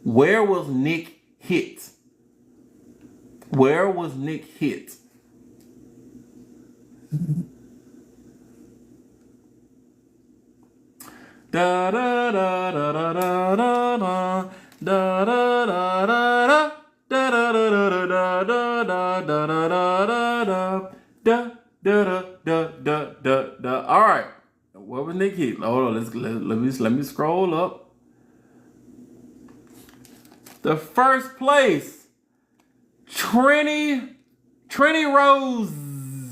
Where was Nick hit? Where was Nick hit? Da da da da da da da da da da da. Da da da da da da da da da da da da. All right, what was Nick hit? Hold on, let me scroll up. The first place, Trini Rose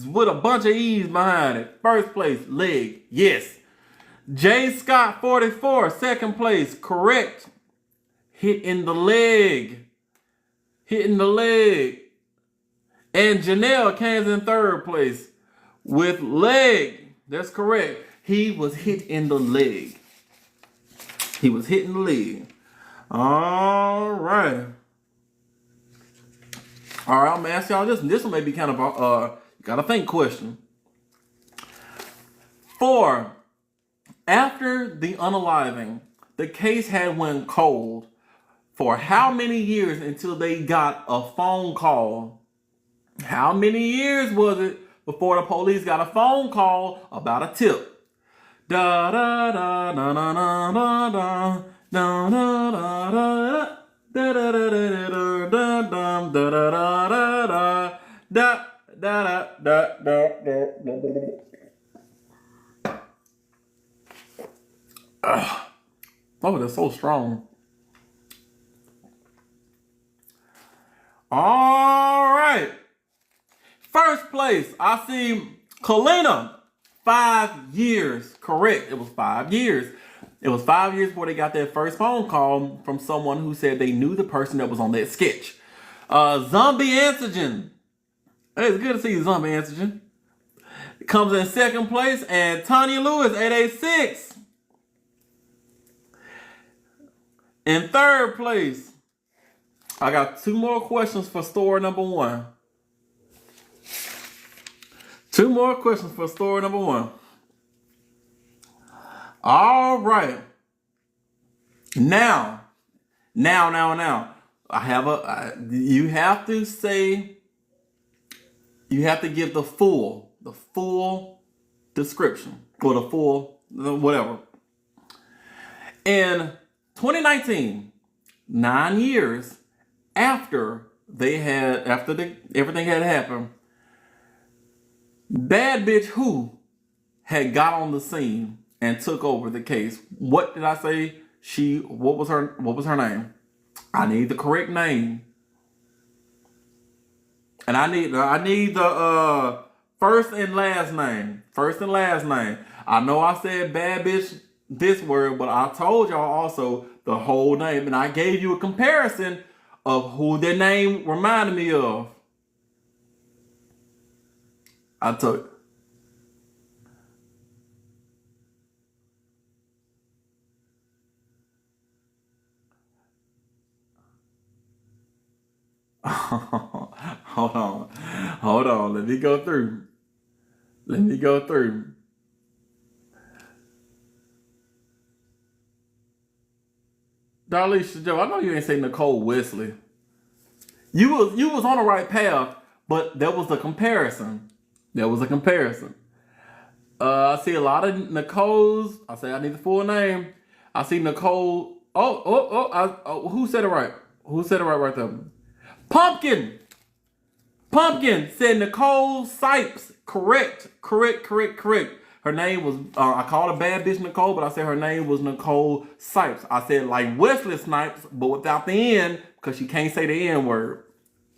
with a bunch of E's behind it. First place, leg, yes. J Scott 44, second place, correct. Hit in the leg. Hitting the leg. And Janelle came in third place with leg. That's correct. He was hit in the leg. He was hitting the leg. All right. All right, I'm gonna ask y'all this. This one may be kind of a gotta think question. For after the unaliving, the case had went cold for how many years until they got a phone call? How many years was it before the police got a phone call about a tip? Da da da da da da da da da da da da. Oh, that's so strong. All right. First place, I see Kalina. 5 years. Correct. It was 5 years. It was 5 years before they got that first phone call from someone who said they knew the person that was on that sketch. Zombie Antigen. Hey, it's good to see you, Zombie Antigen. Comes in second place. And Tanya Lewis, 886. In third place, I got 2 more questions for store number 1. 2 more questions for store number 1. All right. Now. I have you have to say, you have to give the full description or the full, whatever. In 2019, 9 years after everything had happened, Bad Bitch Who had got on the scene and took over the case. What did I say? What was her name? I need the correct name. And I need the first and last name. First and last name. I know I said bad bitch this word, but I told y'all also the whole name. And I gave you a comparison of who their name reminded me of. I told you. Hold on. Let me go through. Darlisha Joe, I know you ain't say Nicole Wesley. You was on the right path, but there was a comparison. I see a lot of Nicoles. I say I need the full name. I see Nicole. Who said it right? Right there? Pumpkin said Nicole Sipes. Correct. Her name was, I called her bad bitch Nicole, but I said her name was Nicole Sipes. I said like Wesley Snipes, but without the N, because she can't say the N word.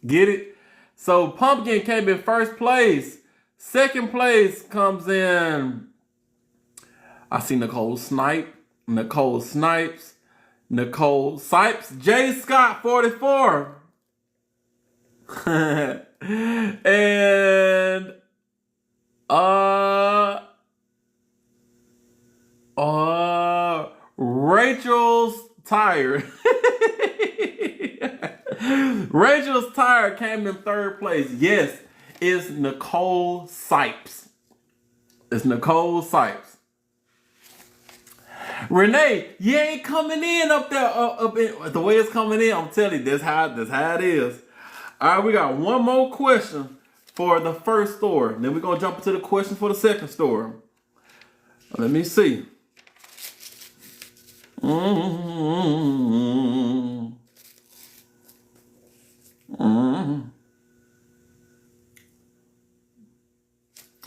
Get it? So Pumpkin came in first place. Second place comes in, I see Nicole Snipes, Nicole Sipes, J. Scott 44. And Rachel's tired. Rachel's tired came in third place. Yes, it's Nicole Sipes. Renee, you ain't coming in up there. The way it's coming in, I'm telling you, that's how it is. All right, we got one more question for the first story. Then we're going to jump into the question for the second story. Let me see. All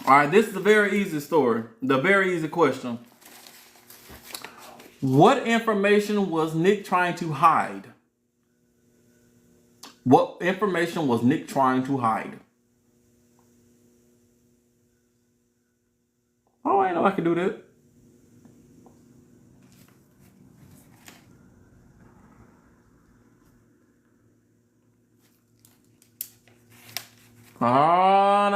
right, this is a very easy story. The very easy question. What information was Nick trying to hide? What information was Nick trying to hide? Oh, I know I can do that. All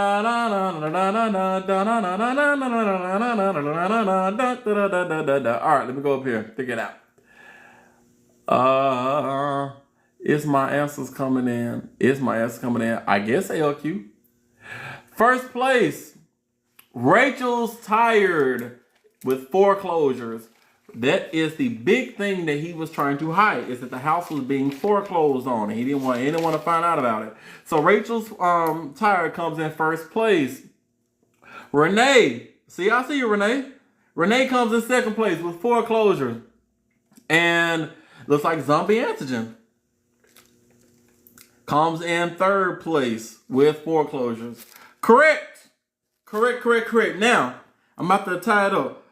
right, let me go up here. Figure it out. Is my answers coming in? I guess LQ. First place. Rachel's tired with foreclosures. That is the big thing that he was trying to hide, is that the house was being foreclosed on. And he didn't want anyone to find out about it. So Rachel's tired comes in first place. Renee. See, I see you, Renee. Renee comes in second place with foreclosure. And looks like Zombie Antigen comes in third place with foreclosures. Correct. Now, I'm about to tie it up.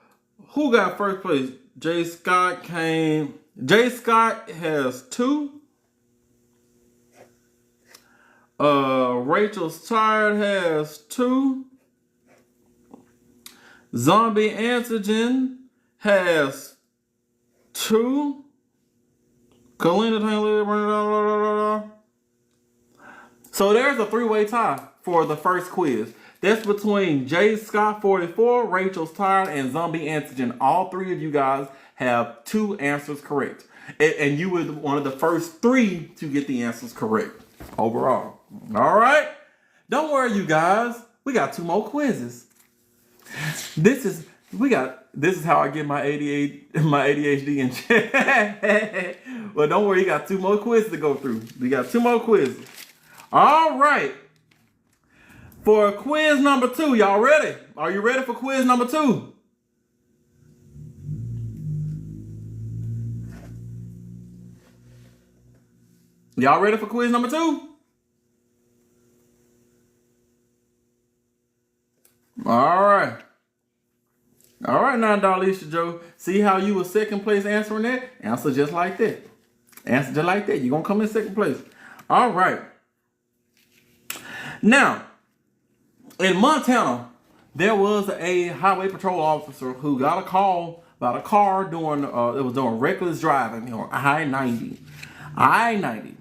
Who got first place? J. Scott has 2. Rachel's tired has 2. Zombie Antigen has 2. Kalina. So there's a 3-way tie for the first quiz. That's between J. Scott 44, Rachel's tired, and Zombie Antigen. All 3 of you guys have 2 answers correct. And you were one of the first 3 to get the answers correct overall. All right? Don't worry, you guys. We got 2 more quizzes. This is how I get my ADHD in check. Well, don't worry, you got 2 more quizzes to go through. We got 2 more quizzes. All right. For quiz number 2, y'all ready? Are you ready for quiz number 2? Y'all ready for quiz number 2? All right. All right now, Darlisha Joe. See how you were second place answering that? Answer just like that. You're going to come in second place. All right. Now, in Montana, there was a highway patrol officer who got a call about a car doing it was doing reckless driving on I-90. I-90.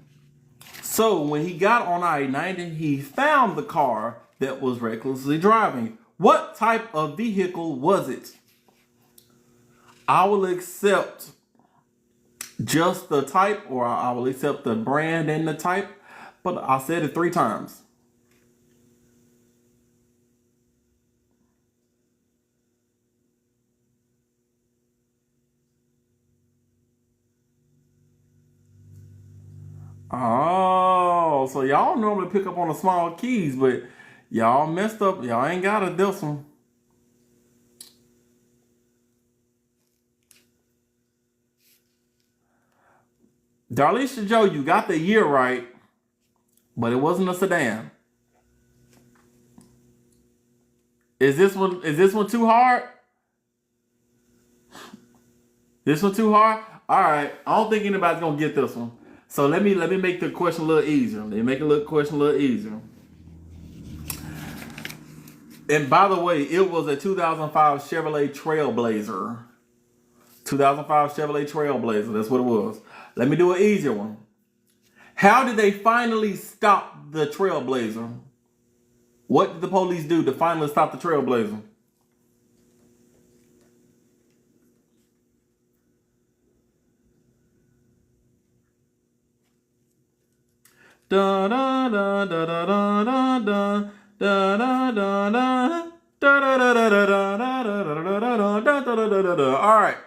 So when he got on I-90, he found the car that was recklessly driving. What type of vehicle was it? I will accept just the type, or I will accept the brand and the type, but I said it 3 times. Oh, so y'all normally pick up on the small keys, but y'all messed up. Y'all ain't got it this one. Darlisha Joe, you got the year right, but it wasn't a sedan. Is this one too hard? This one too hard? All right, I don't think anybody's gonna get this one. So let me make the question a little easier. Let me make the question a little easier. And by the way, it was a 2005 Chevrolet Trailblazer. 2005 Chevrolet Trailblazer. That's what it was. Let me do an easier one. How did they finally stop the Trailblazer? What did the police do to finally stop the Trailblazer? Da da da da da da da da da da da. All right.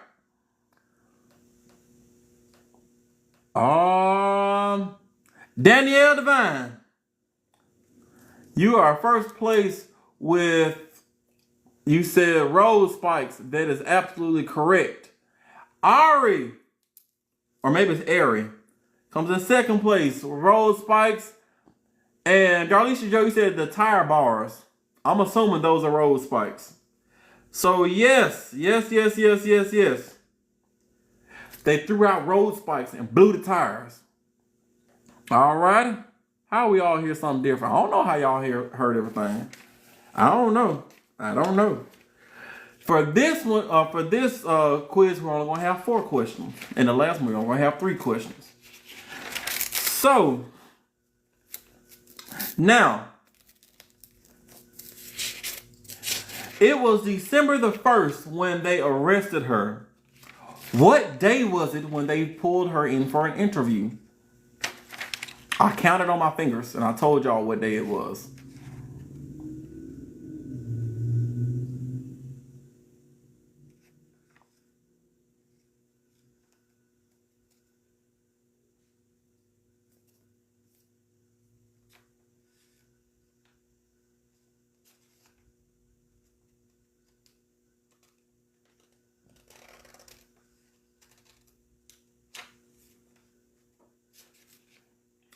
Danielle Devine, you are first place with, you said rose spikes. That is absolutely correct. Ari, or maybe it's Ari, comes in second place with rose spikes. And Darlisha Joe, you said the tire bars. I'm assuming those are rose spikes. So yes. They threw out road spikes and blew the tires. All right. How we all hear something different? I don't know how y'all heard everything. I don't know. For this one, quiz, we're only gonna have 4 questions, and the last one we're gonna have 3 questions. So now, it was December the 1st when they arrested her. What day was it when they pulled her in for an interview? I counted on my fingers and I told y'all what day it was.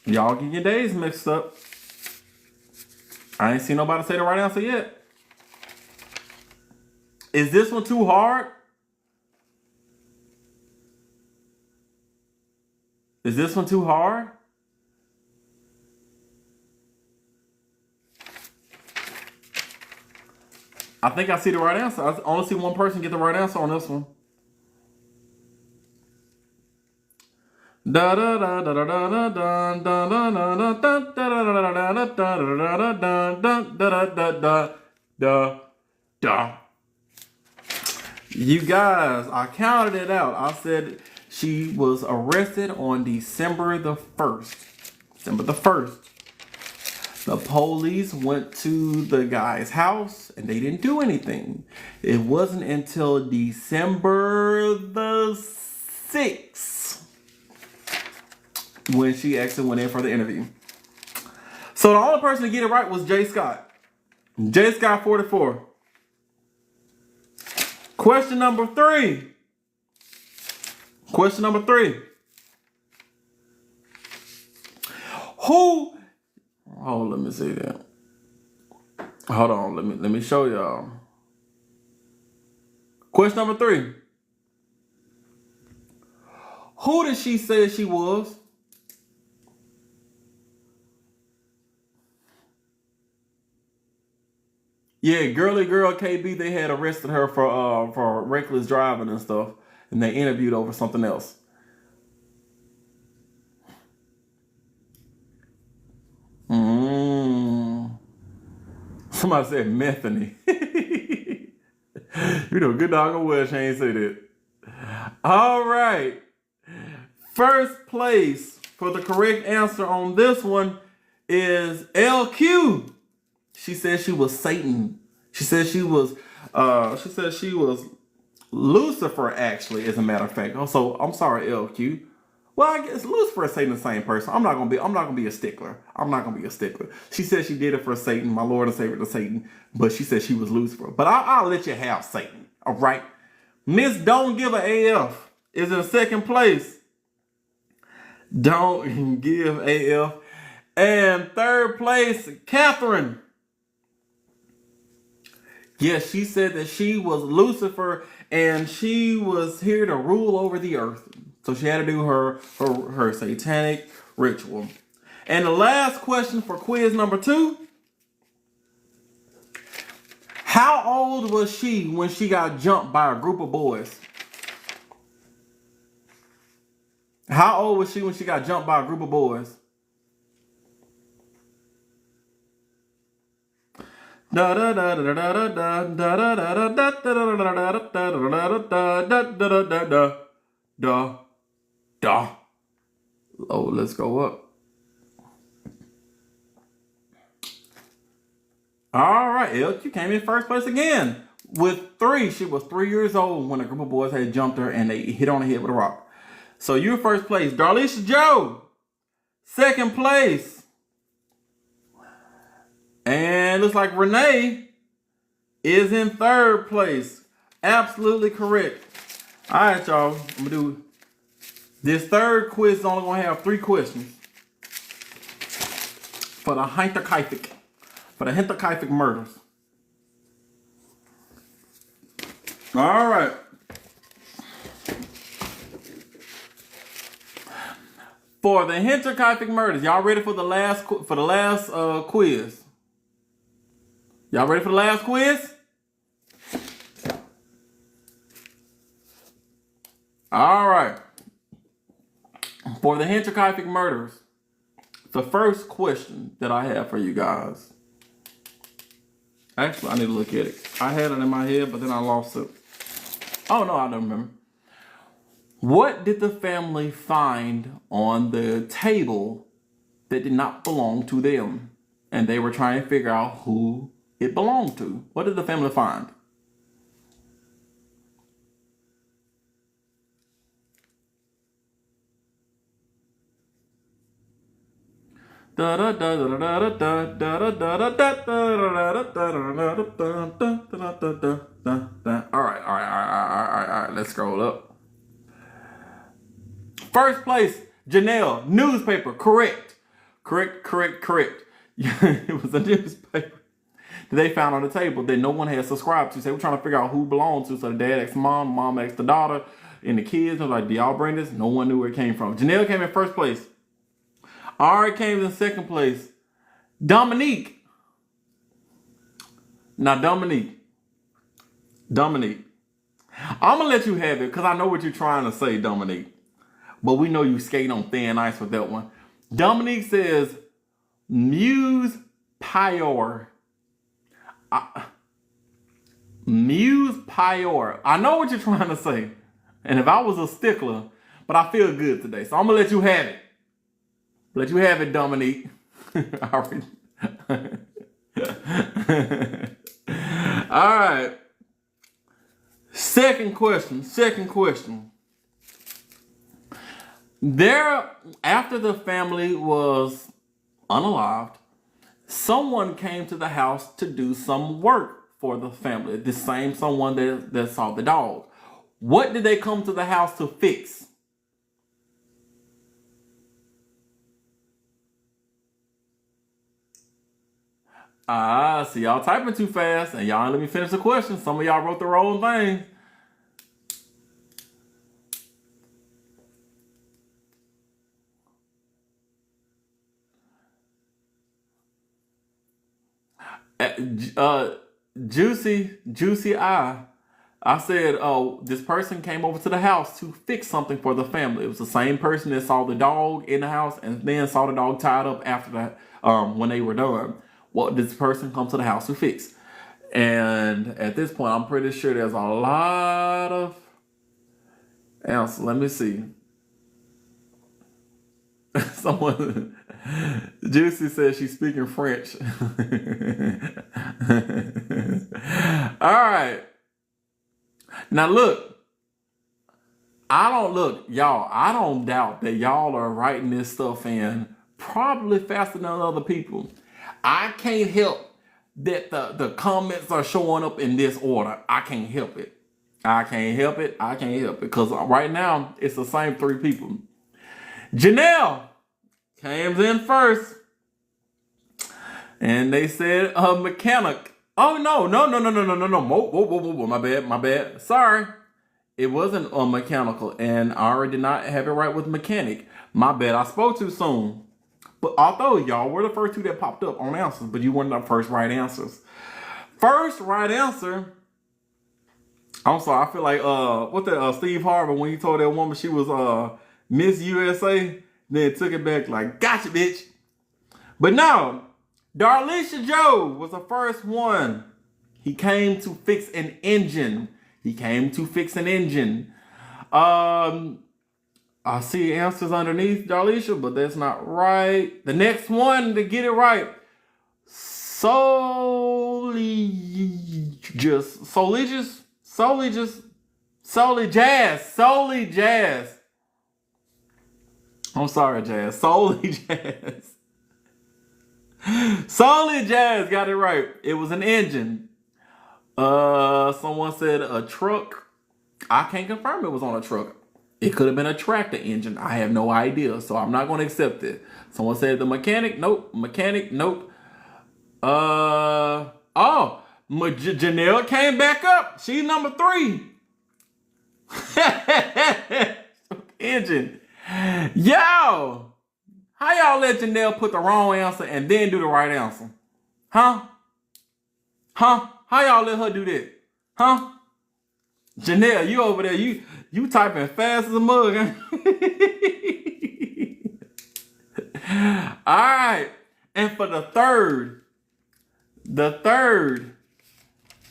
Y'all get your days mixed up. I ain't seen nobody say the right answer yet. Is this one too hard? Is this one too hard? I think I see the right answer. I only see one person get the right answer on this one. Da da da da da da da da da da da da da. You guys, I counted it out. I said she was arrested on December the 1st. December the 1st. The police went to the guy's house and they didn't do anything. It wasn't until December the 6th when she actually went in for the interview. So the only person to get it right was Jay Scott. Jay Scott 44. Question number 3. Question number 3. Who? Oh, let me see that. Hold on, let me show y'all. Question number 3. Who did she say she was? Yeah, girly girl KB, they had arrested her for reckless driving and stuff, and they interviewed over something else. Somebody said Methany. You know, good dog on well, she ain't say that. All right. First place for the correct answer on this one is LQ. She said she was Satan. She said she was Lucifer, actually, as a matter of fact. Also, I'm sorry, LQ. Well, I guess Lucifer and Satan the same person. I'm not gonna be a stickler. I'm not gonna be a stickler. She said she did it for Satan, my Lord and Savior to Satan, but she said she was Lucifer. But I'll let you have Satan. All right. Miss Don't Give a AF is in second place. Don't give AF. And third place, Catherine. Yes, she said that she was Lucifer and she was here to rule over the earth. So she had to do her satanic ritual. And the last question for quiz number 2. How old was she when she got jumped by a group of boys? How old was she when she got jumped by a group of boys? All right, oh, let's go up. All right, LQ came in first place again with 3. She was 3 years old when a group of boys had jumped her and they hit her on the head with a rock. So you're first place. Darlisha Joe, second place. And looks like Renee is in third place. Absolutely correct. All right, y'all. I'm going to do this third quiz. Is only going to have 3 questions for the Hininterkaifeck. For the Hininterkaifeck murders. All right. For the Hininterkaifeck murders, y'all ready for the last quiz? Y'all ready for the last quiz? All right. For the Hininterkaifeck murders, the first question that I have for you guys. Actually, I need to look at it. I had it in my head, but then I lost it. Oh, no, I don't remember. What did the family find on the table that did not belong to them? And they were trying to figure out who it belonged to. What did the family find? All right, let's scroll up. First place, Janelle, newspaper, correct. It was a newspaper that they found on the table that no one had subscribed to. So they were trying to figure out who belonged to. So the dad asked mom asked the daughter, and the kids were like, do y'all bring this? No one knew where it came from. Janelle came in first place. Ari came in second place. Dominique. Now, Dominique. I'm going to let you have it because I know what you're trying to say, Dominique. But we know you skate on thin ice with that one. Dominique says, Muse Pior. Muse Pior. I know what you're trying to say. And if I was a stickler, but I feel good today. So I'm going to let you have it. Let you have it, Dominique. All right. Second question. After the family was unalived, someone came to the house to do some work for the family. The same someone that saw the dog. What did they come to the house to fix? See y'all typing too fast and y'all let me finish the question. Some of y'all wrote the wrong thing. Juicy eye. I said, oh, this person came over to the house to fix something for the family. It was the same person that saw the dog in the house and then saw the dog tied up after that, when they were done. What did this person come to the house to fix? And at this point, I'm pretty sure there's a lot of answers. Let me see. Someone, Juicy says she's speaking French. All right. Now look, I don't doubt that y'all are writing this stuff in probably faster than other people. I can't help that the comments are showing up in this order. I can't help it. Because right now, it's the same three people. Janelle came in first. And they said a mechanic. Oh, no. Whoa. My bad. Sorry. It wasn't a mechanical. And I already did not have it right with mechanic. My bad. I spoke too soon. But although y'all were the first two that popped up on answers, but you weren't the first right answers. First right answer. I'm sorry. I feel like, Steve Harvey, when he told that woman she was Miss USA, then took it back like, gotcha, bitch. But no. Darlisha Joe was the first one. He came to fix an engine. I see answers underneath Darlisha, but that's not right. The next one to get it right. Solely Jazz. I'm sorry, Jazz. Solely Jazz. Solely Jazz got it right. It was an engine. Someone said a truck. I can't confirm it was on a truck. It could have been a tractor engine. I have no idea, so I'm not going to accept it. Someone said the mechanic. Nope. Janelle came back up. She's number 3. Engine. Yo, how y'all let Janelle put the wrong answer and then do the right answer? Huh? How y'all let her do that? Huh? Janelle, you over there, you typing fast as a mug. All right. And for the third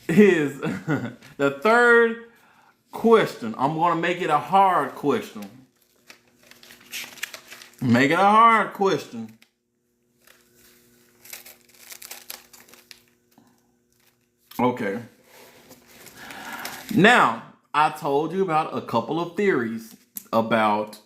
is the third question. I'm going to make it a hard question. Make it a hard question. Okay. Now, I told you about a couple of theories about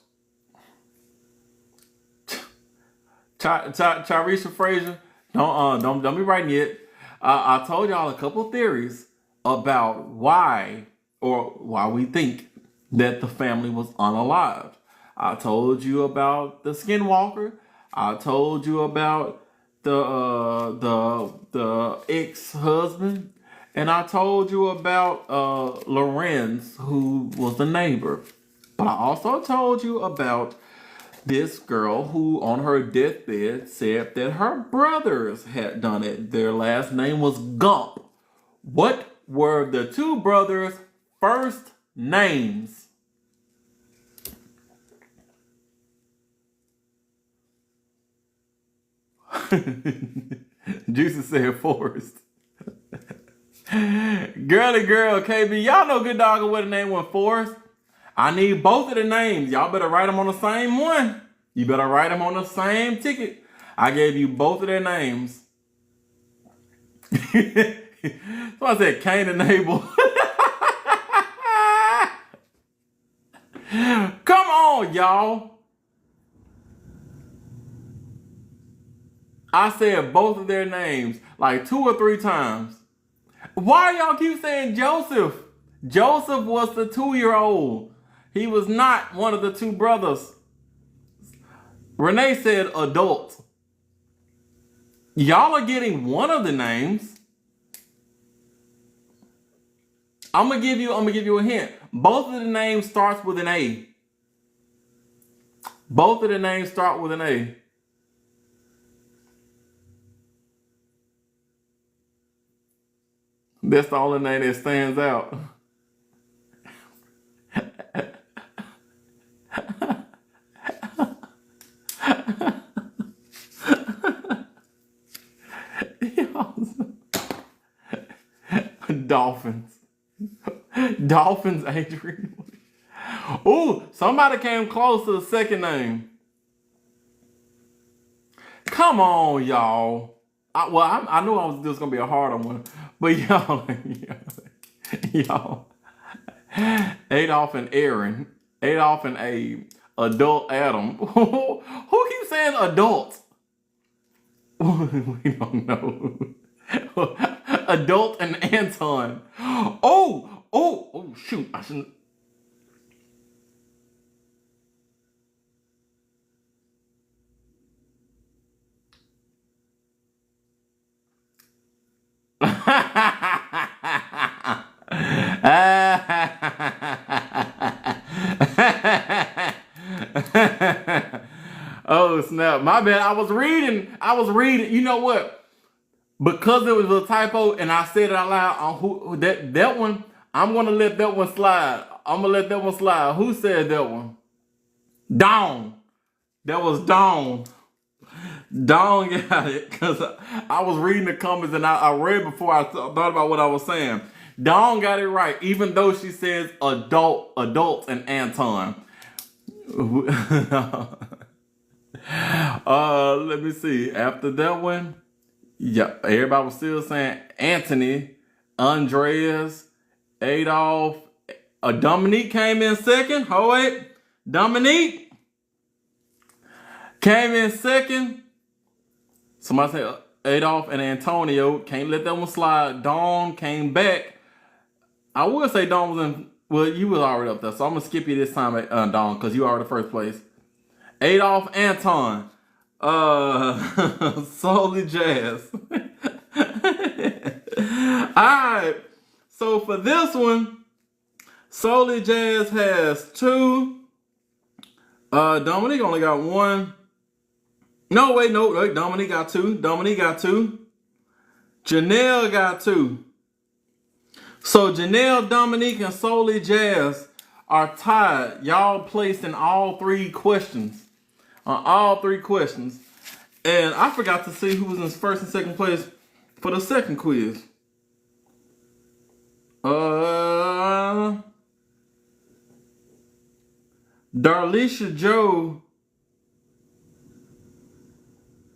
Tyrese Frazier. Don't be writing yet. I told y'all a couple of theories about why we think that the family was unalived. I told you about the skinwalker. I told you about the ex-husband. And I told you about Lorenz, who was the neighbor. But I also told you about this girl who on her deathbed said that her brothers had done it. Their last name was Gump. What were the two brothers' first names? Juicy said Forrest. Girly girl, KB, y'all know good dog what the name was Forrest. I need both of the names. Y'all better write them on the same one. You better write them on the same ticket. I gave you both of their names. So I said Cain and Abel. Come on, y'all. I said both of their names like 2 or 3 times. Why y'all keep saying Joseph? Joseph was the 2-year-old. He was not one of the 2 brothers. Renee said adult. Y'all are getting one of the names. I'm gonna give you a hint. Both of the names starts with an A. Both of the names start with an A. That's the only name that stands out. Dolphins. Dolphins, Adrian. Ooh, somebody came close to the second name. Come on, y'all. I knew this was gonna be a harder one, but y'all, y'all, Adolf and Aaron, Adolf and Abe, adult Adam. Who keeps saying adult? We don't know. Adult and Anton. Oh, shoot! I shouldn't. Oh snap! My bad. I was reading. You know what? Because it was a typo and I said it out loud on that one. I'm gonna let that one slide. Who said that one? Dawn. That was Dawn. Dawn got it because I was reading the comments and I read before I thought about what I was saying. Dawn got it right, even though she says adult and Anton. Let me see. After that one, yeah, everybody was still saying Anthony, Andreas, Adolf. Dominique came in second. Oh wait, Dominique came in second. Somebody said Adolf and Antonio. Can't let that one slide. Dawn came back. I would say Dawn was in. Well, you was already up there, so I'm gonna skip you this time, Dawn, because you are the first place. Adolf Anton. Solely Jazz. Alright. So for this one, Solely Jazz has 2. Dominique only got 1. No, wait, Dominique got 2. Janelle got 2. So Janelle, Dominique, and Solely Jazz are tied. Y'all placed in all 3 questions. On all 3 questions. And I forgot to see who was in first and second place for the second quiz. Darlisha Joe.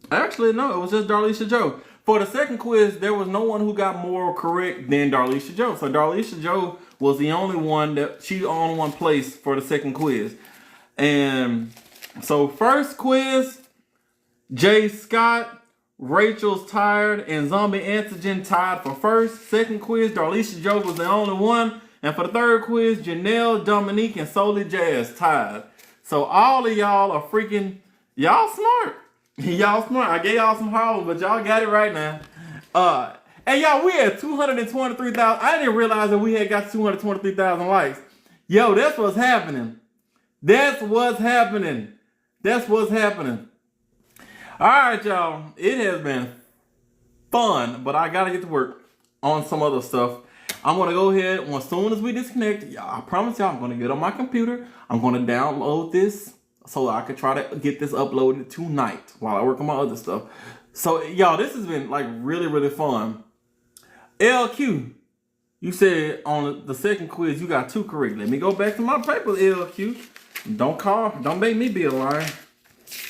Actually, no, it was just Darlisha Joe. For the second quiz, there was no one who got more correct than Darlisha Joe. So Darlisha Joe was the only one placed for the second quiz. And so first quiz, Jay Scott, Rachel's Tired, and Zombie Antigen tied for first. Second quiz, Darlisha Joe was the only one. And for the third quiz, Janelle, Dominique, and Solely Jazz tied. So all of y'all are freaking, y'all smart. Y'all smart. I gave y'all some hollers, but y'all got it right now. Hey y'all, we had 223,000. I didn't realize that we had got 223,000 likes. Yo, that's what's happening. That's what's happening. All right, y'all. It has been fun, but I gotta get to work on some other stuff. I'm gonna go ahead as soon as we disconnect. Y'all, I promise y'all, I'm gonna get on my computer. I'm gonna download this so I can try to get this uploaded tonight while I work on my other stuff. So, y'all, this has been like really, really fun. LQ, you said on the second quiz you got 2 correct. Let me go back to my paper, LQ. Don't make me be a liar,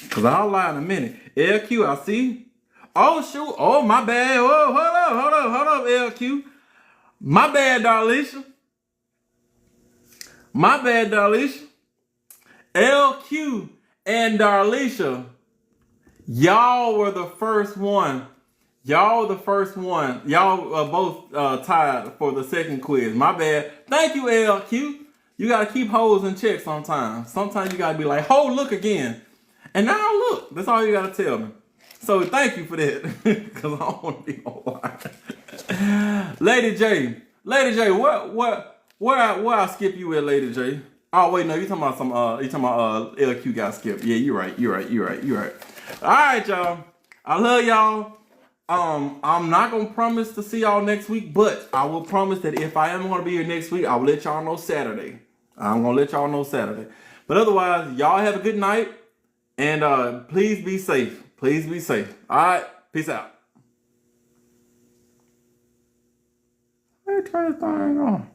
cause I'll lie in a minute. LQ, I see. Oh shoot! Oh my bad. Oh, hold up, LQ. My bad, Darlisha. LQ and Darlisha, y'all were the first one. Y'all both tied for the second quiz. My bad. Thank you, LQ. You gotta keep hoes in check sometimes. Sometimes you gotta be like, "Ho, look again." And now look. That's all you gotta tell me. So thank you for that, because I don't want to be a liar. Lady J, where I skip you at, Lady J? Oh wait, no, you talking about LQ got skipped. Yeah, you're right. All right, y'all. I love y'all. I'm not gonna promise to see y'all next week, but I will promise that if I am gonna be here next week, I will let y'all know Saturday. I'm gonna let y'all know Saturday. But otherwise, y'all have a good night, and please be safe. Please be safe. All right, peace out. Let me turn this thing on.